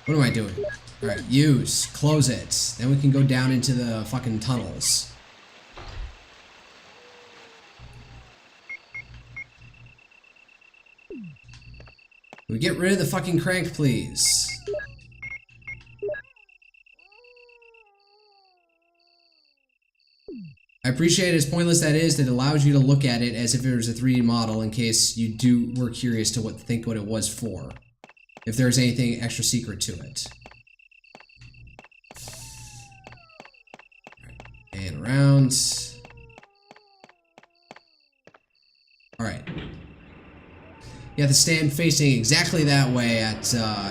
What am I doing? Alright, use. Close it. Then we can go down into the fucking tunnels. Can we get rid of the fucking crank, please? I appreciate as pointless that is, that it allows you to look at it as if it was a 3D model in case you were curious to think what it was for. If there's anything extra secret to it. And around. Alright. You have to stand facing exactly that way at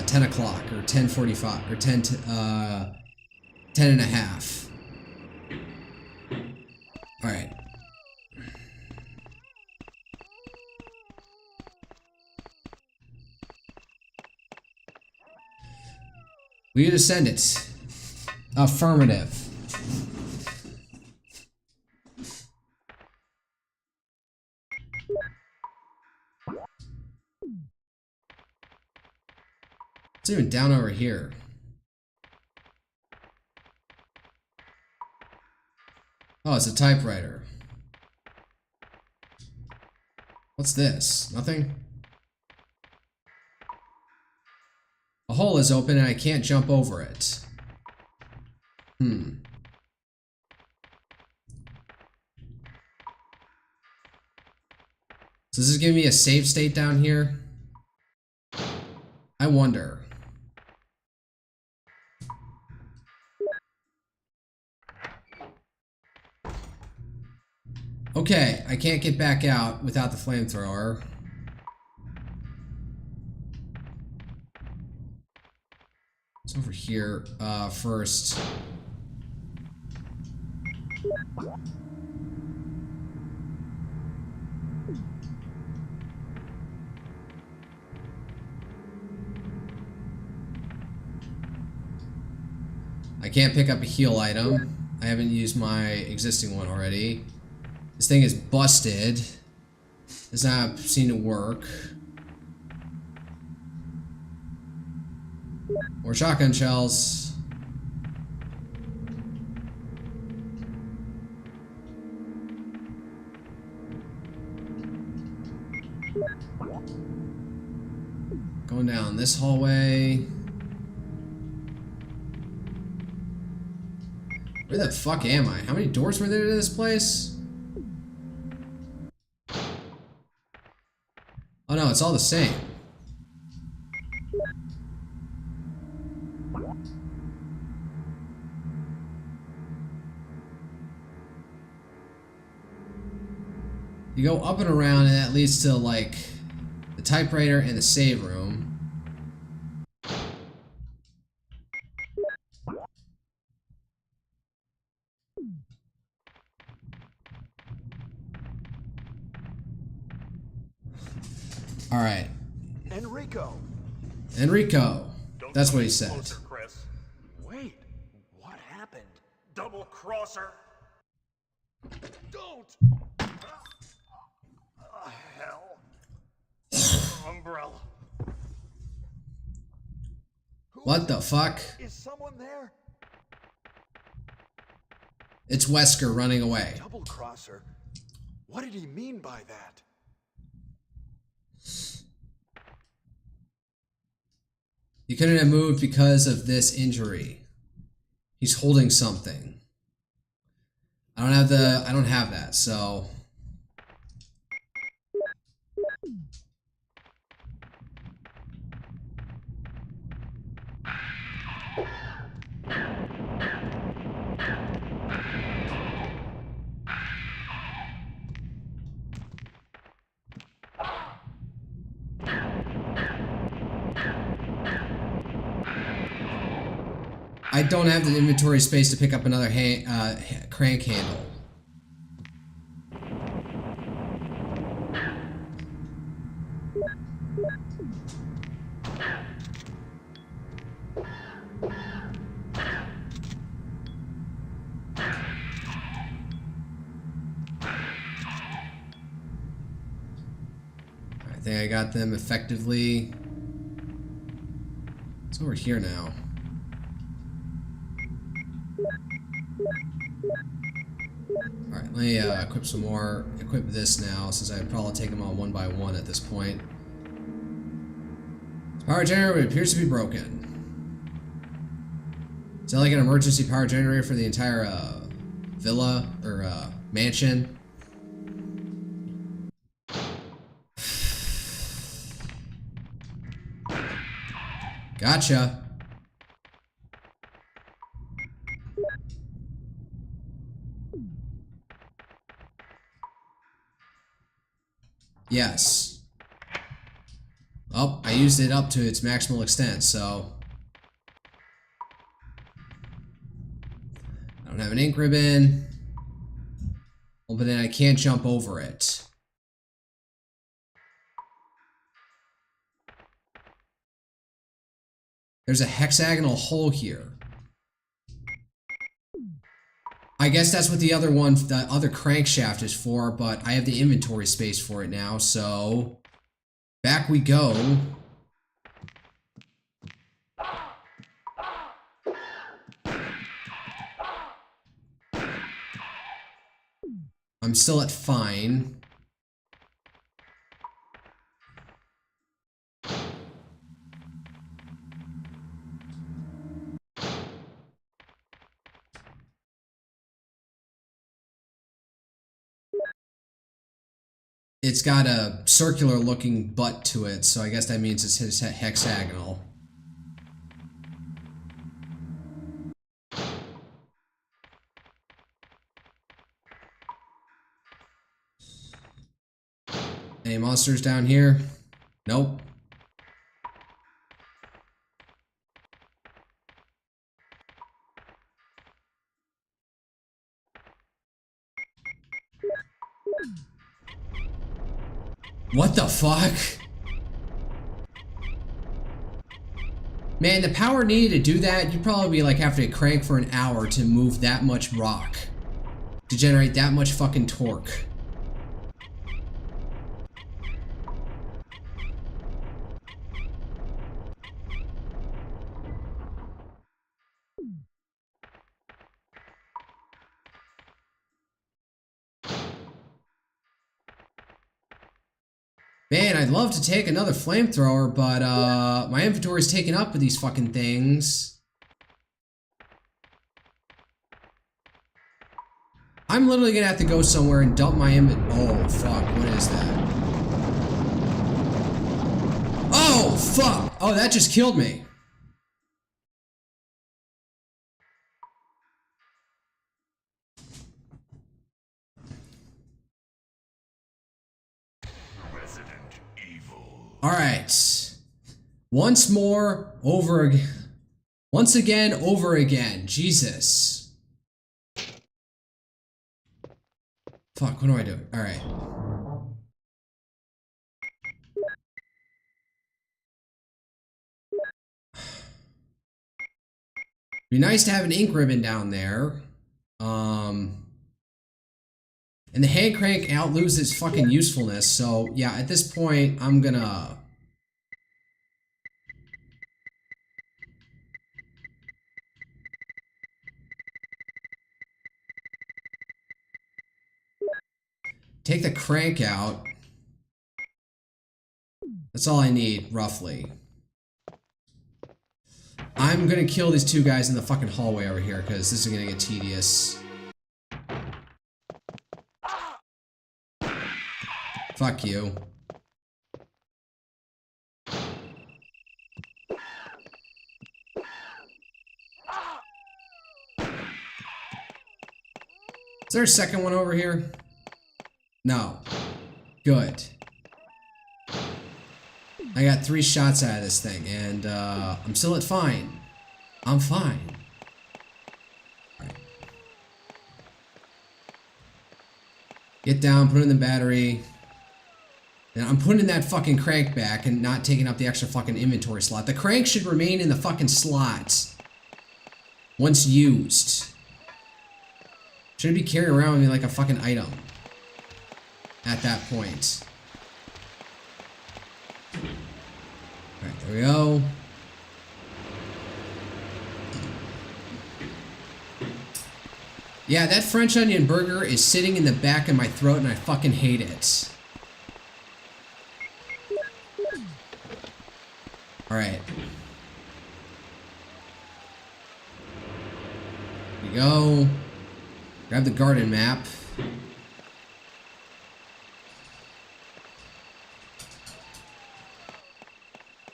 10 o'clock or 10:45 or 10 and a half. Alright. We need to send it. Affirmative. It's even down over here. Oh, it's a typewriter. What's this? Nothing? A hole is open and I can't jump over it. So this is giving me a save state down here? I wonder. Okay, I can't get back out without the flamethrower. It's over here, first. I can't pick up a heal item. I haven't used my existing one already. This thing is busted. Does not seem to work. More shotgun shells. Going down this hallway. Where the fuck am I? How many doors were there to this place? Oh no, it's all the same. You go up and around and that leads to like the typewriter and the save room. All right. Enrico. Enrico. Don't That's come what he any said. closer, Chris. Wait, what happened? Double crosser. Don't! Hell. Umbrella. What the fuck? Is someone there? It's Wesker running away. Double crosser? What did he mean by that? He couldn't have moved because of this injury. He's holding something. I don't have that, so. I don't have the inventory space to pick up another crank handle. I think I got them effectively. It's over here now. Alright, let me equip this now, since I'd probably take them all one by one at this point. Power generator appears to be broken. Is that like an emergency power generator for the entire villa or mansion? Gotcha. Yes. Oh, I used it up to its maximal extent, so. I don't have an ink ribbon. Oh, but then I can't jump over it. There's a hexagonal hole here. I guess that's what the other one, the other crankshaft is for, but I have the inventory space for it now, so back we go. I'm still at fine. it's got a circular looking butt to it, so I guess that means it's hexagonal. Any monsters down here? Nope. What the fuck? Man, the power needed to do that, you'd probably be like having to crank for an hour to move that much rock. To generate that much fucking torque. Man, I'd love to take another flamethrower, but my inventory's taken up with these fucking things. I'm literally gonna have to go somewhere and dump my oh fuck, what is that? Oh fuck! Oh, that just killed me. Alright. Once more, over again. Once again, over again. Jesus. Fuck, what do I do? Alright. Be nice to have an ink ribbon down there. And the hand crank outlives its fucking usefulness, so yeah, at this point, I'm gonna... take the crank out. That's all I need, roughly. I'm gonna kill these two guys in the fucking hallway over here, because this is gonna get tedious. Fuck you. Is there a second one over here? No. Good. I got 3 shots out of this thing, and I'm still at fine. I'm fine. Right. Get down, put in the battery. Now I'm putting that fucking crank back and not taking up the extra fucking inventory slot. The crank should remain in the fucking slot once used. Shouldn't be carrying around with me like a fucking item at that point. Alright, there we go. Yeah, that French onion burger is sitting in the back of my throat and I fucking hate it. Alright. Here we go. Grab the garden map.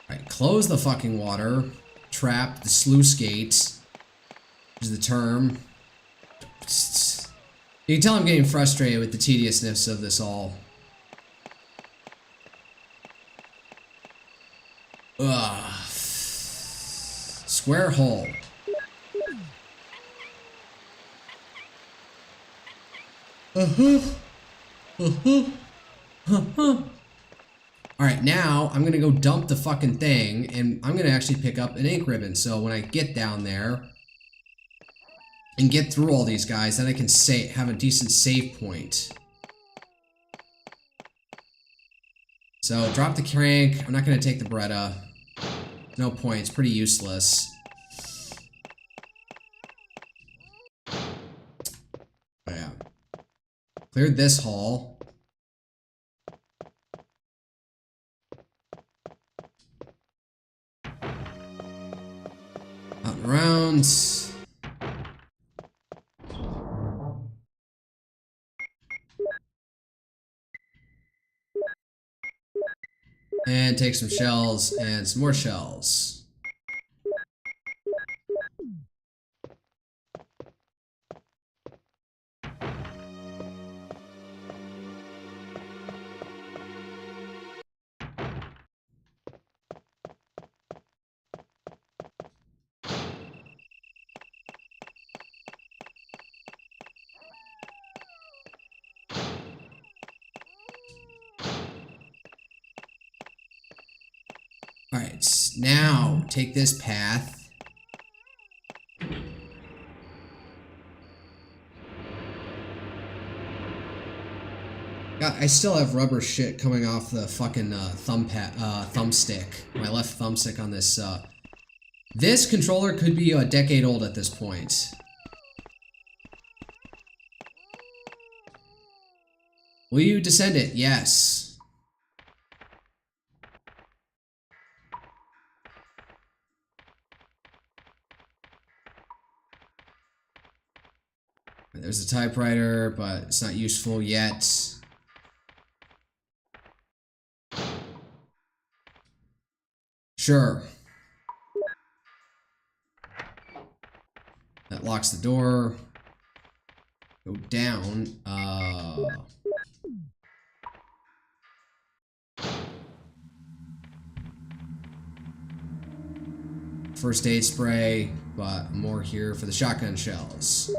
Alright, close the fucking water. Trap, the sluice gate is the term. You can tell I'm getting frustrated with the tediousness of this all. Ugh. Square hole. Alright, now I'm gonna go dump the fucking thing, and I'm gonna actually pick up an ink ribbon, so when I get down there and get through all these guys, then I can have a decent save point. So, drop the crank. I'm not gonna take the Beretta. No point, it's pretty useless. Oh yeah. Cleared this hall. Out and around. And take some shells and some more shells. Alright, now take this path. God, I still have rubber shit coming off the fucking thumbstick. My left thumbstick on this. This controller could be a decade old at this point. Will you descend it? Yes. There's a typewriter, but it's not useful yet. Sure. That locks the door. Go down. First aid spray, but more here for the shotgun shells.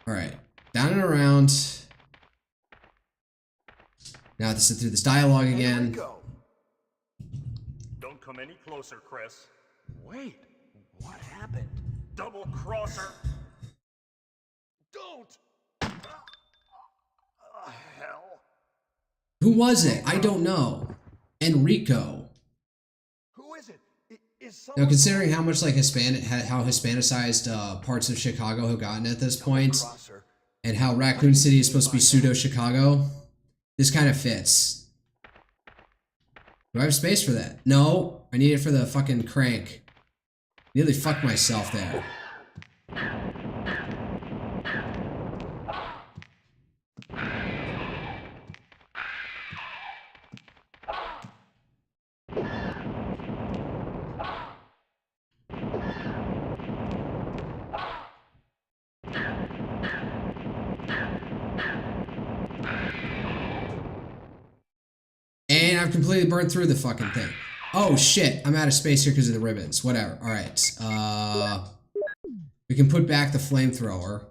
Alright, down and around. Now I have to sit through this dialogue again. Don't come any closer, Chris. Wait, what happened? Double crosser. Don't! Hell. Who was it? I don't know. Enrico. Who is it? Is Now, considering how much like how Hispanicized parts of Chicago have gotten at this point, and how Raccoon City is supposed to be pseudo Chicago, this kind of fits. Do I have space for that? No, I need it for the fucking crank. Nearly fucked myself there. And I've completely burned through the fucking thing. Oh shit, I'm out of space here because of the ribbons. Whatever, alright. We can put back the flamethrower.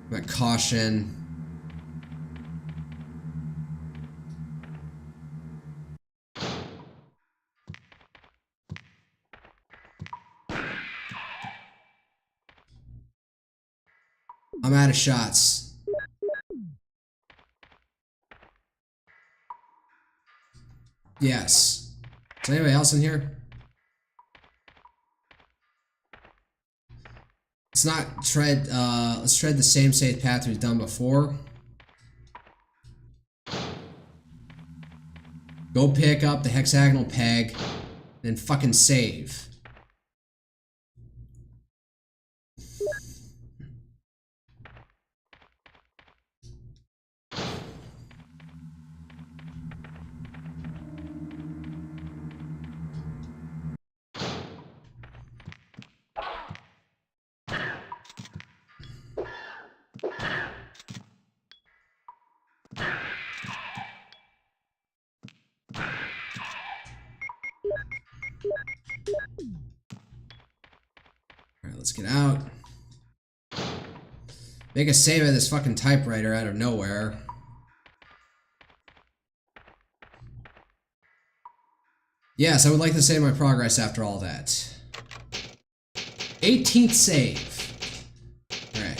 That caution. I'm out of shots. Yes. Is anybody else in here? Let's not tread, let's tread the same safe path we've done before. Go pick up the hexagonal peg, then fucking save. Alright, let's get out. Make a save of this fucking typewriter out of nowhere. Yes, I would like to save my progress after all that. 18th save. Alright.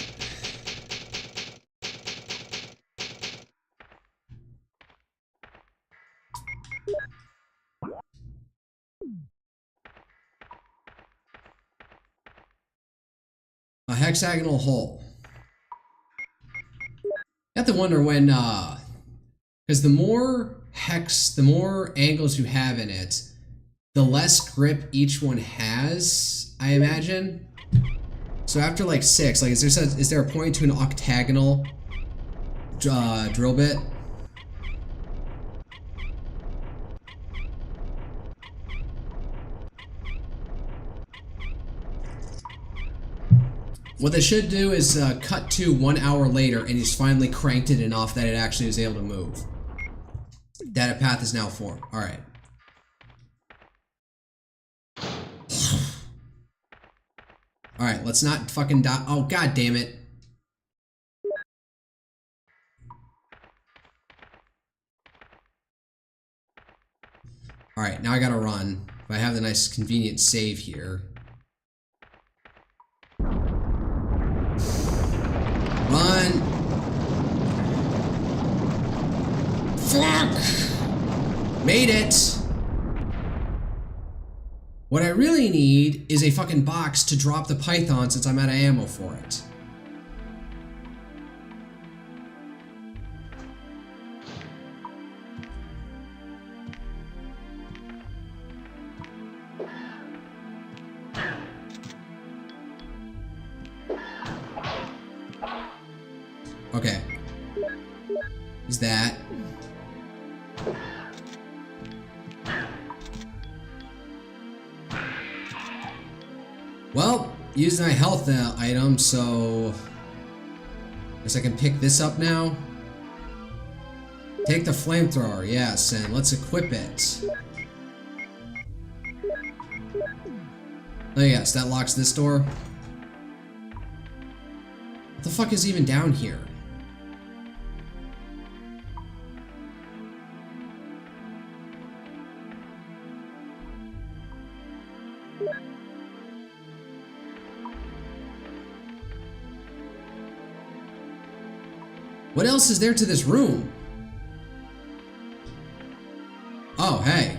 hexagonal hole. You have to wonder when, because the more angles you have in it, the less grip each one has, I imagine. So after like 6, like is there a point to an octagonal drill bit? What they should do is cut to 1 hour later and he's finally cranked it enough that it actually is able to move. Data path is now formed. Alright. Alright, let's not fucking die. Oh, god damn it. Alright, now I gotta run. If I have the nice convenient save here. Run! Fuck! Made it! What I really need is a fucking box to drop the python since I'm out of ammo for it. Okay. Is that? Well, using my health item, so guess I can pick this up now. Take the flamethrower, yes, and let's equip it. Oh yes, that locks this door. What the fuck is even down here? What else is there to this room? Oh, hey.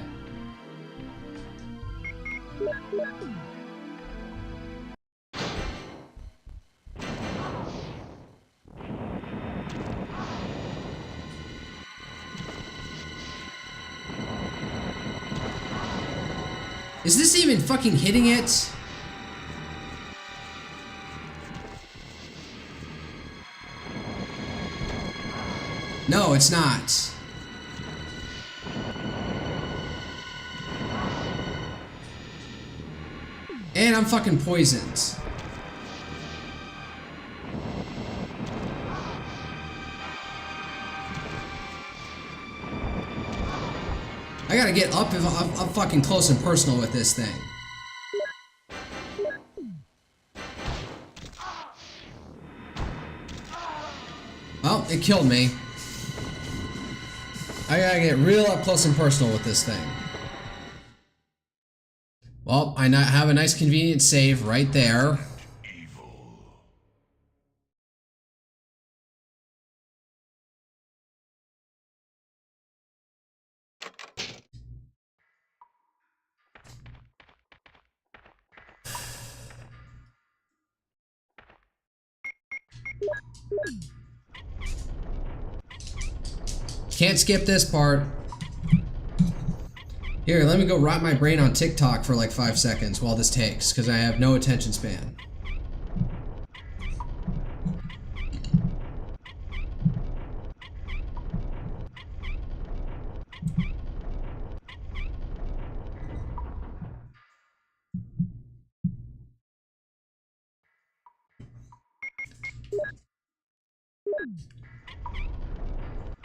Is this even fucking hitting it? No, it's not. And I'm fucking poisoned. I gotta get up if I'm fucking close and personal with this thing. Well, it killed me. I gotta get real up close and personal with this thing. Well, I have a nice convenient save right there. Can't skip this part. Here, let me go rot my brain on TikTok for like 5 seconds while this takes, because I have no attention span.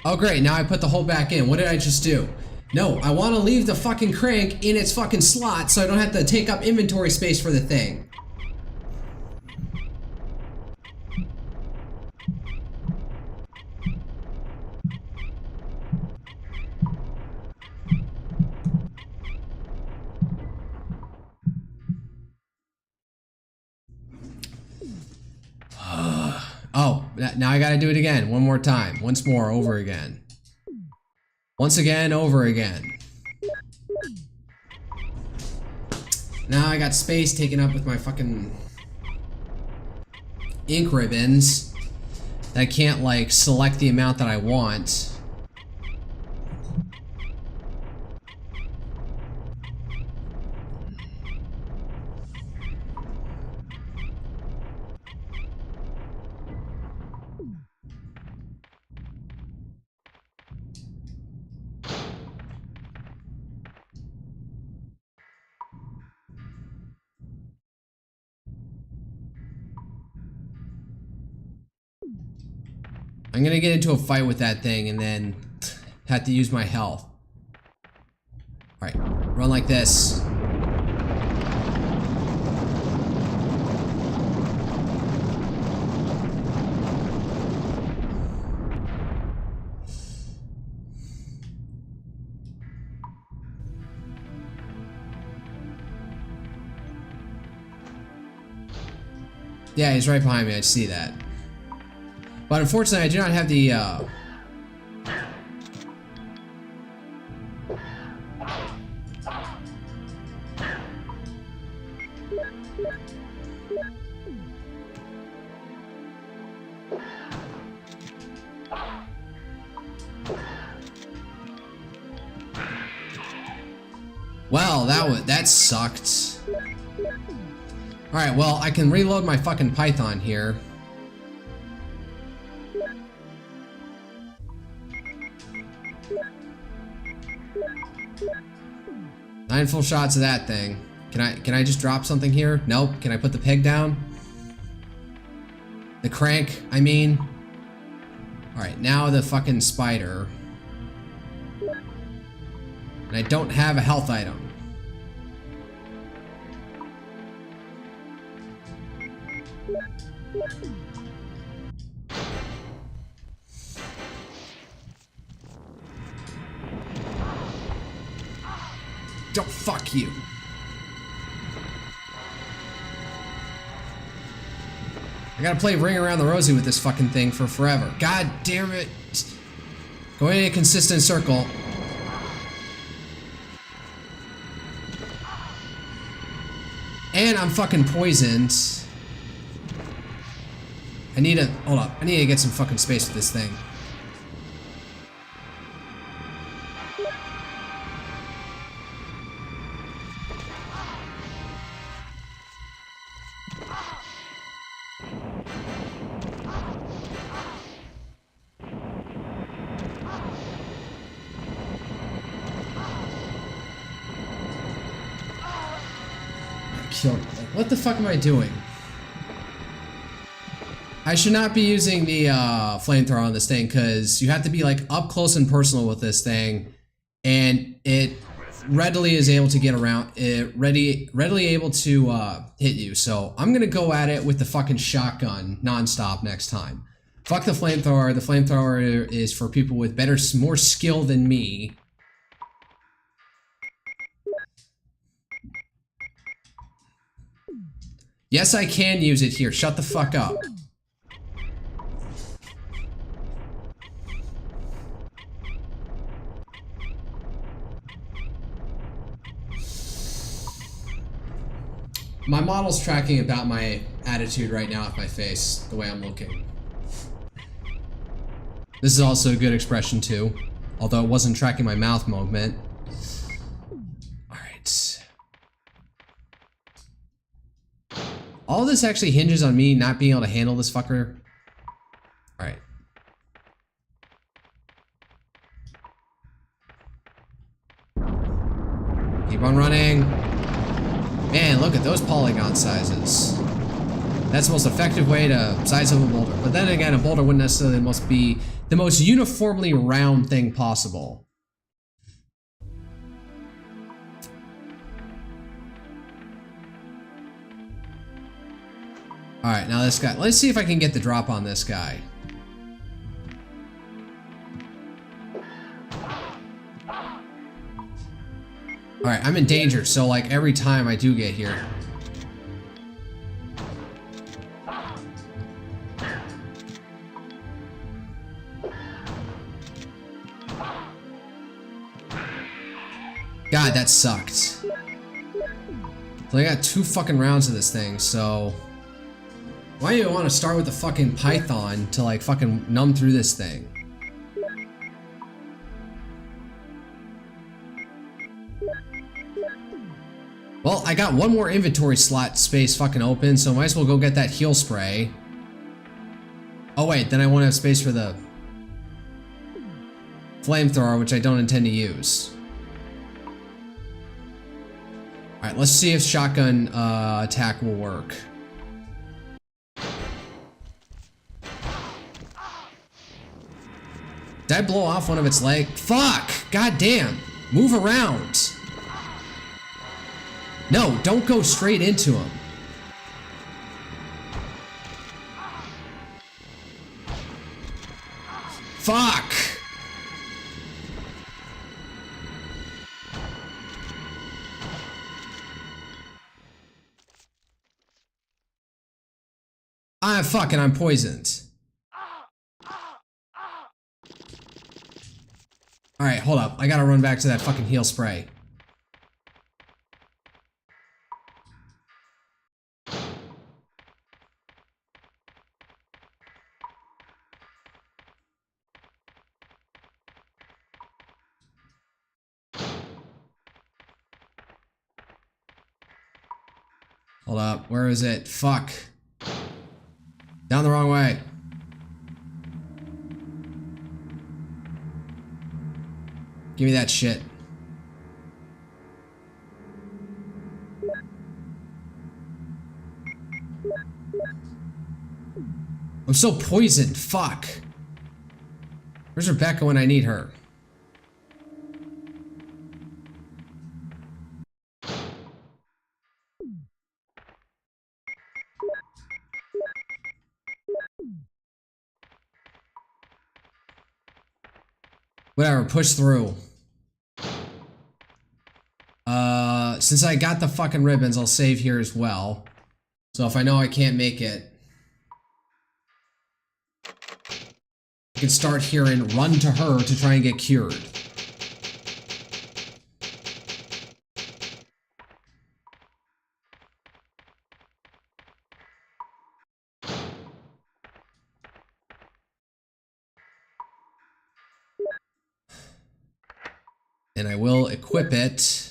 Oh great, now I put the hole back in. What did I just do? No, I want to leave the fucking crank in its fucking slot so I don't have to take up inventory space for the thing. Oh, now I gotta do it again. One more time. Once more, over again. Once again, over again. Now I got space taken up with my fucking ink ribbons that I can't like select the amount that I want. I'm gonna get into a fight with that thing and then have to use my health. Alright, run like this. Yeah, he's right behind me, I see that. But unfortunately, I do not have the, Well, that sucked. Alright, well, I can reload my fucking Python here. Nine full shots of that thing. Can I just drop something here? Nope. Can I put the peg down? The crank, I mean. Alright, now the fucking spider. And I don't have a health item. Don't fuck you. I gotta play Ring Around the Rosie with this fucking thing for forever. God damn it. Going in a consistent circle. And I'm fucking poisoned. I need to, hold up. I need to get some fucking space with this thing. What the fuck am I doing? I should not be using the flamethrower on this thing because you have to be like up close and personal with this thing, and it readily is able to get around. It readily able to hit you. So I'm gonna go at it with the fucking shotgun nonstop next time. Fuck the flamethrower. The flamethrower is for people with more skill than me. Yes, I can use it here. Shut the fuck up. My model's tracking about my attitude right now with my face, the way I'm looking. This is also a good expression too, although it wasn't tracking my mouth movement. Alright. All this actually hinges on me not being able to handle this fucker. Alright. Keep on running. Man, look at those polygon sizes. That's the most effective way to size up a boulder. But then again, a boulder wouldn't necessarily must be the most uniformly round thing possible. Alright, now this guy. Let's see if I can get the drop on this guy. Alright, I'm in danger, so like every time I do get here. God, that sucked. So I got 2 fucking rounds of this thing, so... Why do you want to start with the fucking python to like fucking numb through this thing? Well, I got one more inventory slot space fucking open, so might as well go get that heal spray. Oh wait, then I won't have space for the flamethrower, which I don't intend to use. Alright, let's see if shotgun attack will work. Did I blow off one of its legs? Fuck! God damn! Move around! No, don't go straight into him. Fuck! I'm poisoned. Alright, hold up. I gotta run back to that fucking heal spray. Hold up. Where is it? Fuck. Down the wrong way. Give me that shit. I'm so poisoned. Fuck. Where's Rebecca when I need her? Whatever, push through. Since I got the fucking ribbons, I'll save here as well. So if I know I can't make it, I can start here and run to her to try and get cured. And I will equip it.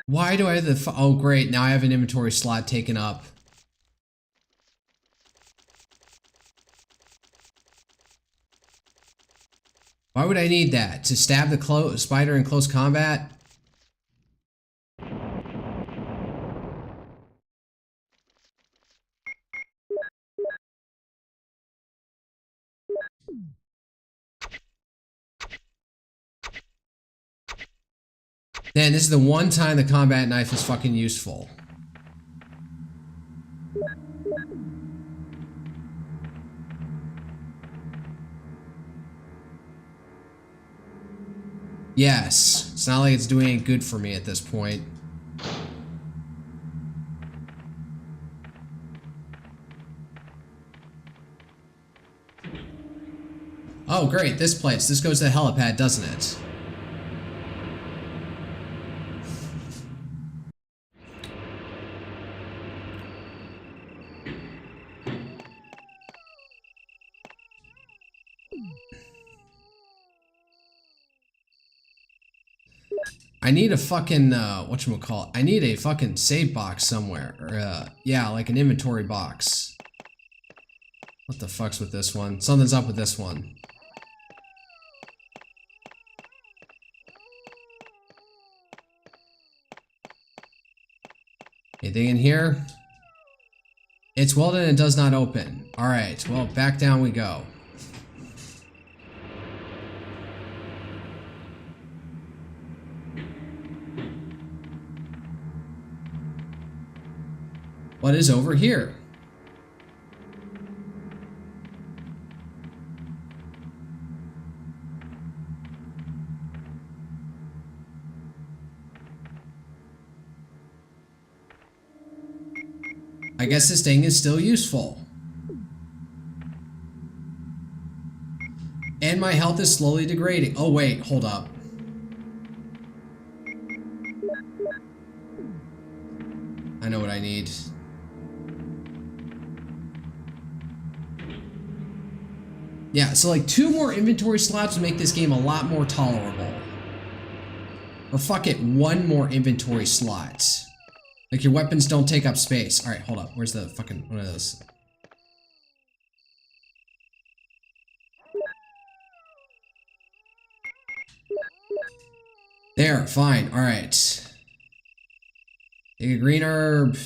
Why do I have the oh great, now I have an inventory slot taken up. Why would I need that? To stab the spider in close combat? Man, this is the one time the combat knife is fucking useful. Yes, it's not like it's doing any good for me at this point. Oh great, this place. This goes to the helipad, doesn't it? I need a fucking, whatchamacallit? I need a fucking save box somewhere. Or, yeah, like an inventory box. What the fuck's with this one? Something's up with this one. Anything in here? It's welded and it does not open. Alright, well, back down we go. What is over here? I guess this thing is still useful. And my health is slowly degrading. Oh wait, hold up. I know what I need. Yeah, so like 2 more inventory slots would make this game a lot more tolerable. Or fuck it, 1 more inventory slot. Like your weapons don't take up space. Alright, hold up. Where's the fucking one of those? There, fine. Alright. Take a green herb.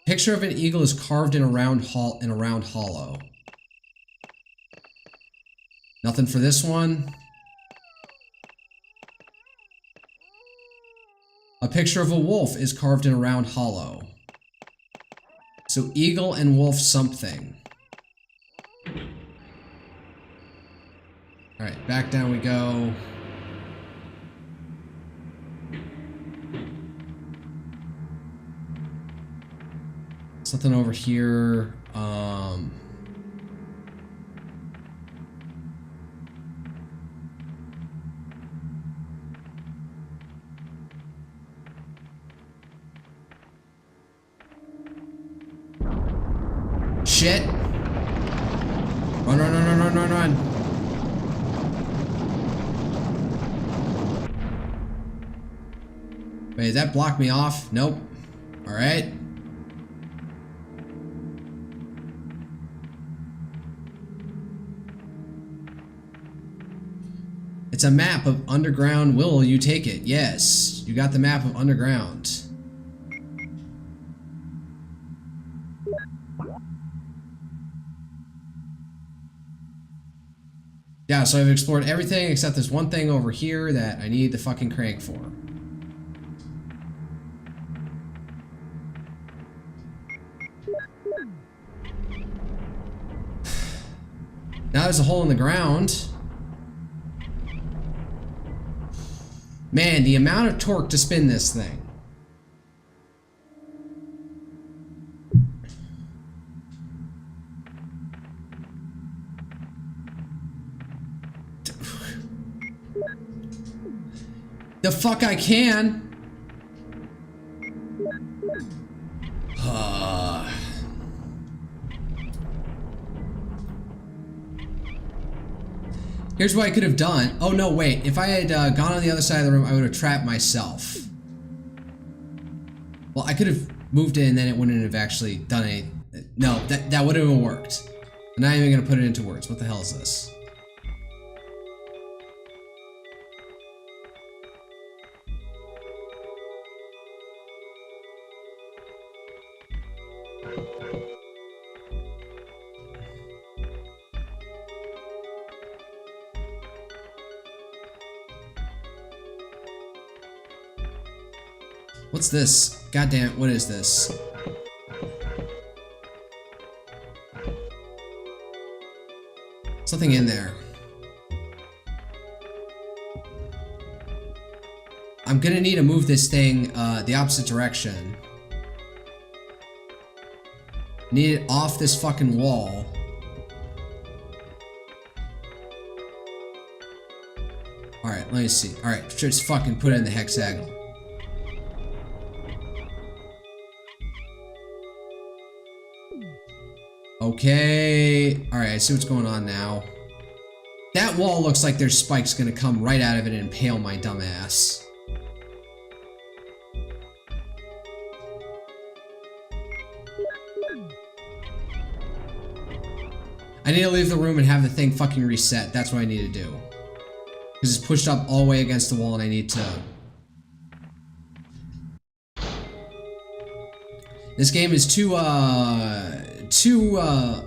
Picture of an eagle is carved in a round hollow. Nothing for this one. A picture of a wolf is carved in a round hollow. So eagle and wolf something. Alright, back down we go. Something over here. Shit. Run, run, run, run, run, run, run. Wait, did that block me off? Nope. Alright. It's a map of underground. Will you take it? Yes. You got the map of underground. Yeah, so I've explored everything except this one thing over here that I need the fucking crank for. Now there's a hole in the ground. Man, the amount of torque to spin this thing. The fuck I can. Here's what I could have done. Oh no, wait. If I had gone on the other side of the room, I would have trapped myself. Well, I could have moved it and then it wouldn't have actually done any... No, that would have worked. I'm not even gonna put it into words. What the hell is this? What's this? Goddamn, what is this? Something in there. I'm gonna need to move this thing the opposite direction. Need it off this fucking wall. Alright, let me see. Alright, just fucking put it in the hexagon. Okay. Alright, I see what's going on now. That wall looks like there's spikes gonna come right out of it and impale my dumb ass. I need to leave the room and have the thing fucking reset. That's what I need to do. Because it's pushed up all the way against the wall and I need to... This game is too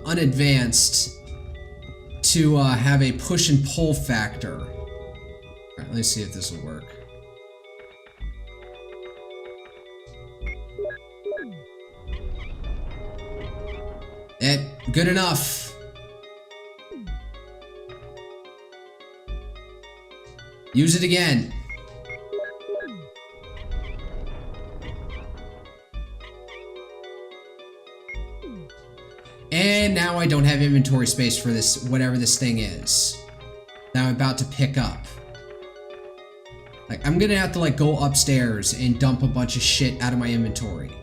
unadvanced to have a push and pull factor. Alright, let's see if this will work. Good enough. Use it again. And now I don't have inventory space for this, whatever this thing is that I'm about to pick up. Like, I'm gonna have to like go upstairs and dump a bunch of shit out of my inventory.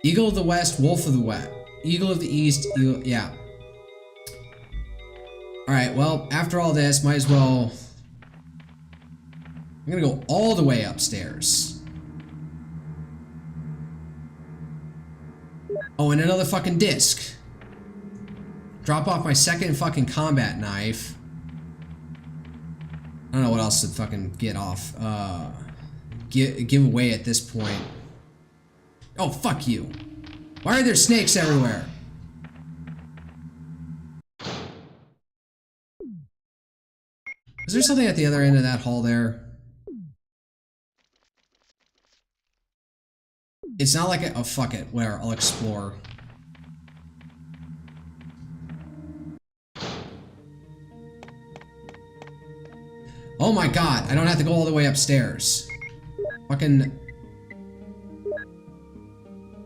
Eagle of the West, Wolf of the West. Eagle of the East, Eagle, yeah. Alright, well, after all this, might as well... I'm gonna go all the way upstairs. Oh, and another fucking disc. Drop off my second fucking combat knife. I don't know what else to fucking get off. Give away at this point. Oh, fuck you. Why are there snakes everywhere? Is there something at the other end of that hall there? It's not like a... Oh, fuck it. Where? I'll explore. Oh my god. I don't have to go all the way upstairs. Fucking...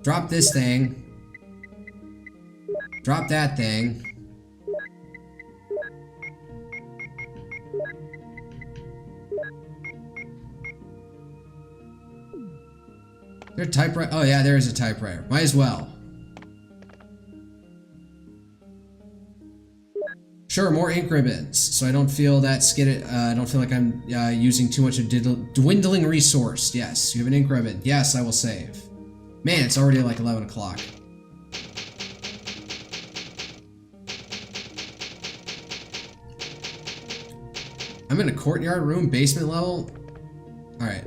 Drop this thing. Drop that thing. Is there a typewriter? Oh yeah, there is a typewriter. Might as well. Sure, more ink ribbons, so I don't feel that I don't feel like I'm using too much of dwindling resource. Yes, you have an ink ribbon. Yes, I will save. Man, it's already like 11 o'clock. I'm in a courtyard room, basement level. Alright.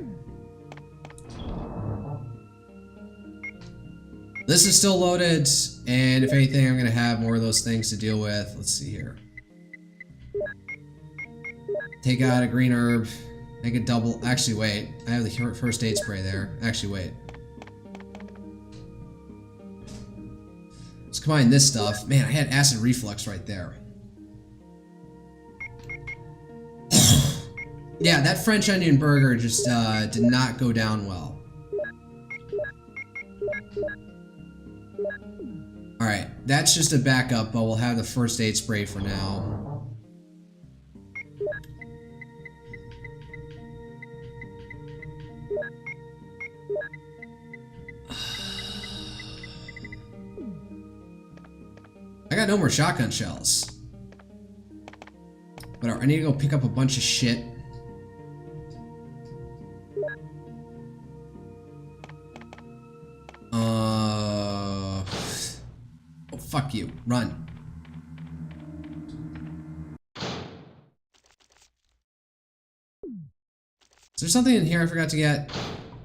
This is still loaded, and if anything, I'm gonna have more of those things to deal with. Let's see here. Take out a green herb. Make a double. Actually, wait. I have the first aid spray there. Actually, wait. Let's combine this stuff. Man, I had acid reflux right there. Yeah, that French onion burger just did not go down well. Alright, that's just a backup, but we'll have the first aid spray for now. I got no more shotgun shells. Whatever, I need to go pick up a bunch of shit. Oh, fuck you. Run. Is there something in here I forgot to get?